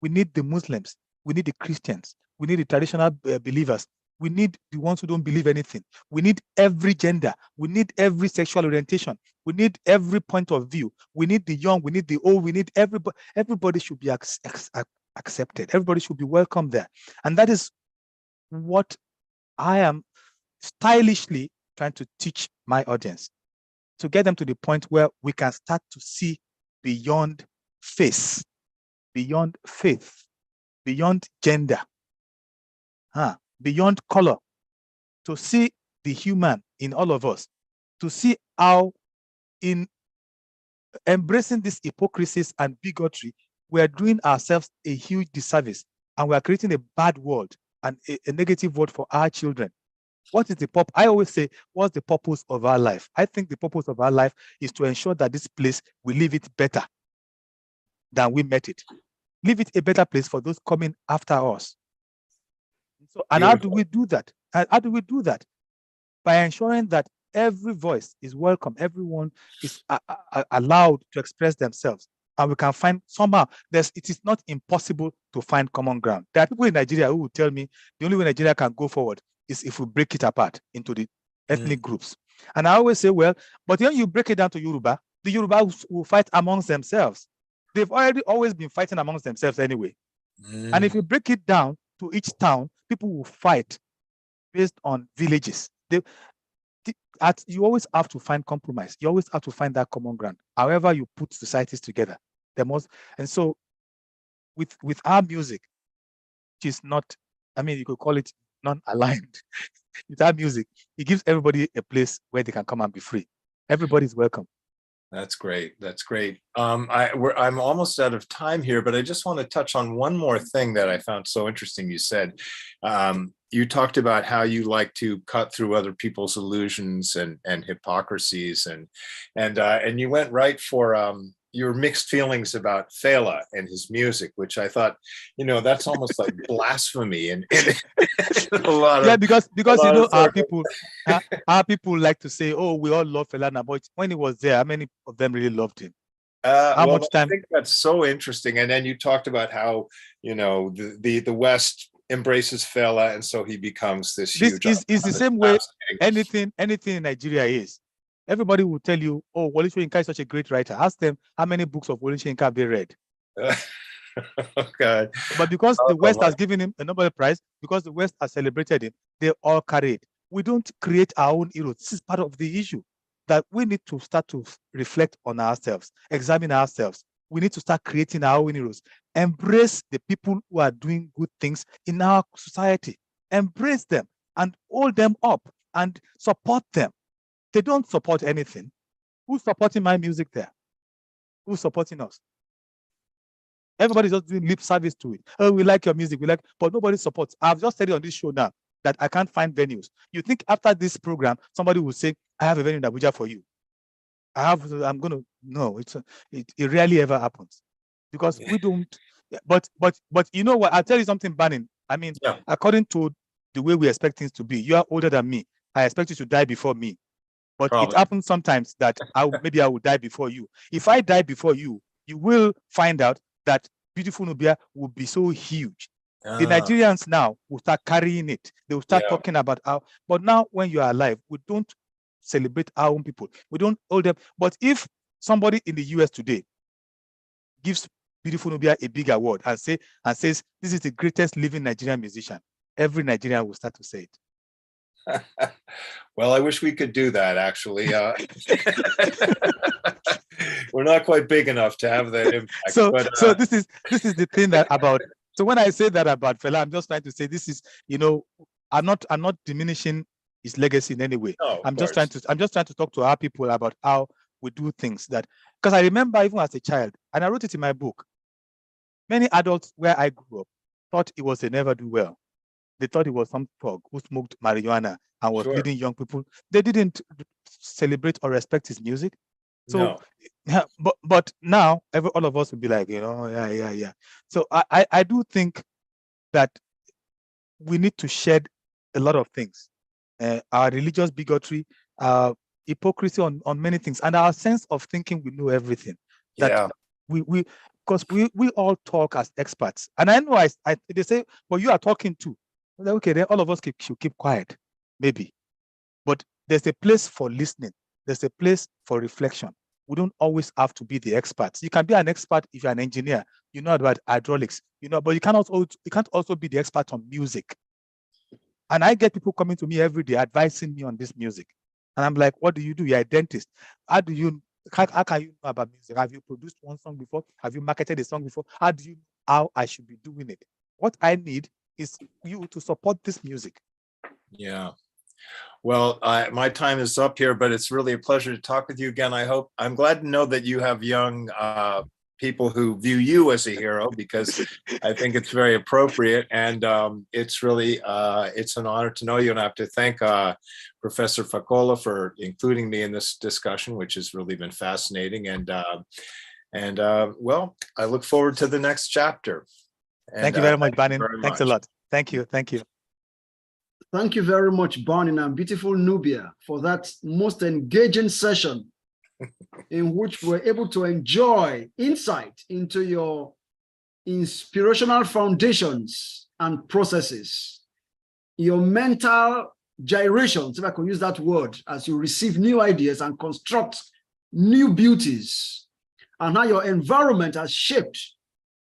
we need the Muslims, we need the Christians, we need the traditional believers, we need the ones who don't believe anything. We need every gender, we need every sexual orientation, we need every point of view, we need the young, we need the old, we need everybody. Everybody should be accepted. Everybody should be welcome there. And that is what I am stylishly trying to teach my audience, to get them to the point where we can start to see beyond face, beyond faith, beyond gender, beyond color, to see the human in all of us, to see how in embracing these hypocrisies and bigotry, we are doing ourselves a huge disservice, and we are creating a bad world and a negative world for our children. What is the purpose? I always say, what's the purpose of our life? I think the purpose of our life is to ensure that this place, we leave it better than we met it. Leave it a better place for those coming after us. So, and how do we do that? How do we do that? By ensuring that every voice is welcome, everyone is allowed to express themselves, and we can find somehow. It is not impossible to find common ground. There are people in Nigeria who will tell me the only way Nigeria can go forward is if we break it apart into the ethnic groups. And I always say, well, but when you break it down to Yoruba, the Yoruba will fight amongst themselves. They've always been fighting amongst themselves anyway. And if you break it down to each town, people will fight based on villages. You always have to find compromise. You always have to find that common ground. However you put societies together, and so with our music, which is not, you could call it non-aligned. With our music, it gives everybody a place where they can come and be free. Everybody's welcome. That's great. That's great. I'm almost out of time here, but I just want to touch on one more thing that I found so interesting. You said you talked about how you like to cut through other people's illusions and hypocrisies, and you went right for your mixed feelings about Fela and his music, which I thought, that's almost like blasphemy and a lot of, because our people like to say, oh, we all love Fela now, but when he was there, how many of them really loved him? How much time? I think that's so interesting. And then you talked about how the West embraces Fela, and so he becomes this huge. This is the same way anything in Nigeria is. Everybody will tell you, oh, Wole Soyinka is such a great writer. Ask them how many books of Wole Soyinka have they read. Okay. But because the West has given him a Nobel Prize, because the West has celebrated him, they all carry it. We don't create our own heroes. This is part of the issue, that we need to start to reflect on ourselves, examine ourselves. We need to start creating our own heroes. Embrace the people who are doing good things in our society. Embrace them and hold them up and support them. They don't support anything. Who's supporting my music there? Who's supporting us? Everybody's just doing lip service to it. Oh, we like your music, but nobody supports. I've just said it on this show now that I can't find venues. You think after this program, somebody will say, I have a venue in Abuja for you. No, it rarely ever happens, because we don't. But you know what? I'll tell you something, Banning. According to the way we expect things to be, you are older than me. I expect you to die before me. But It happens sometimes that maybe I will die before you. If I die before you, you will find out that beautiful Nubia will be so huge The Nigerians now will start carrying it. They will start talking about how, but now when you are alive, we don't celebrate our own people. We don't hold them. But if somebody in the US today gives beautiful Nubia a big award and says, this is the greatest living Nigerian musician, every Nigerian will start to say it. Well, I wish we could do that, actually. We're not quite big enough to have that impact. So this is the thing that about. So when I say that about Fela, I'm just trying to say this is, I'm not diminishing his legacy in any way. No, I'm just trying to talk to our people about how we do things, that because I remember even as a child, and I wrote it in my book, many adults where I grew up thought it was a never do well. They thought it was some thug who smoked marijuana and was leading young people. They didn't celebrate or respect his music. So, but now all of us will be like, yeah. So I do think that we need to shed a lot of things, our religious bigotry, hypocrisy on many things, and our sense of thinking we know everything. That because we all talk as experts, and I know they say, well, you are talking too. Like, okay, then all of us should keep quiet, maybe. But there's a place for listening. There's a place for reflection. We don't always have to be the experts. You can be an expert if you're an engineer. You know about hydraulics, but you can't also be the expert on music. And I get people coming to me every day advising me on this music. And I'm like, what do you do? You're a dentist. How can you know about music? Have you produced one song before? Have you marketed a song before? How do you know how I should be doing it? What I need is you to support this music. Yeah. Well, my time is up here, but it's really a pleasure to talk with you again. I'm glad to know that you have young people who view you as a hero, because I think it's very appropriate. And it's really, it's an honor to know you. And I have to thank Professor Fakola for including me in this discussion, which has really been fascinating. And well, I look forward to the next chapter. And, thank you very much, Banin. Thanks a lot. Thank you. Thank you. Thank you very much, Banin and beautiful Nubia, for that most engaging session in which we're able to enjoy insight into your inspirational foundations and processes, your mental gyrations, if I could use that word, as you receive new ideas and construct new beauties, and how your environment has shaped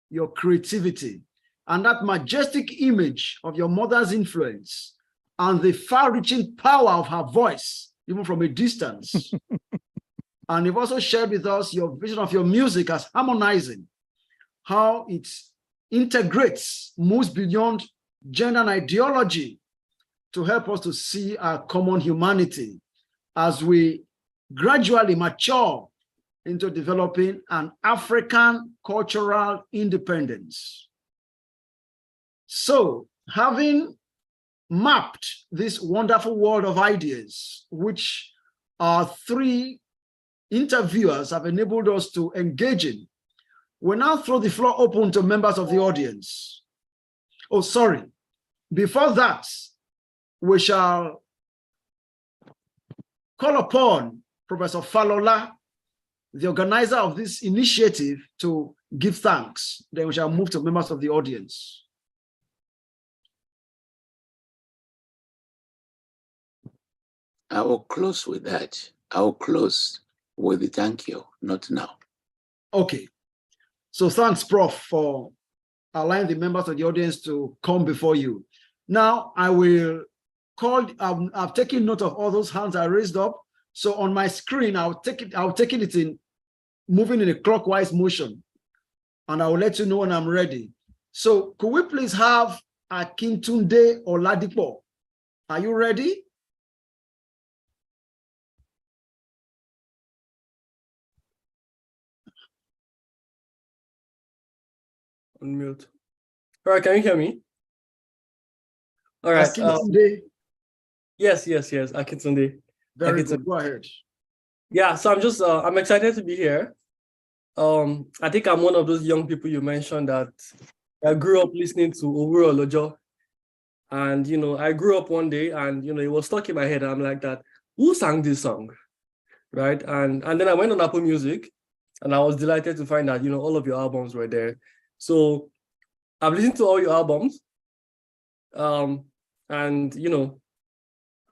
your creativity, and that majestic image of your mother's influence and the far-reaching power of her voice, even from a distance. And you've also shared with us your vision of your music as harmonizing, how it integrates, moves beyond gender and ideology to help us to see our common humanity as we gradually mature into developing an African cultural independence. So, having mapped this wonderful world of ideas, which our three interviewers have enabled us to engage in, we now throw the floor open to members of the audience. Oh, sorry. Before that, we shall call upon Professor Falola, the organizer of this initiative, to give thanks. Then we shall move to members of the audience. I will close with that. I will close with the thank you, not now. Okay. So thanks, Prof, for allowing the members of the audience to come before you. Now I will call, I've taken note of all those hands I raised up. So on my screen, I'll take it in moving in a clockwise motion, and I will let you know when I'm ready. So could we please have Akintunde Oladipo? Are you ready? Unmute. All right, can you hear me? All right. Yes, Akintunde. Very good. Go ahead. Yeah, so I'm excited to be here. I think I'm one of those young people you mentioned that I grew up listening to Owuro Olojo. And, I grew up one day and, it was stuck in my head. I'm like that, who sang this song? Right. And then I went on Apple Music and I was delighted to find that, all of your albums were there. So I've listened to all your albums And you know,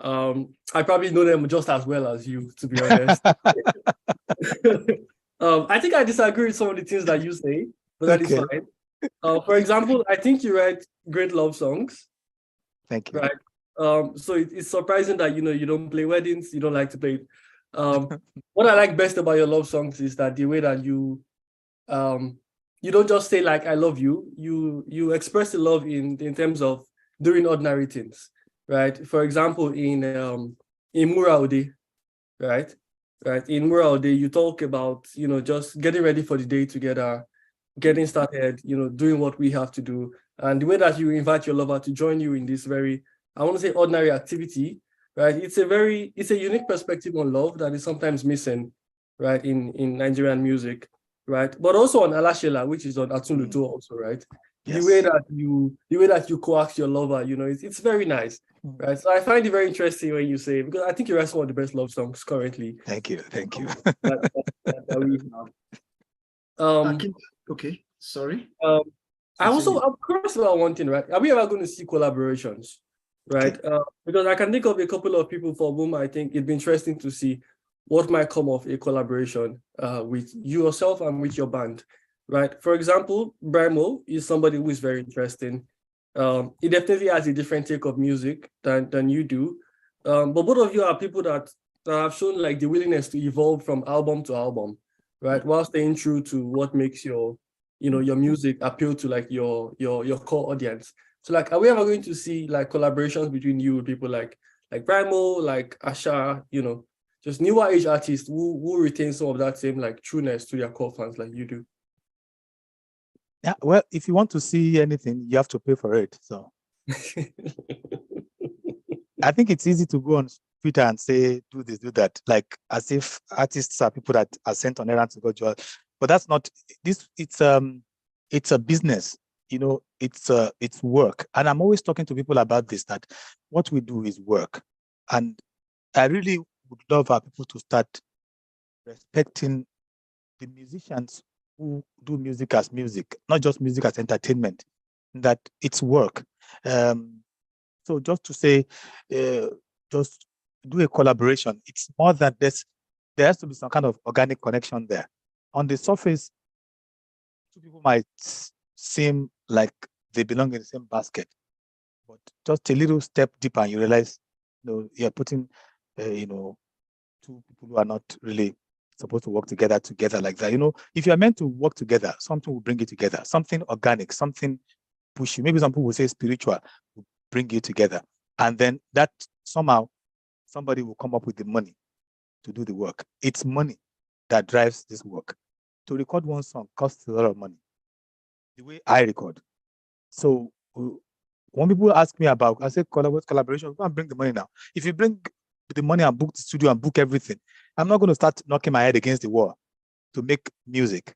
I probably know them just as well as you, to be honest. I think I disagree with some of the things that you say, but that is fine. For example, I think you write great love songs. Thank you. Right. So it's surprising that you don't play weddings, you don't like to play it. What I like best about your love songs is that the way that you don't just say like I love you, you express the love in terms of doing ordinary things, right? For example, in Mura Ode, right? In Mura Ode, you talk about just getting ready for the day together, getting started, doing what we have to do. And the way that you invite your lover to join you in this very, I want to say, ordinary activity, right? It's a unique perspective on love that is sometimes missing, right, in Nigerian music, right? But also on Alashela, which is on Atunluto also, right? Yes. The way that you coax your lover, it's very nice, right? So I find it very interesting when you say, because I think you write some of the best love songs currently. Thank you. That we have. Okay, sorry. I'm curious about one thing, right? Are we ever going to see collaborations, right? Okay. Because I can think of a couple of people for whom I think it'd be interesting to see what might come of a collaboration with you yourself and with your band, right? For example, Brimo is somebody who is very interesting. He definitely has a different take of music than you do. But both of you are people that have shown like the willingness to evolve from album to album, right? While staying true to what makes your music appeal to like your core audience. So like, are we ever going to see like collaborations between you and people like Brimo, like Asha, just newer age artists who retain some of that same like trueness to their core fans like you do? Yeah, well, if you want to see anything, you have to pay for it. So I think it's easy to go on Twitter and say, do this, do that, like as if artists are people that are sent on errands to go to. But that's not this. It's a business, it's work. And I'm always talking to people about this, that what we do is work. And I really would love our people to start respecting the musicians who do music as music, not just music as entertainment, that it's work. So just to say, just do a collaboration. It's more than this. There has to be some kind of organic connection there. On the surface, two people might seem like they belong in the same basket, but just a little step deeper and you realize, you're putting, two people who are not really supposed to work together like that. If you're meant to work together, something will bring you together, something organic, something push you. Maybe some people will say spiritual will bring you together. And then that somehow somebody will come up with the money to do the work. It's money that drives this work. To record one song costs a lot of money, the way I record. So when people ask me about, I say collaboration, go and bring the money now. If you bring the money and book the studio and book everything, I'm not going to start knocking my head against the wall to make music.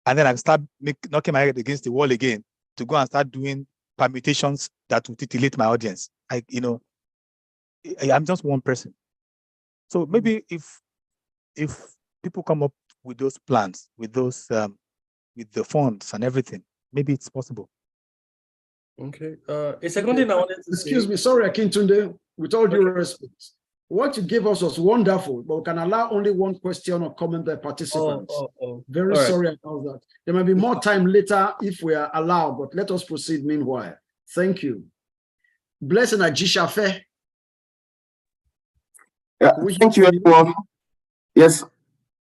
And then I start knocking my head against the wall again to go and start doing permutations that will titillate my audience. I'm just one person. So maybe if people come up with those plans, with those with the funds and everything, maybe it's possible. Okay. A second thing I wanted to Excuse me, sorry, Akintunde, with all due respect. What you gave us was wonderful, but we can allow only one question or comment by participants. Very sorry about that. There may be more time later if we are allowed, but let us proceed meanwhile. Thank you. Blessing Ajishafe. Yeah, thank you, everyone. Yes,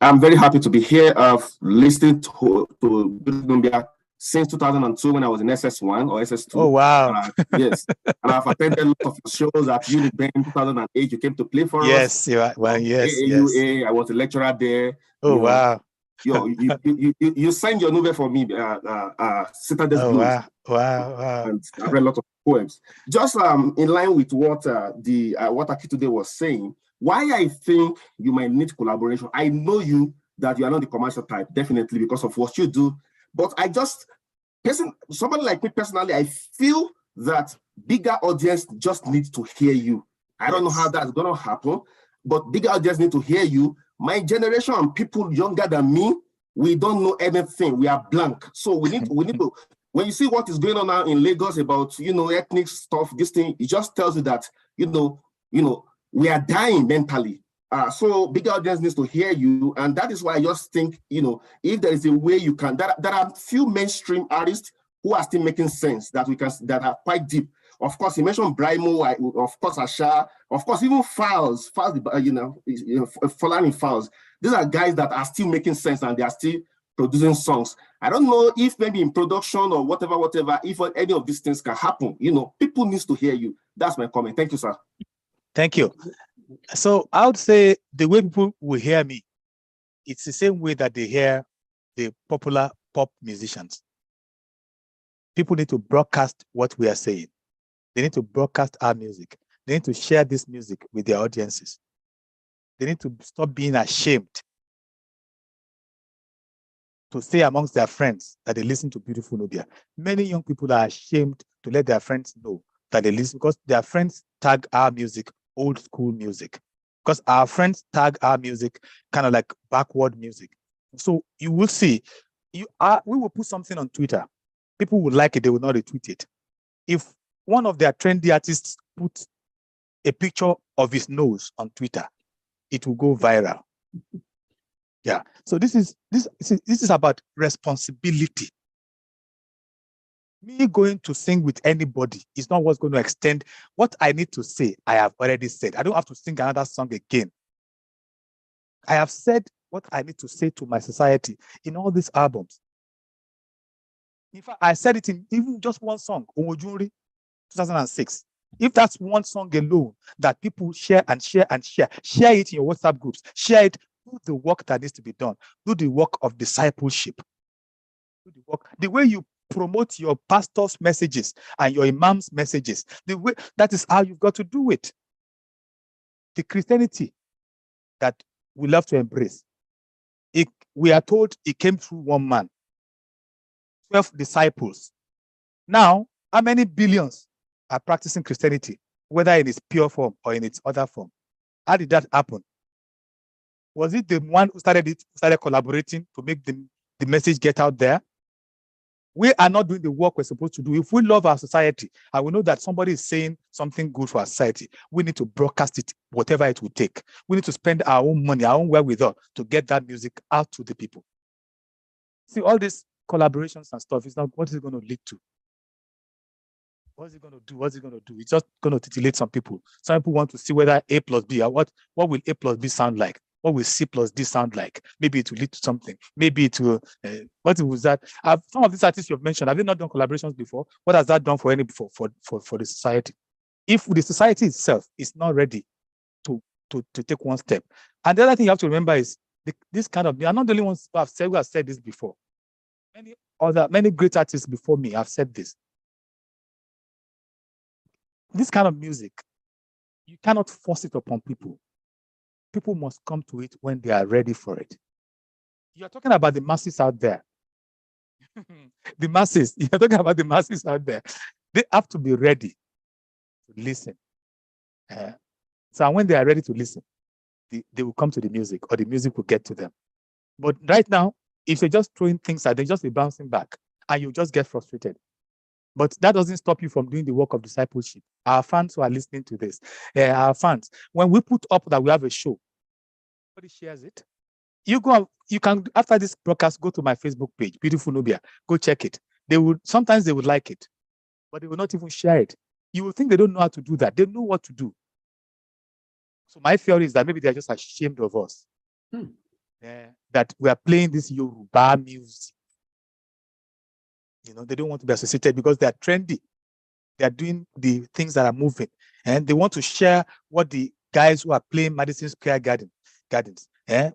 I'm very happy to be here. I've listened to Nubia since 2002 when I was in SS1 or SS2. Oh, wow. Yes. And I've attended a lot of shows at Uniband in 2008. You came to play for us. Yes, well, yes. AAUA, I was a lecturer there. Oh, wow. You signed your novel for me, Citadel's Blues. Wow. And I've read a lot of poems. Just in line with what what Akintunde was saying, why I think you might need collaboration. I know that you are not the commercial type, definitely, because of what you do. But somebody like me personally, I feel that bigger audience just needs to hear you. I don't know how that's going to happen, but bigger audience need to hear you. My generation and people younger than me, we don't know anything. We are blank. So we need to when you see what is going on now in Lagos about, ethnic stuff, this thing, it just tells you that, we are dying mentally. So bigger audience needs to hear you. And that is why I just think, if there is a way you can, there are few mainstream artists who are still making sense that are quite deep. Of course, you mentioned Brimo, of course, Asha, of course, even Files, Falani Files. These are guys that are still making sense and they are still producing songs. I don't know if maybe in production or whatever, if any of these things can happen. People need to hear you. That's my comment. Thank you, sir. Thank you. So I would say the way people will hear me, it's the same way that they hear the popular pop musicians. People need to broadcast what we are saying. They need to broadcast our music. They need to share this music with their audiences. They need to stop being ashamed to say amongst their friends that they listen to beautiful Nubia. Many young people are ashamed to let their friends know that they listen because their friends tag our music old school music. Because our friends tag our music kind of like backward music. So you will see, we will put something on Twitter. People will like it, they will not retweet it. If one of their trendy artists puts a picture of his nose on Twitter, it will go viral. Yeah. So this is about responsibility. Me going to sing with anybody is not what's going to extend what I need to say. I have already said. I don't have to sing another song again. I have said what I need to say to my society in all these albums. In fact, I said it in even just one song, Omojunri, 2006. If that's one song alone that people share and share and share it in your WhatsApp groups, share it, do the work that needs to be done. Do the work of discipleship. Do the work. The way you promote your pastor's messages and your imam's messages, the way that is how you've got to do it. The Christianity that we love to embrace, we are told it came through one man, 12 disciples. Now, how many billions are practicing Christianity, whether in its pure form or in its other form? How did that happen? Was it the one who started collaborating to make the message get out there? We are not doing the work we're supposed to do. If we love our society and we know that somebody is saying something good for our society, we need to broadcast it, whatever it will take. We need to spend our own money, our own wherewithal to get that music out to the people. See, all these collaborations and stuff is not what is it going to lead to? What is it going to do? What's it going to do? It's just going to titillate some people. Some people want to see whether A plus B, or what will A plus B sound like? What will C plus D sound like? Maybe it will lead to something. Maybe it will, what was that? Some of these artists you've mentioned, have they not done collaborations before? What has that done for the society? If the society itself is not ready to take one step. And the other thing you have to remember is this kind of, I'm not the only ones who have said this before. Many great artists before me have said this. This kind of music, you cannot force it upon people. People must come to it when they are ready for it. You're talking about the masses out there. The masses, you're talking about the masses out there. They have to be ready to listen. So when they are ready to listen, they will come to the music, or the music will get to them. But right now, if you're just throwing things at them, just be bouncing back, and you just get frustrated. But that doesn't stop you from doing the work of discipleship. Our fans who are listening to this, our fans, when we put up that we have a show, somebody shares it. You can, after this broadcast, go to my Facebook page, Beautiful Nubia, go check it. Sometimes they would like it, but they will not even share it. You will think they don't know how to do that. They know what to do. So my theory is that maybe they're just ashamed of us. That we are playing this Yoruba music. They don't want to be associated because they are trendy. They are doing the things that are moving, and they want to share what the guys who are playing Madison Square Gardens,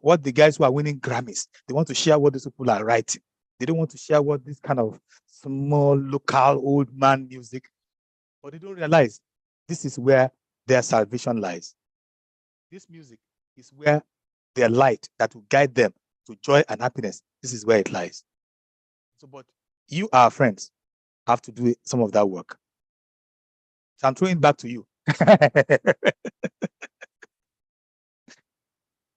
what the guys who are winning Grammys, they want to share what these people are writing. They don't want to share what this kind of small local old man music, but they don't realize this is where their salvation lies. This music is where their light that will guide them to joy and happiness. This is where it lies. So, but you, our friends, have to do some of that work. So I'm throwing it back to you.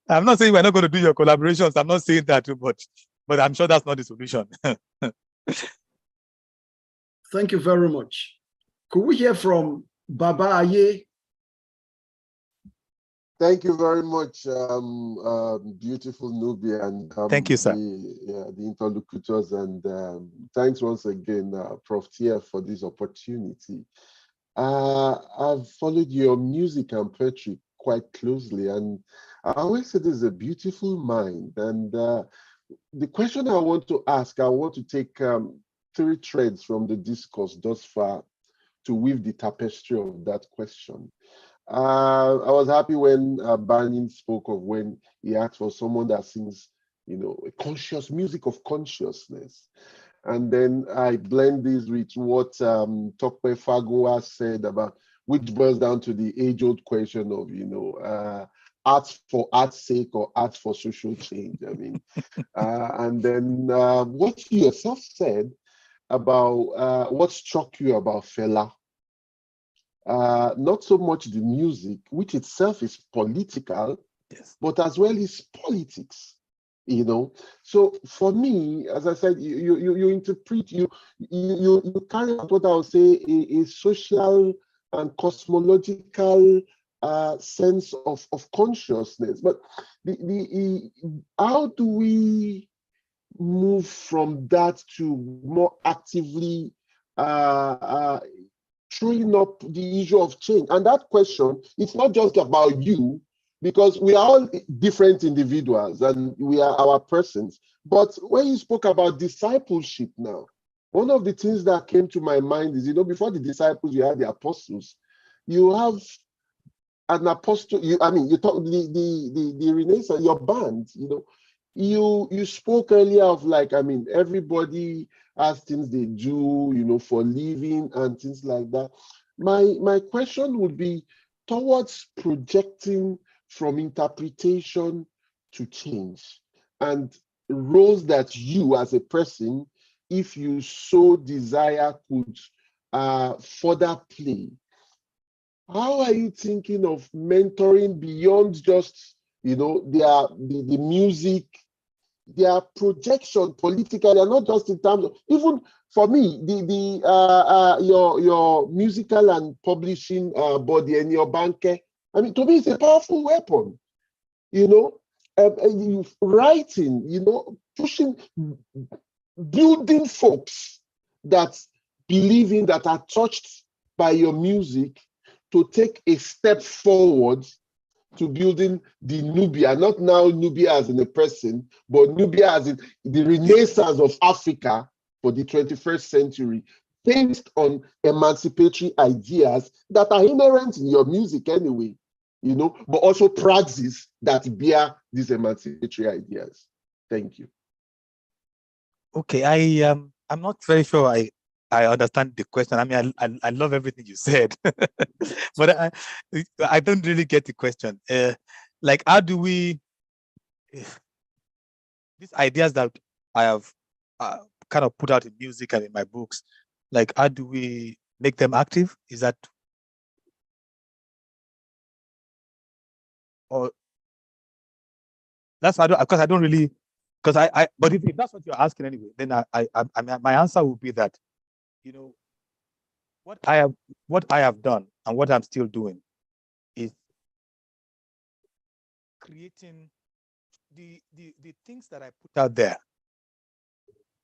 I'm not saying we're not going to do your collaborations. I'm not saying that too much, but I'm sure that's not the solution. Thank you very much. Could we hear from Baba Aye? Thank you very much, beautiful Nubia, and Thank you, sir. the interlocutors, and thanks once again, Prof. Tia, for this opportunity. I've followed your music and poetry quite closely, and I always say this is a beautiful mind. And the question I want to ask, I want to take 3 threads from the discourse thus far to weave the tapestry of that question. I was happy when Barney spoke of when he asked for someone that sings, a conscious music of consciousness. And then I blend this with what Tokwe Fagoa said about, which boils down to the age-old question of, art for art's sake or art for social change. I mean, and then what you yourself said about what struck you about Fela. Not so much the music, which itself is political, Yes. but as well as politics, So for me, as I said, you interpret, you carry out what I would say a social and cosmological sense of consciousness. But how do we move from that to more actively throwing up the issue of change? And that question, it's not just about you, because we are all different individuals and we are our persons. But when you spoke about discipleship now, one of the things that came to my mind is, before the disciples, you had the apostles. You have an apostle, you talk the Renaissance, your band, you spoke earlier of everybody has things they do, for living and things like that. My question would be towards projecting from interpretation to change, and roles that you as a person, if you so desire, could further play. How are you thinking of mentoring beyond just, the music, their projection politically, and not just in terms of, even for me, your musical and publishing body and your banker, to me, it's a powerful weapon. Writing, pushing, building folks that believe in, that are touched by your music, to take a step forward to building the Nubia, not now Nubia as in a person, but Nubia as in the Renaissance of Africa for the 21st century, based on emancipatory ideas that are inherent in your music anyway, but also praxis that bear these emancipatory ideas. Thank you. Okay, I'm not very sure I understand the question. I love everything you said, but I don't really get the question. How do we, these ideas that I have kind of put out in music and in my books, how do we make them active? Is that, or that's because I don't really, because but if that's what you're asking anyway, then my answer would be that, what I have done and what I'm still doing is creating the things that I put out there.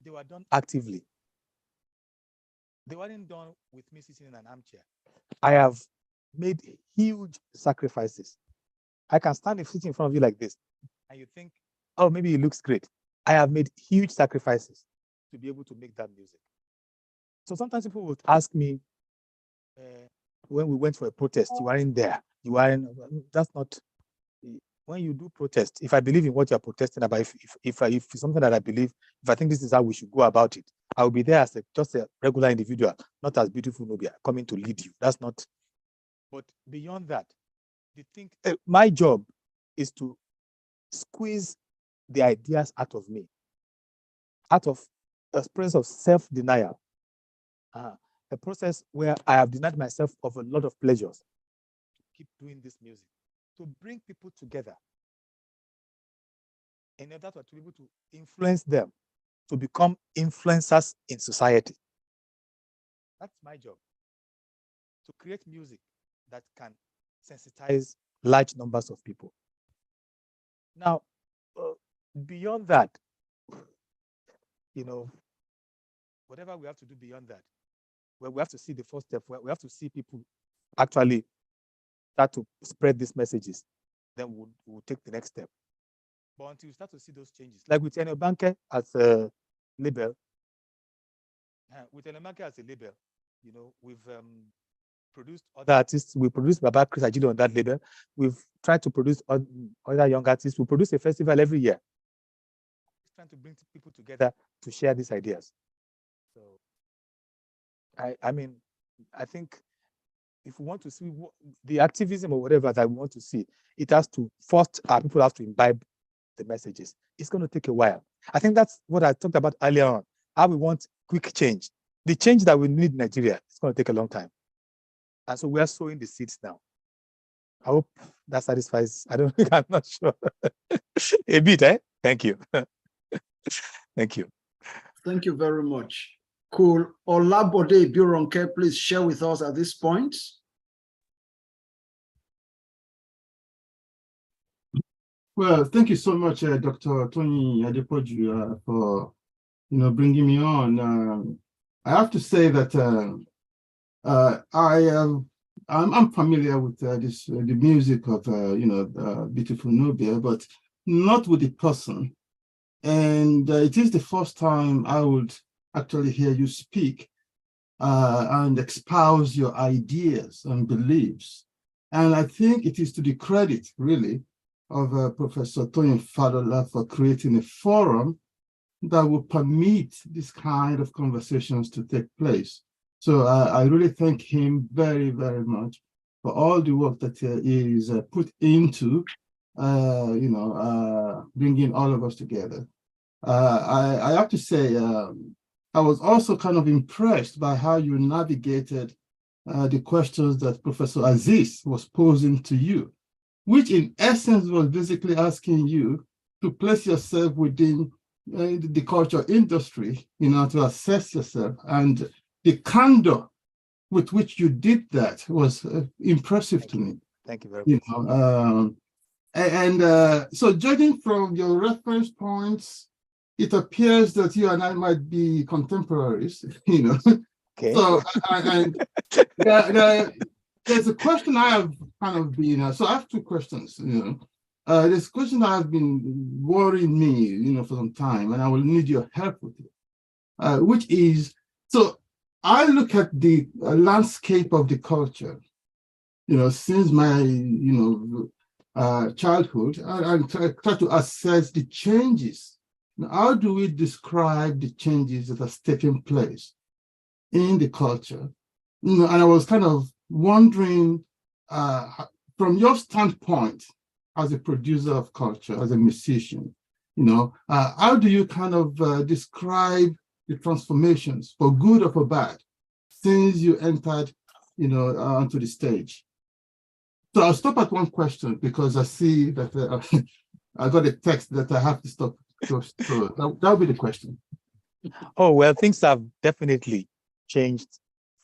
They were done actively. They weren't done with me sitting in an armchair. I have made huge sacrifices. I can stand sitting in front of you like this, and you think, oh, maybe it looks great. I have made huge sacrifices to be able to make that music. So sometimes people would ask me, when we went for a protest, you weren't there. You weren't. That's not. When you do protest, if I believe in what you're protesting about, if it's something that I believe, if I think this is how we should go about it, I will be there as just a regular individual, not as beautiful Nubia coming to lead you. That's not. But beyond that, my job is to squeeze the ideas out of me, out of a process of self-denial, a process where I have denied myself of a lot of pleasures to keep doing this music, to bring people together in order to be able to influence them to become influencers in society. That's my job. To create music that can sensitize large numbers of people. Now, beyond that, whatever we have to do beyond that, well, we have to see the first step. We have to see people actually start to spread these messages. Then we'll take the next step. But until you start to see those changes, like with Enio Banke as a label, we've produced other artists. We produced Baba Chris Ajido on that label. We've tried to produce other young artists. We produce a festival every year. Trying to bring people together to share these ideas. So, I think if we want to see the activism or whatever that we want to see, it has to first, our people have to imbibe the messages. It's going to take a while. I think that's what I talked about earlier on, how we want quick change. The change that we need in Nigeria, it's going to take a long time. And so we are sowing the seeds now. I hope that satisfies. I'm not sure. A bit, eh? Thank you. Thank you. Thank you very much. Cool. Olabode Bironke, please share with us at this point. Well, thank you so much, Dr. Tony Adepoju, for bringing me on. I have to say that I'm familiar with the music of beautiful Nubia, but not with the person. And it is the first time I would actually hear you speak and espouse your ideas and beliefs. And I think it is to the credit, really, of Professor Tony Falola for creating a forum that will permit this kind of conversations to take place. So I really thank him very, very much for all the work that he is put into, bringing all of us together. I have to say, I was also kind of impressed by how you navigated the questions that Professor Aziz was posing to you, which in essence was basically asking you to place yourself within the culture industry, to assess yourself. And the candor with which you did that was impressive to me. Thank you very much. So judging from your reference points, it appears that you and I might be contemporaries, Okay. So, there's a question I have kind of been, so I have two questions, There's a question that has been worrying me, for some time, and I will need your help with it, which is, so I look at the landscape of the culture, since my, childhood, and try to assess the changes. Now, how do we describe the changes that are taking place in the culture? And I was kind of wondering, from your standpoint, as a producer of culture, as a musician, how do you kind of describe the transformations, for good or for bad, since you entered, onto the stage? So I'll stop at one question because I see that I got a text that I have to stop. So that'll be the question. Oh, well, things have definitely changed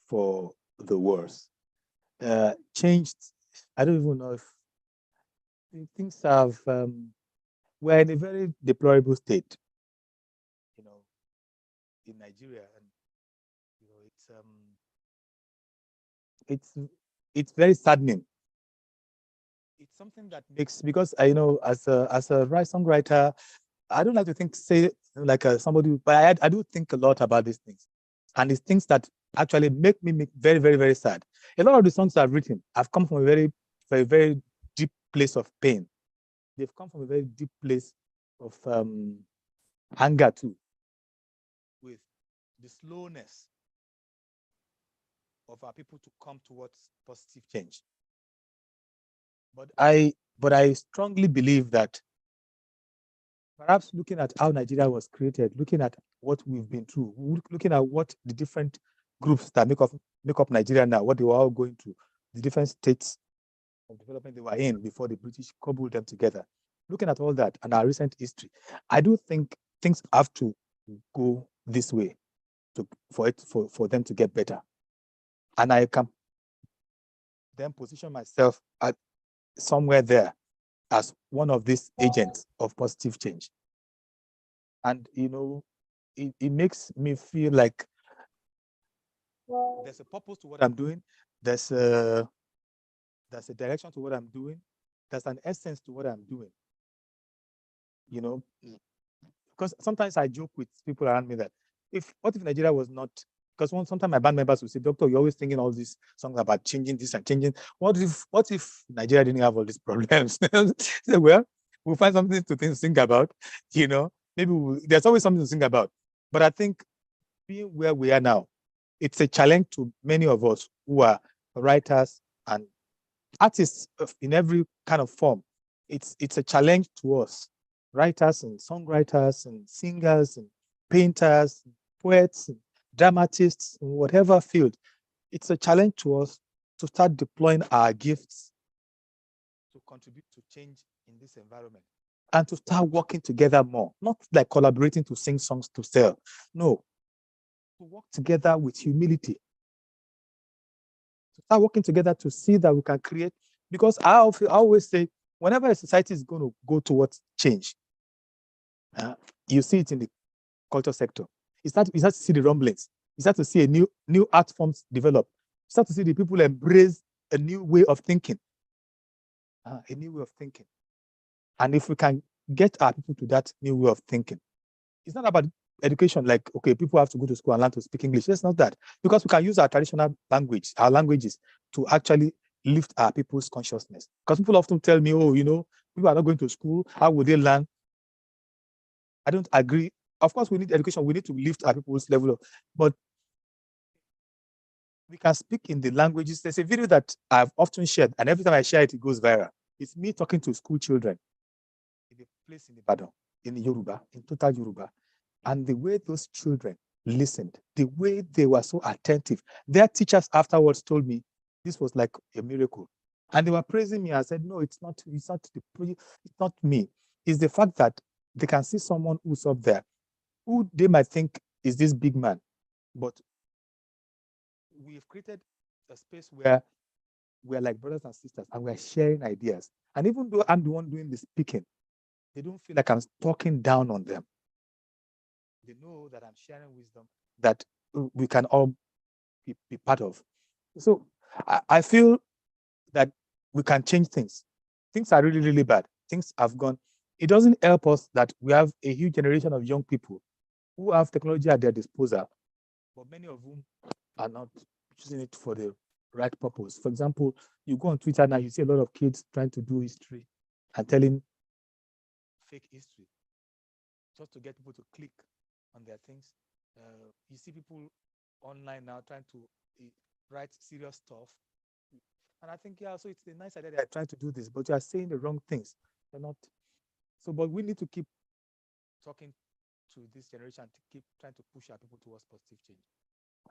for the worse. Changed, I don't even know if things have, we're in a very deplorable state, in Nigeria. And, it's very saddening. It's something that makes, because I know as a songwriter, I don't like to say like somebody, but I do think a lot about these things. And it's things that actually make me very, very, very sad. A lot of the songs I've written have come from a very, very, very deep place of pain. They've come from a very deep place of anger too, with the slowness of our people to come towards positive change. But I strongly believe that perhaps looking at how Nigeria was created, looking at what we've been through, looking at what the different groups that make up Nigeria now, what they were all going through, the different states of development they were in before the British cobbled them together. Looking at all that and our recent history, I do think things have to go this way for them to get better. And I can then position myself at somewhere there as one of these agents of positive change. And, you know, it makes me feel like there's a purpose to what I'm doing. There's a direction to what I'm doing. There's an essence to what I'm doing. You know, because sometimes I joke with people around me that what if Nigeria was not, because sometimes my band members will say, Doctor, you're always thinking all these songs about changing this and changing. What if Nigeria didn't have all these problems? So, well, we'll find something to think about, you know, maybe there's always something to think about. But I think being where we are now, it's a challenge to many of us who are writers and artists in every kind of form. It's a challenge to us, writers and songwriters and singers and painters, and poets and dramatists in whatever field. It's a challenge to us to start deploying our gifts to contribute to change in this environment and to start working together more, not like collaborating to sing songs to sell. No, to work together with humility, to start working together to see that we can create, because I always say, whenever a society is going to go towards change, you see it in the culture sector. You start to see the rumblings. You start to see a new art forms develop. You start to see the people embrace a new way of thinking. A new way of thinking. And if we can get our people to that new way of thinking, it's not about education, like, okay, people have to go to school and learn to speak English. It's not that. Because we can use our traditional language, our languages, to actually lift our people's consciousness. Because people often tell me, oh, you know, people are not going to school. How would they learn? I don't agree. Of course, we need education. We need to lift our people's level of, but we can speak in the languages. There's a video that I've often shared, and every time I share it, it goes viral. It's me talking to school children in a place in Ibadan, in Yoruba, in total Yoruba. And the way those children listened, the way they were so attentive, their teachers afterwards told me this was like a miracle. And they were praising me. I said, no, it's not me. It's the fact that they can see someone who's up there, who they might think is this big man. But we've created a space where we're like brothers and sisters and we're sharing ideas. And even though I'm the one doing the speaking, they don't feel like I'm talking down on them. They know that I'm sharing wisdom that we can all be part of. So I feel that we can change things. Things are really, really bad. Things have gone. It doesn't help us that we have a huge generation of young people who have technology at their disposal, but many of whom are not using it for the right purpose. For example, you go on Twitter now, you see a lot of kids trying to do history and telling fake history just to get people to click on their things. You see people online now trying to write serious stuff. And I think, yeah, so it's a nice idea they're trying to do this, but you are saying the wrong things. They're not. So, but we need to keep talking to this generation to keep trying to push our people towards positive change.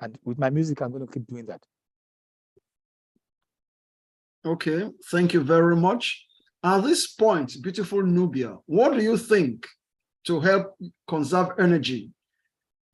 And with my music, I'm going to keep doing that. Okay, thank you very much. At this point, beautiful Nubia, what do you think to help conserve energy?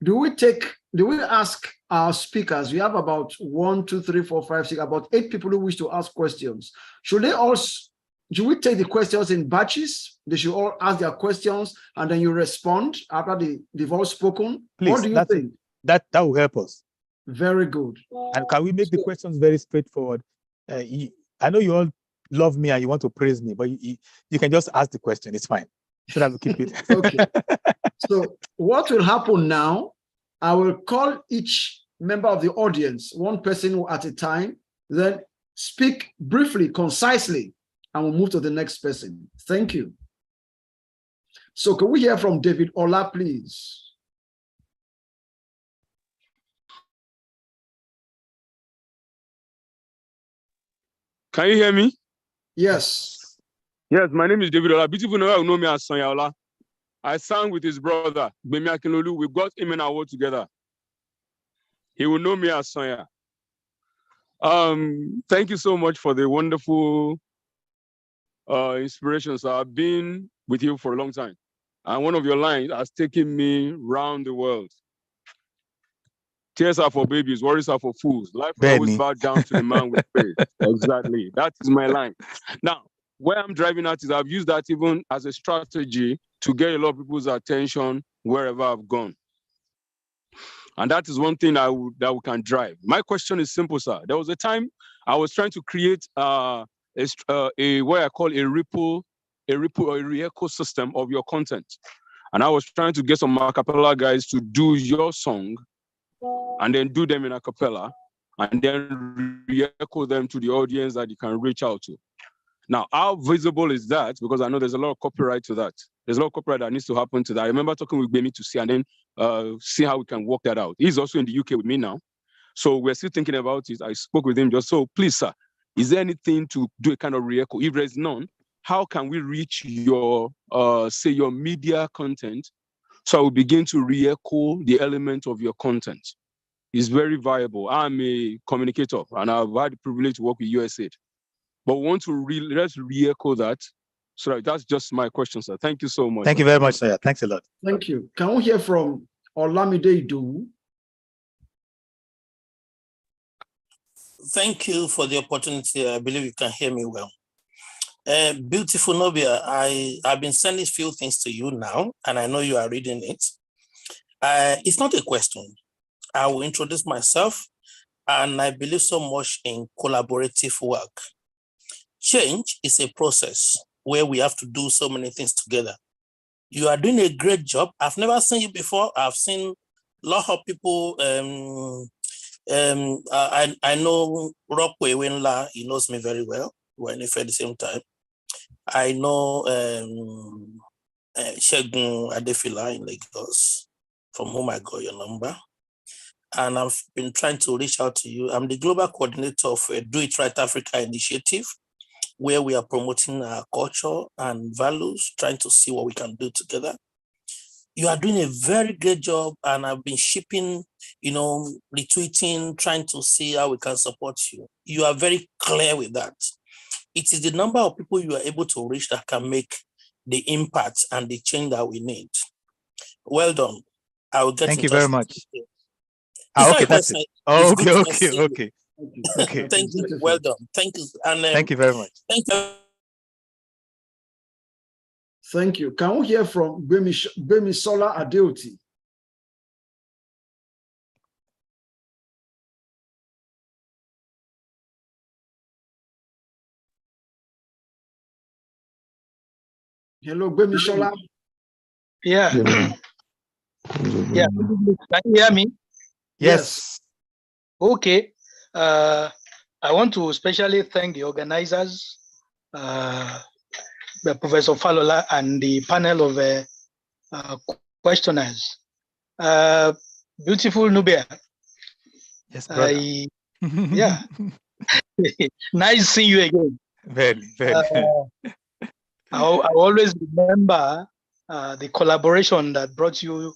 Do we ask our speakers? We have about 1, 2, 3, 4, 5, 6, about 8 people who wish to ask questions. Should we take the questions in batches? They should all ask their questions and then you respond after they've all spoken. Please, what do you think? That will help us. Very good. And can we make the questions very straightforward? I know you all love me and you want to praise me, but you can just ask the question. It's fine. So that we keep it. Okay. So what will happen now? I will call each member of the audience, one person at a time, then speak briefly, concisely, and we'll move to the next person. Thank you. So can we hear from David Ola, please? Can you hear me? Yes. Yes, my name is David Ola. Beautiful who know me as Sonya Ola. I sang with his brother, Nigerian Akinlolu. We got him an award together. He will know me as Sonya. Thank you so much for the wonderful inspirations. I've been with you for a long time. And one of your lines has taken me around the world. Tears are for babies, worries are for fools. Life will always bow down to the man with faith. Exactly. That is my line. Now, where I'm driving at is I've used that even as a strategy to get a lot of people's attention wherever I've gone. And that is one thing that we can drive. My question is simple, sir. There was a time I was trying to create what I call a ripple or a re-echo system of your content. And I was trying to get some a cappella guys to do your song and then do them in a cappella and then re-echo them to the audience that you can reach out to. Now, how visible is that? Because I know there's a lot of copyright to that. There's a lot of copyright that needs to happen to that. I remember talking with Bemi to see and then see how we can work that out. He's also in the UK with me now. So we're still thinking about it. I spoke with him just so, please, sir, is there anything to do a kind of re-echo? If there's none, how can we reach your, say, your media content? So I will begin to re-echo the element of your content. It's very viable. I'm a communicator and I've had the privilege to work with USAID. But we want to let's re-echo that. So that's just my question, sir. Thank you so much. Thank you very much, sir. Thanks a lot. Thank you. Can we hear from Olamide Idowu? Thank you for the opportunity. I believe you can hear me well. Beautiful Nubia, I've been sending a few things to you now, and I know you are reading it. It's not a question. I will introduce myself, and I believe so much in collaborative work. Change is a process where we have to do so many things together. You are doing a great job. I've never seen you before. I've seen a lot of people. I know Rockway Winla, he knows me very well. We're in at the same time. I know Shegun Adefila in Lagos, from whom I got your number. And I've been trying to reach out to you. I'm the global coordinator of a Do It Right Africa initiative, where we are promoting our culture and values, trying to see what we can do together. You are doing a very great job, and I've been shipping, retweeting, trying to see how we can support you. You are very clear with that. It is the number of people you are able to reach that can make the impact and the change that we need. Well done. I will get Thank in you touch very with much. you. Okay, that's it. Oh, okay. Thank you. Well done. Thank you. And thank you very much. Thank you. Thank you. Can we hear from Gbemisola Adeoti? Hello, Gbemisola. Yeah. Yeah. Can you hear me? Yes. Okay. I want to especially thank the organizers, Professor Falola, and the panel of questioners. Beautiful Nubia. Yes, brother. Yeah. Nice seeing you again. Very. I always remember the collaboration that brought you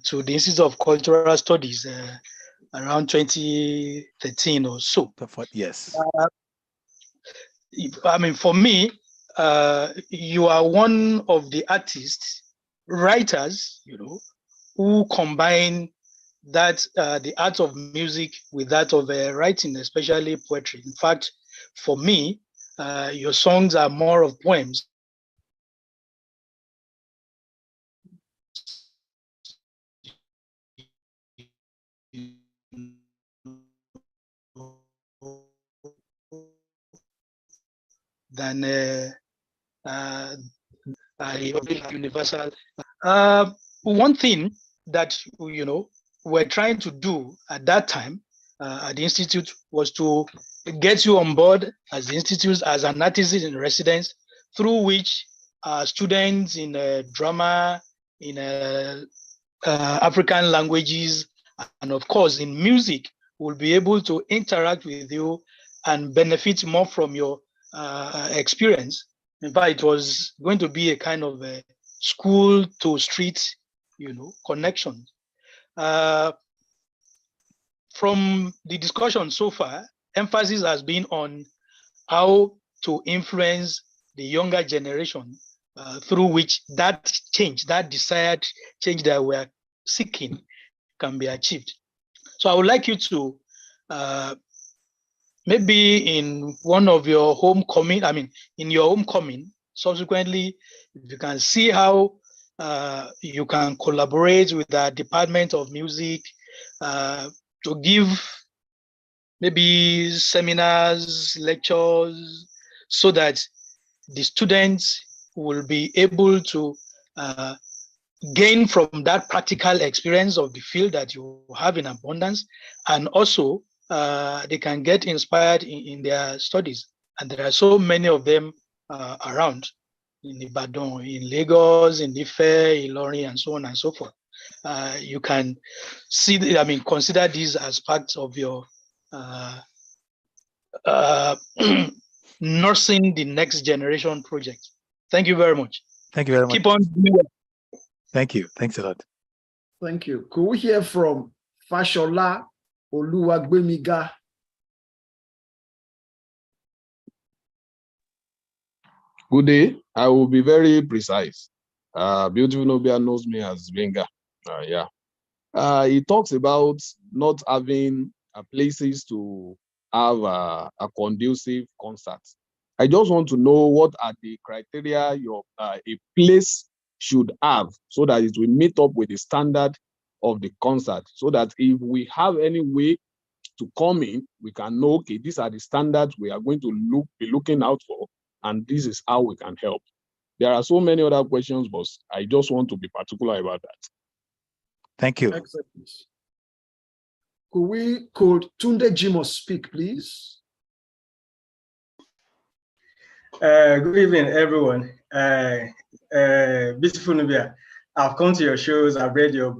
to the Institute of Cultural Studies around 2013 or so. Yes. I mean, for me, you are one of the artists, writers, who combine that the art of music with that of writing, especially poetry. In fact, for me, your songs are more of poems. Than universal. One thing that we're trying to do at that time at the institute was to get you on board as the institute as an artist in residence, through which students in drama, in African languages, and of course in music will be able to interact with you and benefit more from your experience. In fact, it was going to be a kind of a school to street, connection. From the discussion so far, emphasis has been on how to influence the younger generation through which that change, that desired change that we're seeking can be achieved. So I would like you to maybe in one of your homecoming, in your homecoming, subsequently, if you can see how you can collaborate with the Department of Music to give maybe seminars, lectures, so that the students will be able to gain from that practical experience of the field that you have in abundance, and also they can get inspired in their studies. And there are so many of them around in Ibadan, in Lagos, in Ife, in Ilorin, and so on and so forth. You can see, consider these as parts of your nursing the next generation project. Thank you very much. Thank you very much. Keep on doing well. Thank you. Thanks a lot. Thank you. Could we hear from Fashola Oluwagbemiga? Good day. I will be very precise. Beautiful Nubia knows me as Venga. He talks about not having places to have a conducive concert. I just want to know what are the criteria a place should have so that it will meet up with the standard of the concert, so that if we have any way to come in, we can know, okay, these are the standards we are going to be looking out for, and this is how we can help. There are so many other questions, but I just want to be particular about that. Thank you. Excellent. Could Tunde Jimo speak, please? Good evening, everyone. Beautiful Nubia, I've come to your shows, I've read your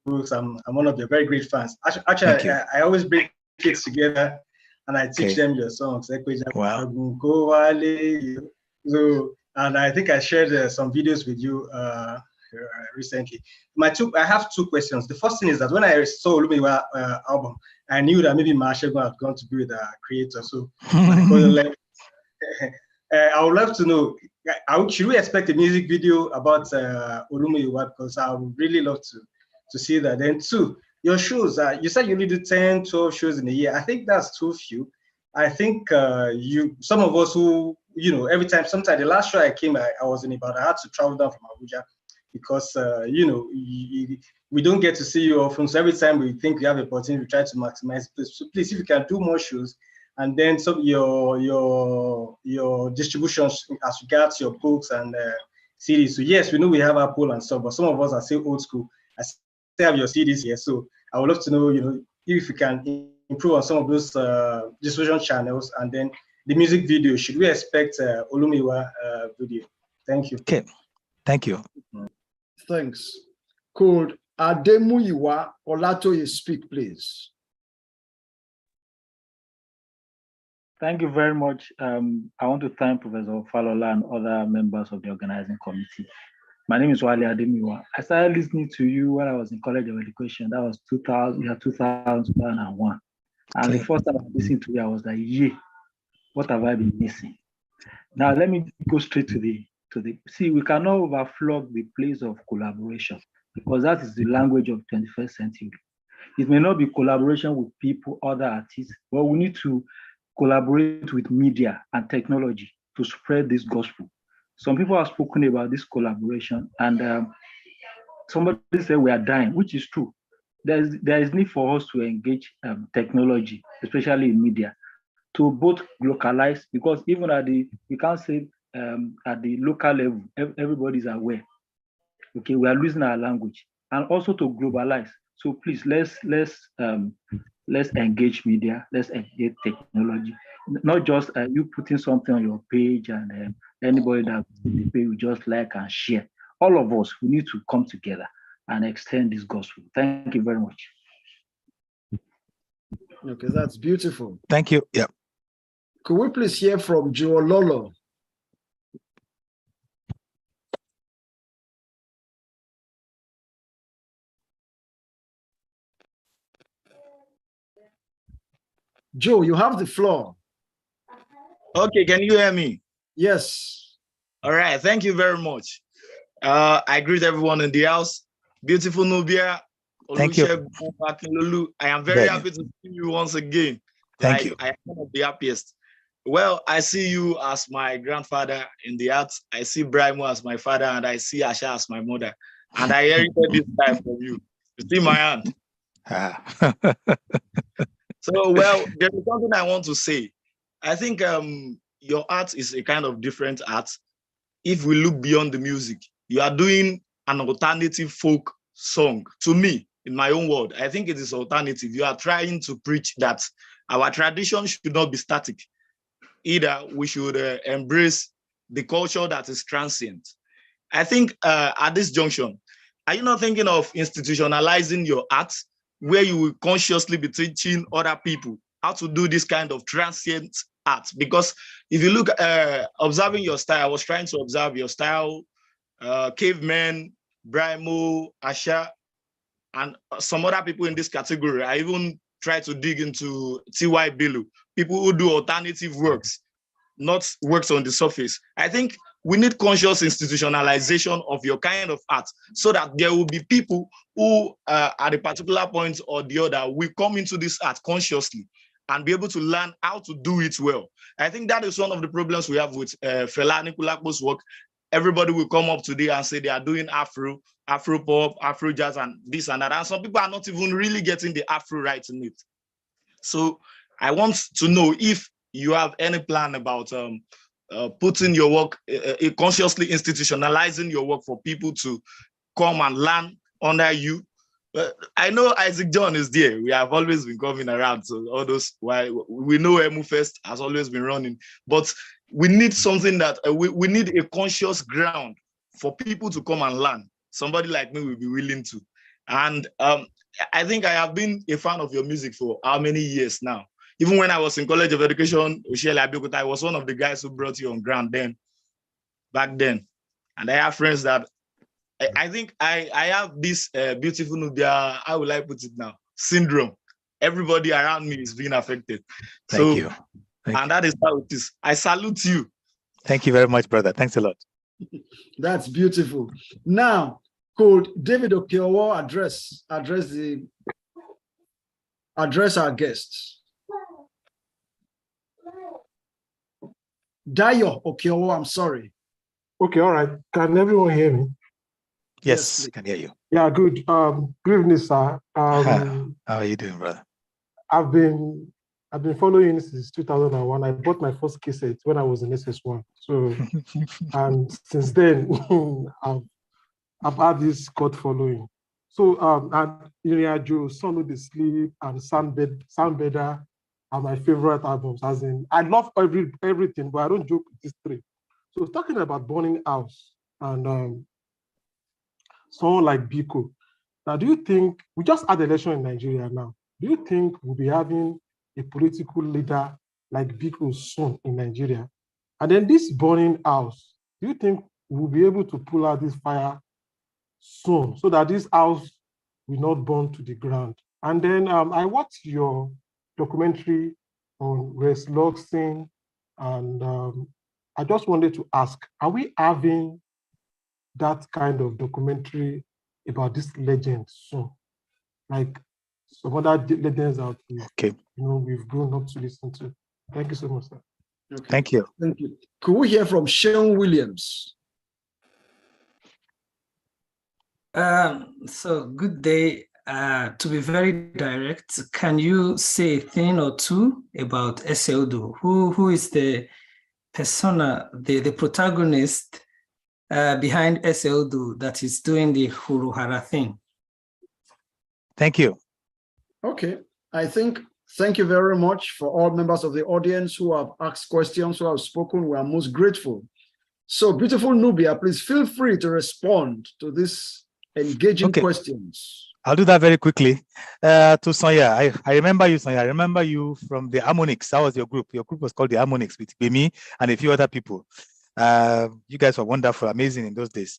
books, I'm one of your very great fans. Actually, I always bring kids together and I teach them your songs. Wow. So, and I think I shared some videos with you recently. I have two questions. The first thing is that when I saw Olusegun album, I knew that maybe Olusegun had gone to be with the creator. So I would love to know, should we expect a music video about Olusegun? Because I would really love to see that. Then two, your shows, you said you only do 10, 12 shows in a year. I think that's too few. I think some of us who, every time, sometimes the last show I came, I was in Ibadan, I had to travel down from Abuja because, we don't get to see you often. So every time we think we have an opportunity, we try to maximize it. So please, if you can do more shows, and then some your distributions as regards your books and CDs. So yes, we know we have Apple and stuff, but some of us are still old school. I still have your CDs here, so I would love to know, if you can improve on some of those distribution channels, and then the music video. Should we expect Olusegun video? Thank you. Okay, thank you. Thanks. Could Ademuyiwa Olatoye speak, please? Thank you very much. I want to thank Professor Falola and other members of the organizing committee. My name is Wale Ademiwa. I started listening to you when I was in College of Education. That was 2001. And the first time I listened to you, I was like, yeah, what have I been missing? Now, let me go straight to the, see, we cannot overflog the place of collaboration because that is the language of 21st century. It may not be collaboration with people, other artists, but we need to collaborate with media and technology to spread this gospel. Some people have spoken about this collaboration, and somebody said we are dying, which is true. There is need for us to engage technology, especially in media, to both localize, because even at the, we can't say at the local level, everybody's aware. Okay, we are losing our language, and also to globalize. So please, let's engage media, let's engage technology, not just you putting something on your page and anybody that the page will just like and share. All of us, we need to come together and extend this gospel. Thank you very much. Okay, that's beautiful. Thank you. Yeah. Could we please hear from Joe Lolo? Joe, you have the floor. Okay, can you hear me? Yes. All right, thank you very much. I greet everyone in the house. Beautiful Nubia, Thank you. Olusegun Akinlolu. I am very happy to see you once again. Thank you. I am one of the happiest. Well, I see you as my grandfather in the arts. I see Brimo as my father, and I see Asha as my mother. And I inherited this time from you. You see my hand. So, well, there is something I want to say. I think your art is a kind of different art. If we look beyond the music, you are doing an alternative folk song. To me, in my own word, I think it is alternative. You are trying to preach that our tradition should not be static. Either we should embrace the culture that is transient. I think at this junction, are you not thinking of institutionalizing your art where you will consciously be teaching other people how to do this kind of transient art? Because if you look, observing your style, I was trying to observe your style, Caveman, Brimo, Asha, and some other people in this category. I even try to dig into T.Y. Bilu, people who do alternative works, not works on the surface. I think we need conscious institutionalization of your kind of art so that there will be people who at a particular point or the other will come into this art consciously and be able to learn how to do it well. I think that is one of the problems we have with Fela Anikulapo's work. Everybody will come up today and say they are doing Afro, Afro pop, Afro jazz, and this and that. And some people are not even really getting the Afro right in it. So I want to know if you have any plan about putting your work, consciously institutionalizing your work for people to come and learn under you. I know Isaac John is there. We have always been coming around. So all those, why we know Emu Fest has always been running, but we need something that we need a conscious ground for people to come and learn. Somebody like me will be willing to. And I think I have been a fan of your music for how many years now? Even when I was in College of Education, I was one of the guys who brought you on ground back then. And I have friends that I think I have this beautiful Nubia, how will I put it now, syndrome. Everybody around me is being affected. Thank you. And that is how it is. I salute you. Thank you very much, brother. Thanks a lot. That's beautiful. Now, could David Okeowo address our guests? Dayo Okeowo, I'm sorry. Okay, all right. Can everyone hear me? Yes, I can hear you. Yeah, good. Good evening, sir. How are you doing, brother? I've been following since 2001. I bought my first cassette when I was in SS1. So, and since then, I've had this cult following. So, and Iriajo, Son of the Sleep, and Soundbedder are my favorite albums. As in, I love everything, but I don't joke with these three. So, talking about Burning House and someone like Biko. Now, do you think we just had an election in Nigeria now? Do you think we'll be having a political leader like Biko soon in Nigeria? And then this Burning House, do you think we'll be able to pull out this fire soon so that this house will not burn to the ground? And then I watched your documentary on Res Luxin, and I just wanted to ask, are we having that kind of documentary about this legend soon? Like some other legends that we've grown up to listen to. Thank you so much, sir. Okay. Thank you. Thank you. Could we hear from Sean Williams? So good day. To be very direct, can you say a thing or two about Eseodo? Who is the persona, the protagonist behind Eseodo that is doing the Huruhara thing? Thank you. Okay, thank you very much for all members of the audience who have asked questions, who have spoken. We are most grateful. So, beautiful Nubia, please feel free to respond to these engaging questions. I'll do that very quickly. To Sonia, I remember you, Sonia. I remember you from the Harmonics. That was your group. Your group was called the Harmonics with me and a few other people. You guys were wonderful, amazing in those days.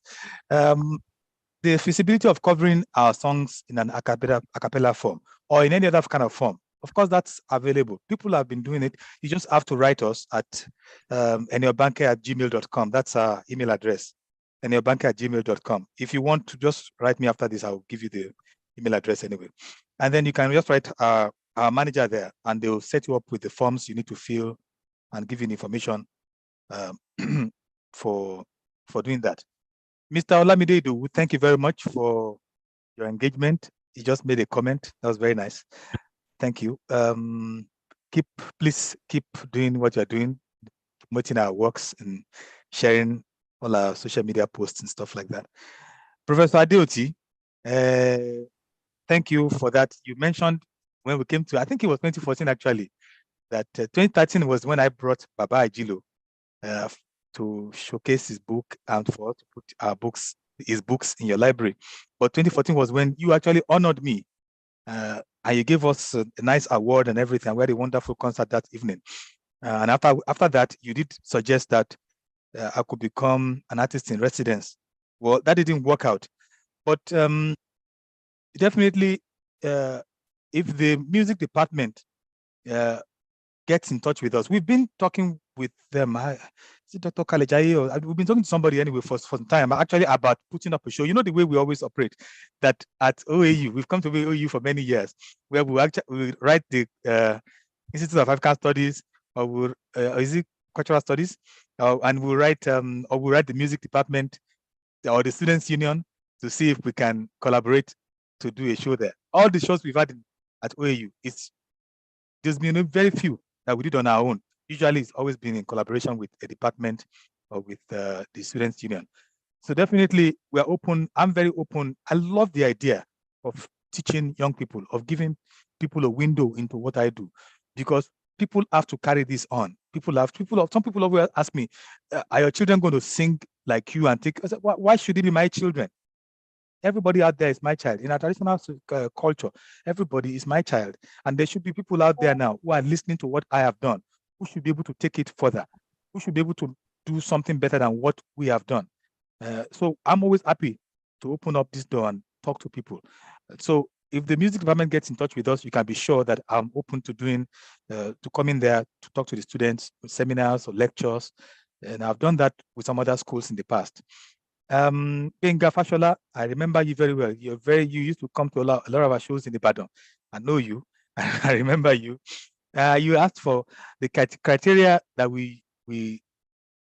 The feasibility of covering our songs in an a cappella form or in any other kind of form, of course, that's available. People have been doing it. You just have to write us at eniobanke@gmail.com. That's our email address, eniobanke@gmail.com. If you want to just write me after this, I'll give you email address anyway. And then you can just write our manager there, and they'll set you up with the forms you need to fill and give you information for doing that. Mr. Olamide Idowu, thank you very much for your engagement. You just made a comment. That was very nice. Thank you. Please keep doing what you're doing, promoting our works and sharing all our social media posts and stuff like that. Professor Adeoti, thank you for that. You mentioned when we came to, I think it was 2014 actually, that 2013 was when I brought Baba Ajilo to showcase his book and for us to put his books in your library. But 2014 was when you actually honored me and you gave us a nice award and everything. We had a wonderful concert that evening. And after that, you did suggest that I could become an artist in residence. Well, that didn't work out. But definitely, if the music department gets in touch with us, we've been talking with them. Is it Dr. Kalejayi? Or we've been talking to somebody anyway for some time, actually, about putting up a show. You know the way we always operate, that at OAU, we've come to OAU for many years, where we write the Institute of African Studies, or is it Cultural Studies, and we'll write the music department or the Students' Union to see if we can collaborate to do a show there. All the shows we've had at OAU, there's been very few that we did on our own. Usually it's always been in collaboration with a department or with the Students' Union. So definitely we're open. I'm very open. I love the idea of teaching young people, of giving people a window into what I do, because people have to carry this on. Some people always ask me, are your children going to sing like you and take? I said, why should it be my children? Everybody out there is my child. In our traditional culture, everybody is my child. And there should be people out there now who are listening to what I have done, who should be able to take it further, who should be able to do something better than what we have done. So I'm always happy to open up this door and talk to people. So if the music department gets in touch with us, you can be sure that I'm open to to come in there to talk to the students, seminars or lectures. And I've done that with some other schools in the past. Benga Fashola, I remember you very well. You used to come to a lot of our shows in Ibadan. I know you. I remember you. You asked for the criteria that we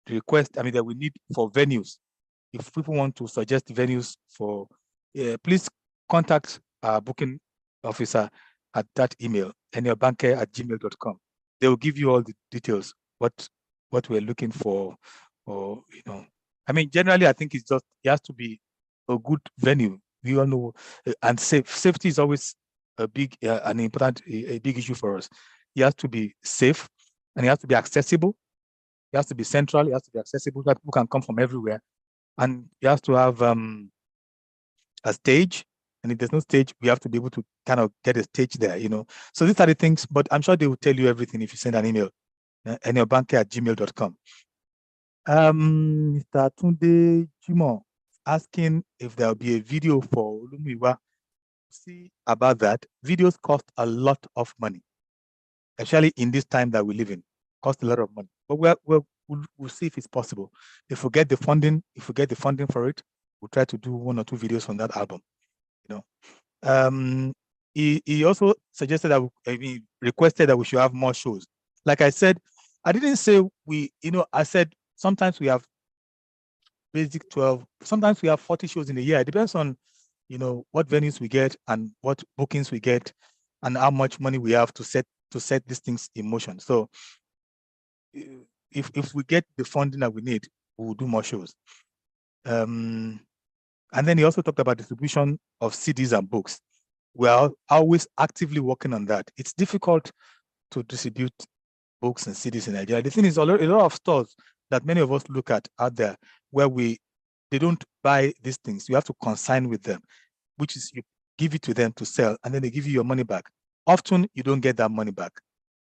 request, that we need for venues. If people want to suggest venues for, please contact our booking officer at that email, eniobanker@gmail.com. They will give you all the details, what we're looking for, or generally, I think it has to be a good venue. We all know, and safety is always a big, an important, a big issue for us. It has to be safe, and it has to be accessible. It has to be central. It has to be accessible so that people can come from everywhere, and it has to have a stage. And if there's no stage, we have to be able to kind of get a stage there. So these are the things. But I'm sure they will tell you everything if you send an email, eniobanker@gmail.com. Mr. Tunde Jimo asking if there will be a video for Olumiwa. See about that. Videos cost a lot of money, especially in this time that we live in. Cost a lot of money. But we'll see if it's possible. If we get the funding, for it, we'll try to do 1 or 2 videos on that album. He also suggested that requested that we should have more shows. Like I said, I didn't say I said sometimes we have basic 12, sometimes we have 40 shows in a year. It depends on, what venues we get and what bookings we get and how much money we have to set these things in motion. So if we get the funding that we need, we will do more shows. And then he also talked about distribution of CDs and books. We are always actively working on that. It's difficult to distribute books and CDs in Nigeria. The thing is, a lot of stores that many of us look at out there where they don't buy these things. You have to consign with them, which is you give it to them to sell, and then they give you your money back. Often you don't get that money back.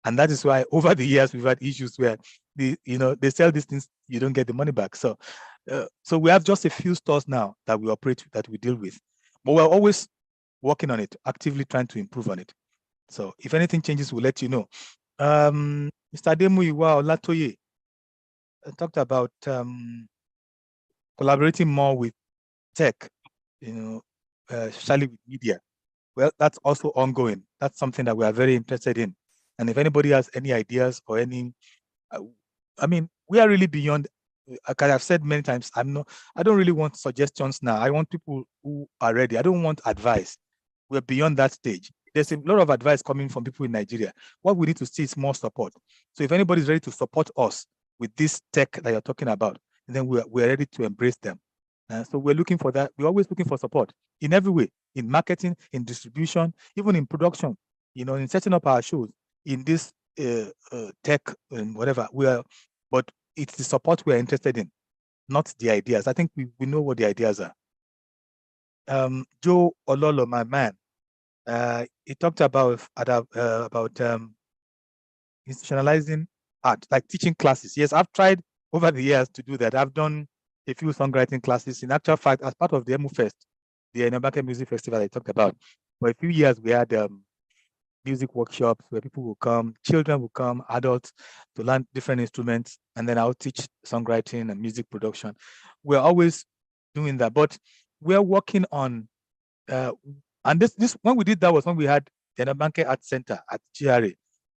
And that is why over the years we've had issues where they sell these things, you don't get the money back. So we have just a few stores now that we operate, that we deal with. But we're always working on it, actively trying to improve on it. So if anything changes, we'll let you know. Mr. Ademu Iwa Olatoye talked about collaborating more with tech, especially with media. well, that's also ongoing. That's something that we are very interested in. And if anybody has any ideas or any, I mean, we are really beyond. Like I've said many times, I don't really want suggestions now. I want people who are ready. I don't want advice. We're beyond that stage. There's a lot of advice coming from people in Nigeria. What we need to see is more support. So if anybody's ready to support us with this tech that you're talking about, then we're ready to embrace them. So we're looking for that. We're always looking for support in every way, in marketing, in distribution, even in production, in setting up our shows, in this tech and whatever. But it's the support we're interested in, not the ideas. I think we know what the ideas are. Joe Ololo, my man, he talked about institutionalizing art, like teaching classes. Yes, I've tried over the years to do that. I've done a few songwriting classes. In actual fact, as part of the EMU Fest, the Nubia Music Festival I talked about, for a few years we had music workshops where people will come, children will come, adults, to learn different instruments, and then I'll teach songwriting and music production. We're always doing that, but we're working on, and this when we did that was when we had the Nabanke Art Center at GRA.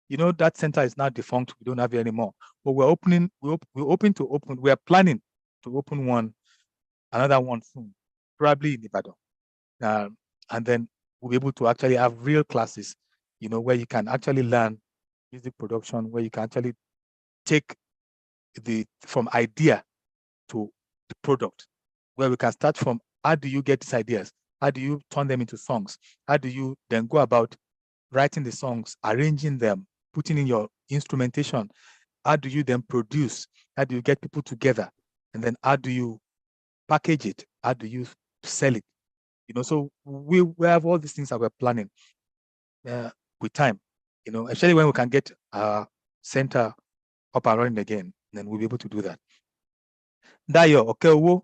That center is now defunct. We don't have it anymore. But we're planning to open another one soon, probably in Ibadan. And then we'll be able to actually have real classes, where you can actually learn music production, where you can actually take from idea to the product, where we can start from how do you get these ideas? How do you turn them into songs? How do you then go about writing the songs, arranging them, putting in your instrumentation? How do you then produce? How do you get people together? And then how do you package it? How do you sell it? So we have all these things that we're planning with time, especially when we can get our center up and running again, then we'll be able to do that. Dayo Okeowo,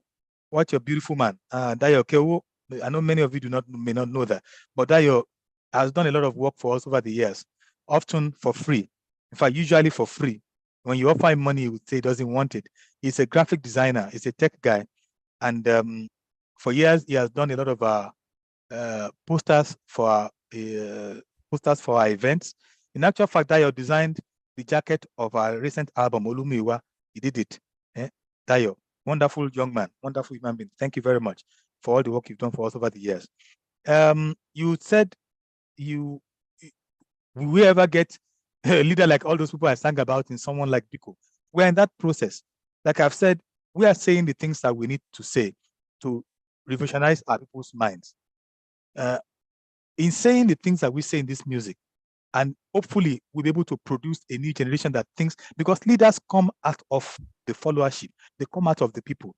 what your beautiful man. Dayo Okeowo, I know many of you may not know that, but Dayo has done a lot of work for us over the years, often for free. In fact, usually for free. When you offer him money, he would say he doesn't want it. He's a graphic designer, he's a tech guy. And for years, he has done a lot of posters for our events. In actual fact, Dayo designed the jacket of our recent album, Olusegun. He did it. Dayo, wonderful young man, wonderful human being. Thank you very much for all the work you've done for us over the years. You said will we ever get a leader like all those people I sang about in someone like Biko? We're in that process. Like I've said, we are saying the things that we need to say to revolutionize our people's minds. In saying the things that we say in this music, and hopefully we'll be able to produce a new generation that thinks, because leaders come out of the followership, they come out of the people.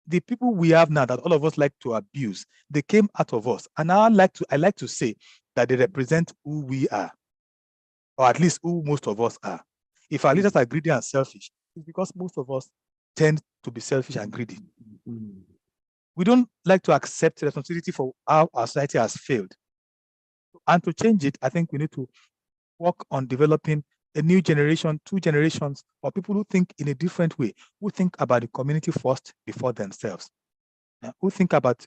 The people we have now that all of us like to abuse, they came out of us. And I like to say that they represent who we are, or at least who most of us are. If our leaders are greedy and selfish, it's because most of us tend to be selfish and greedy. We don't like to accept responsibility for how our society has failed. And to change it, I think we need to work on developing a new generation, 2 generations, or people who think in a different way, who think about the community first before themselves, who think about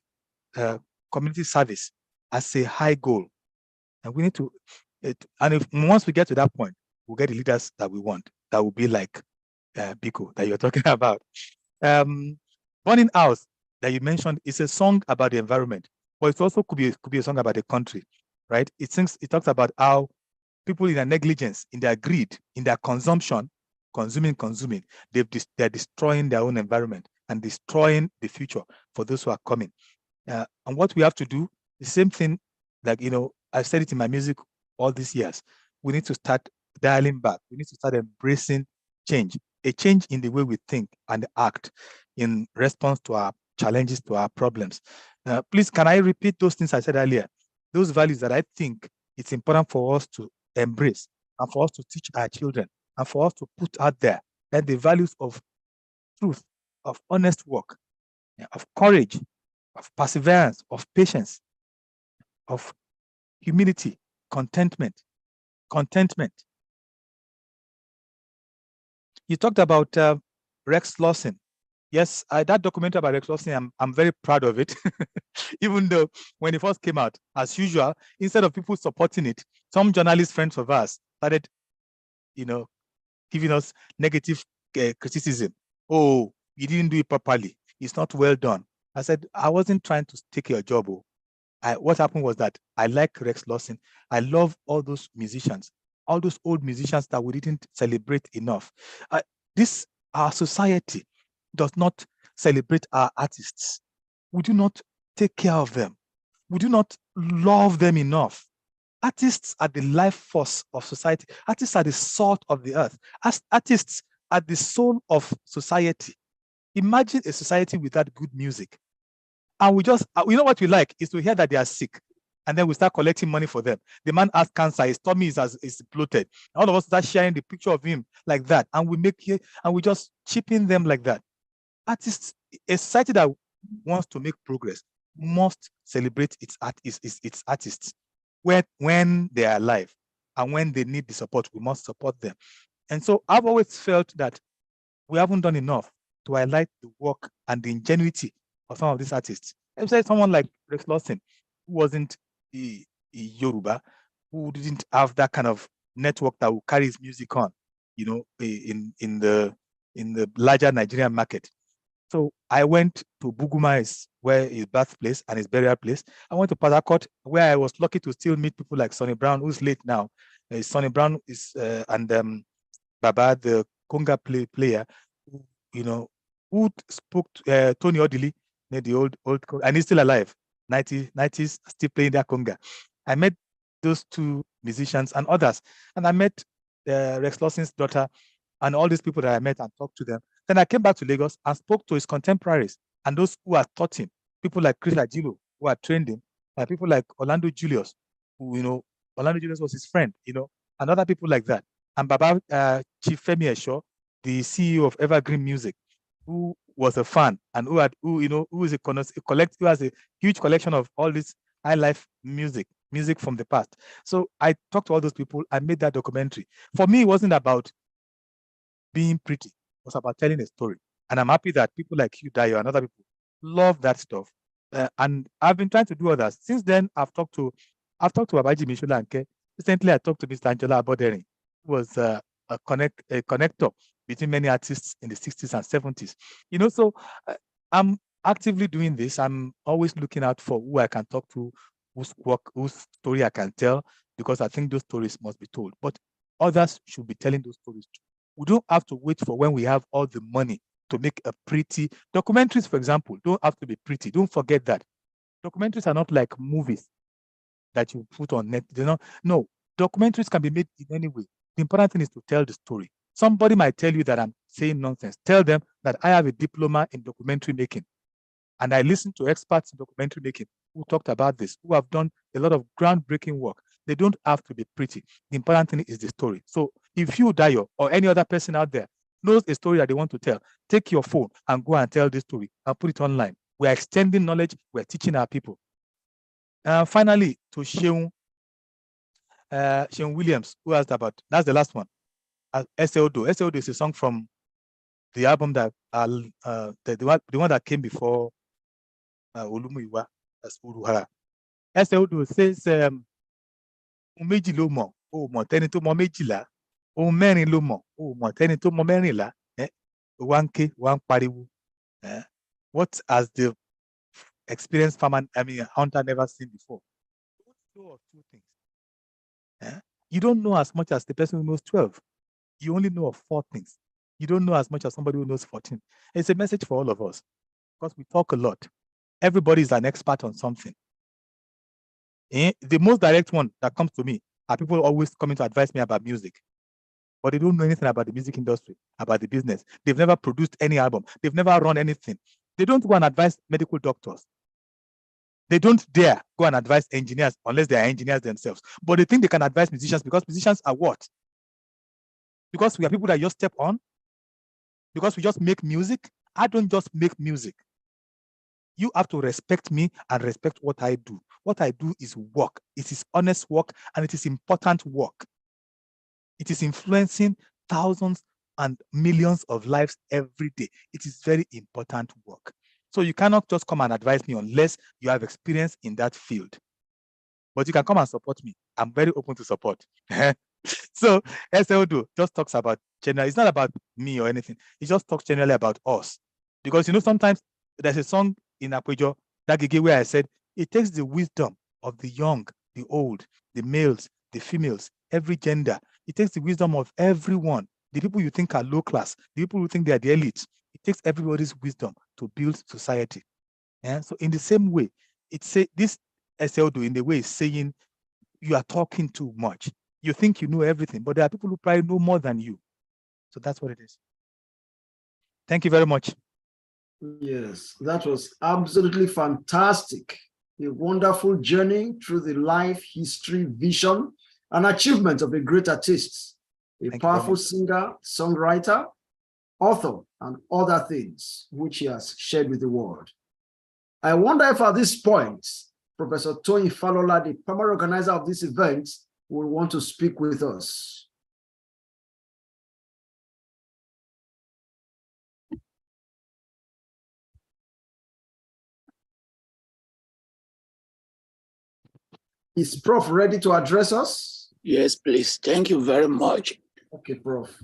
community service as a high goal. And we need to, once we get to that point, we'll get the leaders that we want, that will be like Biko that you're talking about. Burning House that you mentioned is a song about the environment, but it also could be a song about the country, right? It talks about how people in their negligence, in their greed, in their consumption, consuming, they're destroying their own environment and destroying the future for those who are coming. And what we have to do, the same thing, like, I've said it in my music all these years, we need to start dialing back. We need to start embracing change, a change in the way we think and act in response to our challenges, to our problems. Please, can I repeat those things I said earlier? Those values that I think it's important for us to embrace and for us to teach our children and for us to put out there, that the values of truth, of honest work, of courage, of perseverance, of patience, of humility, contentment. You talked about Rex Lawson Yes, that documentary about Rex Lawson, I'm very proud of it. Even though when it first came out, as usual, instead of people supporting it, some journalist friends of ours started, giving us negative criticism. Oh, you didn't do it properly. It's not well done. I said, I wasn't trying to take your job. What happened was that I like Rex Lawson. I love all those musicians, all those old musicians that we didn't celebrate enough. Our society does not celebrate our artists. We do not take care of them. We do not love them enough. Artists are the life force of society. Artists are the salt of the earth. Artists are the soul of society. Imagine a society without good music. And we just, what we like is to hear that they are sick. And then we start collecting money for them. The man has cancer, his tummy is bloated. All of us start sharing the picture of him like that. And we just chip in them like that. Artists, a society that wants to make progress must celebrate its artists when they are alive, and when they need the support, we must support them. And so I've always felt that we haven't done enough to highlight the work and the ingenuity of some of these artists. I've said someone like Rex Lawson, who wasn't a Yoruba, who didn't have that kind of network that will carry his music on, in the larger Nigerian market. So I went to Buguma, where his birthplace and his burial place. I went to Port Harcourt, where I was lucky to still meet people like Sonny Brown, who's late now. Sonny Brown is and Baba, the conga player, who spoke to Tony Odili, the old, and he's still alive. 90s, still playing that conga. I met those two musicians and others, and I met Rex Lawson's daughter, and all these people that I met and talked to them. Then I came back to Lagos and spoke to his contemporaries and those who had taught him, people like Chris Ajilo, who had trained him, and people like Orlando Julius, who, Orlando Julius was his friend, and other people like that. And Baba Chief Femi Esho, the CEO of Evergreen Music, who was a fan and who has a huge collection of all this high life music from the past. So I talked to all those people. I made that documentary. For me, it wasn't about being pretty. It was about telling a story. And I'm happy that people like you, Dayo, and other people love that stuff. And I've been trying to do others. Since then, I've talked to Abaji Mishola Anke. Recently, I talked to Mr. Angela Abodering, who was a connector between many artists in the 60s and 70s. So I'm actively doing this. I'm always looking out for who I can talk to, whose story I can tell, because I think those stories must be told. But others should be telling those stories too. We don't have to wait for when we have all the money to make a pretty documentaries, for example, don't have to be pretty. Don't forget that. Documentaries are not like movies that you put on net. No, documentaries can be made in any way. The important thing is to tell the story. Somebody might tell you that I'm saying nonsense. Tell them that I have a diploma in documentary making. And I listened to experts in documentary making who talked about this, who have done a lot of groundbreaking work. They don't have to be pretty. The important thing is the story. So if you, Dayo, or any other person out there knows a story that they want to tell, take your phone and go and tell this story and put it online. We're extending knowledge. We're teaching our people. Finally, to Sheung Williams, who asked about, that's the last one. S.A.O.D.O. S.A.O.D.O. is a song from the album that, the one that came before Olumuyiwa, that's Uruhara. S.A.O.D.O. says, méjì ló mọ̀, ó mọ̀ tẹ́ni tó mọ̀ méjìlá, ohun mẹ́rin ló mọ̀, ó mọ̀ tẹ́ni tó mọ̀ mẹ́rìnlá, wá ń ké, wá ń pariwo. What has the experienced hunter never seen before? You don't know of two things. You don't know as much as the person who knows 12. You only know of 4 things. You don't know as much as somebody who knows 14. It's a message for all of us, because we talk a lot. Everybody is an expert on something. The most direct one that comes to me are people always coming to advise me about music, but they don't know anything about the music industry, about the business. They've never produced any album. They've never run anything. They don't go and advise medical doctors. They don't dare go and advise engineers unless they are engineers themselves. But they think they can advise musicians, because musicians are what? Because we are people that just step on? Because we just make music? I don't just make music. You have to respect me and respect what I do. What I do is work. It is honest work, and it is important work. It is influencing thousands and millions of lives every day. It is very important work. So you cannot just come and advise me unless you have experience in that field. But you can come and support me. I'm very open to support. So SLDO just talks about general. It's not about me or anything. It just talks generally about us. Because sometimes there's a song in Akwejo, that Gege, where I said, it takes the wisdom of the young, the old, the males, the females, every gender. It takes the wisdom of everyone. The people you think are low class, the people who think they are the elite. It takes everybody's wisdom to build society. Yeah? So in the same way, this SLDO in the way is saying you are talking too much. You think you know everything, but there are people who probably know more than you. So that's what it is. Thank you very much. Yes, that was absolutely fantastic. A wonderful journey through the life, history, vision, and achievement of a great artist, a powerful singer, songwriter, author, and other things which he has shared with the world. I wonder if at this point, Professor Toyin Falola, the primary organizer of this event, will want to speak with us. Is Prof ready to address us? Yes, please. Thank you very much. Okay, Prof.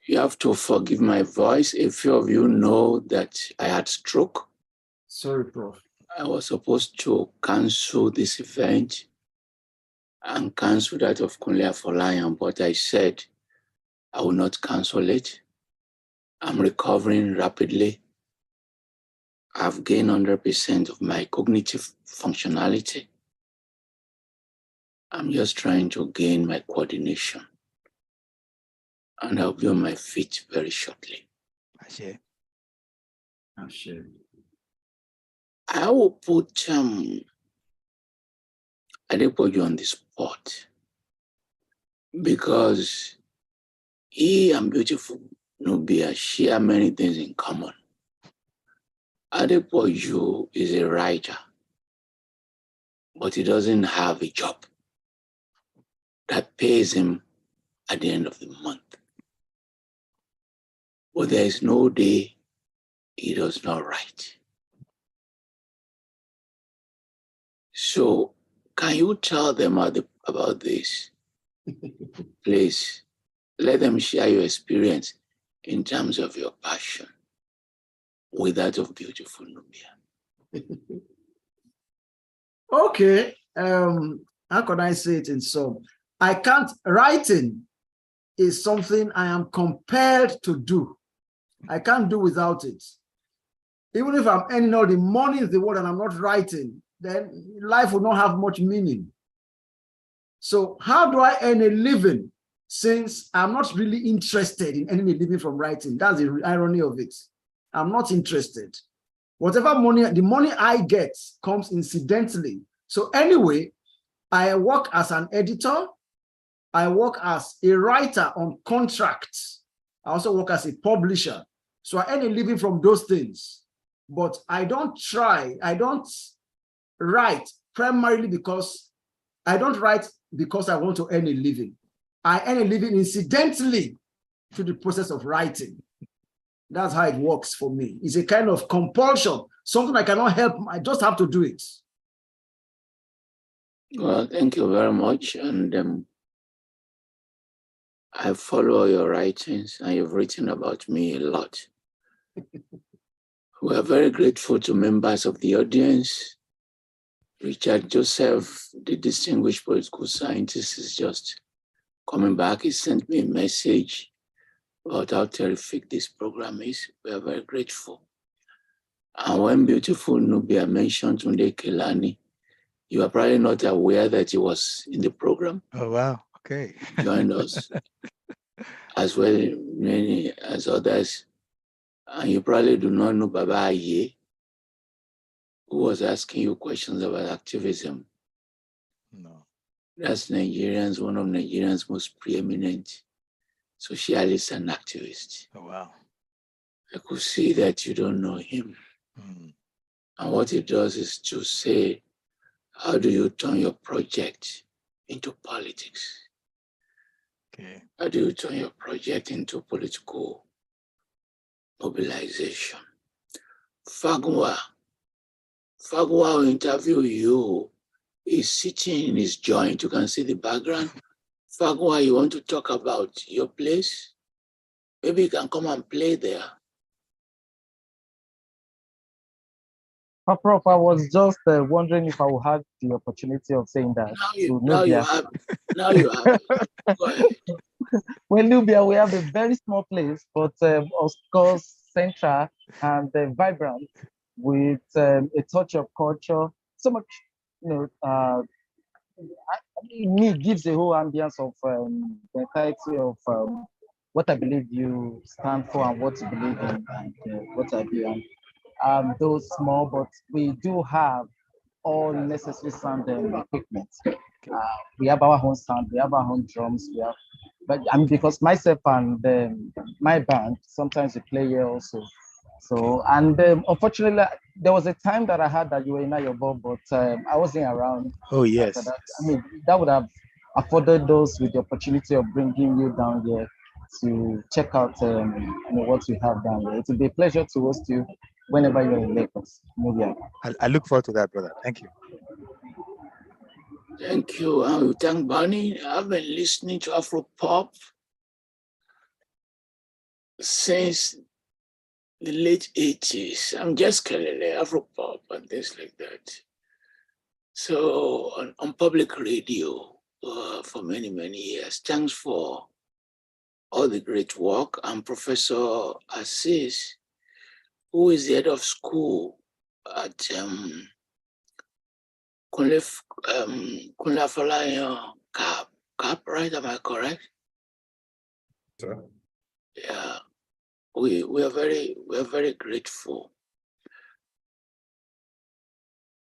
You have to forgive my voice. A few of you know that I had stroke. Sorry, Prof. I was supposed to cancel this event and cancel that of Kunle Afolayan, but I said I will not cancel it. I'm recovering rapidly. I've gained 100% of my cognitive functionality. I'm just trying to gain my coordination. And I'll be on my feet very shortly. I will put Adepoju on the spot because he and beautiful Nubia share many things in common. Adepoju is a writer, but he doesn't have a job that pays him at the end of the month. But there is no day he does not write. So can you tell them about this? Please, let them share your experience in terms of your passion with that of beautiful Nubia. Okay, how can I say it in some? Writing is something I am compelled to do. I can't do without it. Even if I'm earning all the money in the world and I'm not writing, then life will not have much meaning. So how do I earn a living since I'm not really interested in earning a living from writing? That's the irony of it. I'm not interested. Whatever money, the money I get comes incidentally. So anyway, I work as an editor. I work as a writer on contracts. I also work as a publisher. So I earn a living from those things. But I don't write primarily because I don't write because I want to earn a living. I earn a living incidentally to the process of writing. That's how it works for me. It's a kind of compulsion, something I cannot help. I just have to do it. Well, thank you very much. And I follow your writings and you've written about me a lot. We are very grateful to members of the audience. Richard Joseph, the distinguished political scientist, is just coming back. He sent me a message about how terrific this program is. We are very grateful. And when beautiful Nubia mentioned Tunde Kelani, you are probably not aware that he was in the program. Oh, wow. Okay. Joined us, as well many as others. And you probably do not know Baba Aye, who was asking you questions about activism. No. That's Nigerians, one of Nigerians' most preeminent socialists and activists. Oh, wow. I could see that you don't know him. Mm. And what he does is to say, how do you turn your project into politics? Okay. How do you turn your project into political mobilization. Fagwa will interview you. He's sitting in his joint. You can see the background. Fagwa, you want to talk about your place? Maybe you can come and play there. Prof, I was just wondering if I would have the opportunity of saying that. Now you have. Now you have. Go ahead. Well, Nubia, we have a very small place, but of course, central and vibrant, with a touch of culture. So much, me gives a whole ambience of the entirety of what I believe you stand for and what you believe in and what I do. Those small, but we do have all necessary sound equipment. We have our own sound, we have our own drums, we have, but I mean, because myself and my band, sometimes we play here also. So, and unfortunately, there was a time that I had that you were in Ayobo, but I wasn't around. Oh, yes. That. I mean, that would have afforded those with the opportunity of bringing you down here to check out what we have down here. It will be a pleasure to host you whenever you're in Lagos. Nubia. I look forward to that, brother. Thank you. Thank you. Thank Barney. I've been listening to Afro pop since the late 80s. I'm just calling it Afro pop and things like that. So on public radio for many, many years. Thanks for all the great work. I'm Professor Assis, who is the head of school at Kunle Afolayan Cap, right? Am I correct? Sir. Yeah, we are very grateful.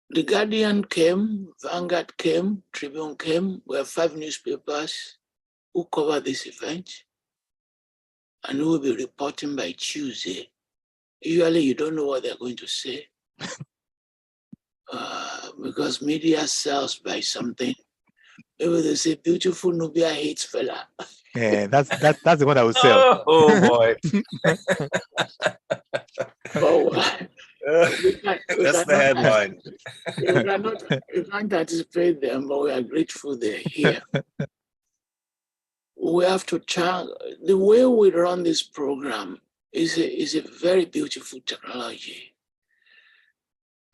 The Guardian came, Vanguard came, Tribune came. We have 5 newspapers who cover this event, and who will be reporting by Tuesday. Usually, you don't know what they're going to say. Because media sells by something. Maybe they say beautiful Nubia hates fella. Yeah, that's the one I would sell. Oh boy. That's the headline. You can't anticipate them, but we are grateful they're here. We have to try. The way we run this program is a very beautiful technology.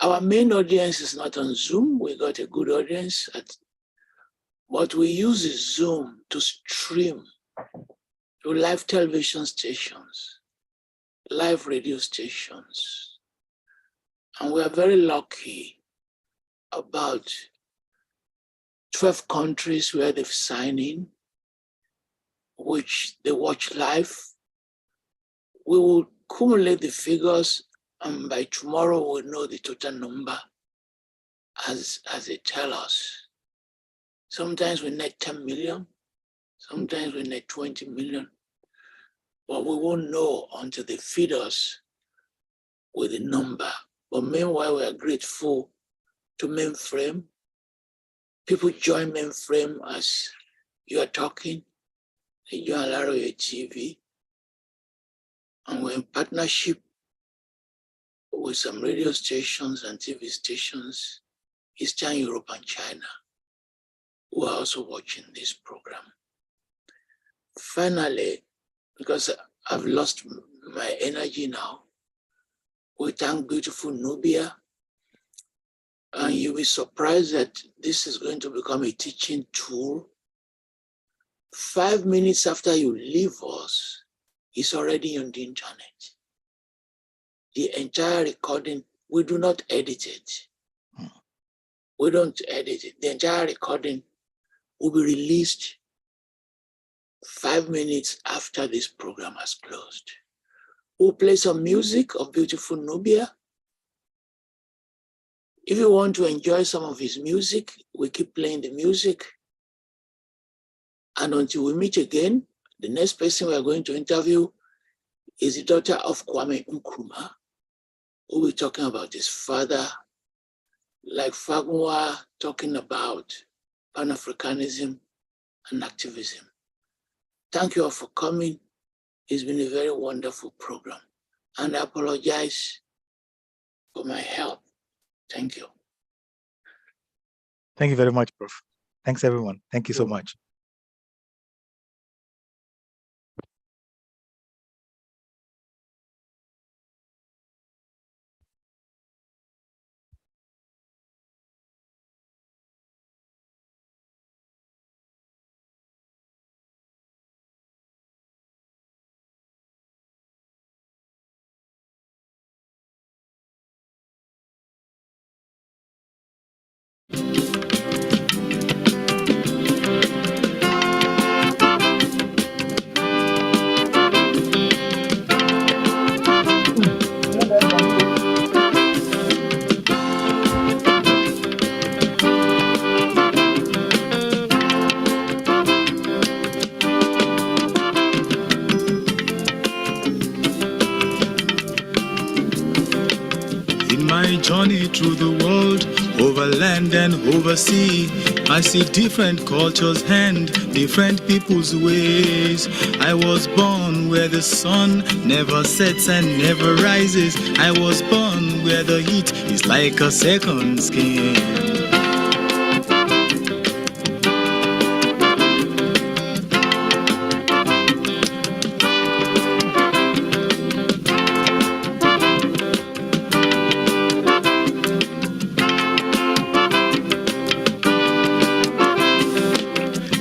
Our main audience is not on Zoom. We got a good audience, but we use Zoom to stream to live television stations, live radio stations. And we are very lucky about 12 countries where they've signed in, which they watch live. We will accumulate the figures, and by tomorrow we'll know the total number as they tell us. Sometimes we net 10 million, sometimes we net 20 million, but we won't know until they feed us with the number. But meanwhile, we are grateful to Mainframe. People join Mainframe as you are talking. They join Laroye TV. And we're in partnership with some radio stations and TV stations, Eastern Europe and China, who are also watching this program. Finally, because I've lost my energy now, we thank beautiful Nubia. And you'll be surprised that this is going to become a teaching tool. 5 minutes after you leave us, it's already on the internet. The entire recording, we do not edit it. We don't edit it. The entire recording will be released 5 minutes after this program has closed. We'll play some music of beautiful Nubia. If you want to enjoy some of his music, we keep playing the music. And until we meet again, the next person we are going to interview is the daughter of Kwame Nkrumah, who will be talking about his father, like Fagwa talking about Pan-Africanism and activism. Thank you all for coming. It's been a very wonderful program. and apologize for my health. Thank you. Thank you very much, Prof. Thanks, everyone. Thank you so much. In my journey through the world, over land and over sea, I see different cultures and different people's ways. I was born where the sun never sets and never rises. I was born where the heat is like a second skin.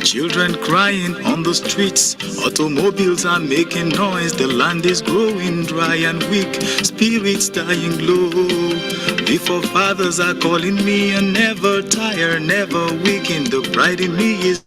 Children crying on the streets, automobiles are making noise, the land is growing dry and weak, spirits dying low. The forefathers are calling me and never tire, never weaken, the pride in me is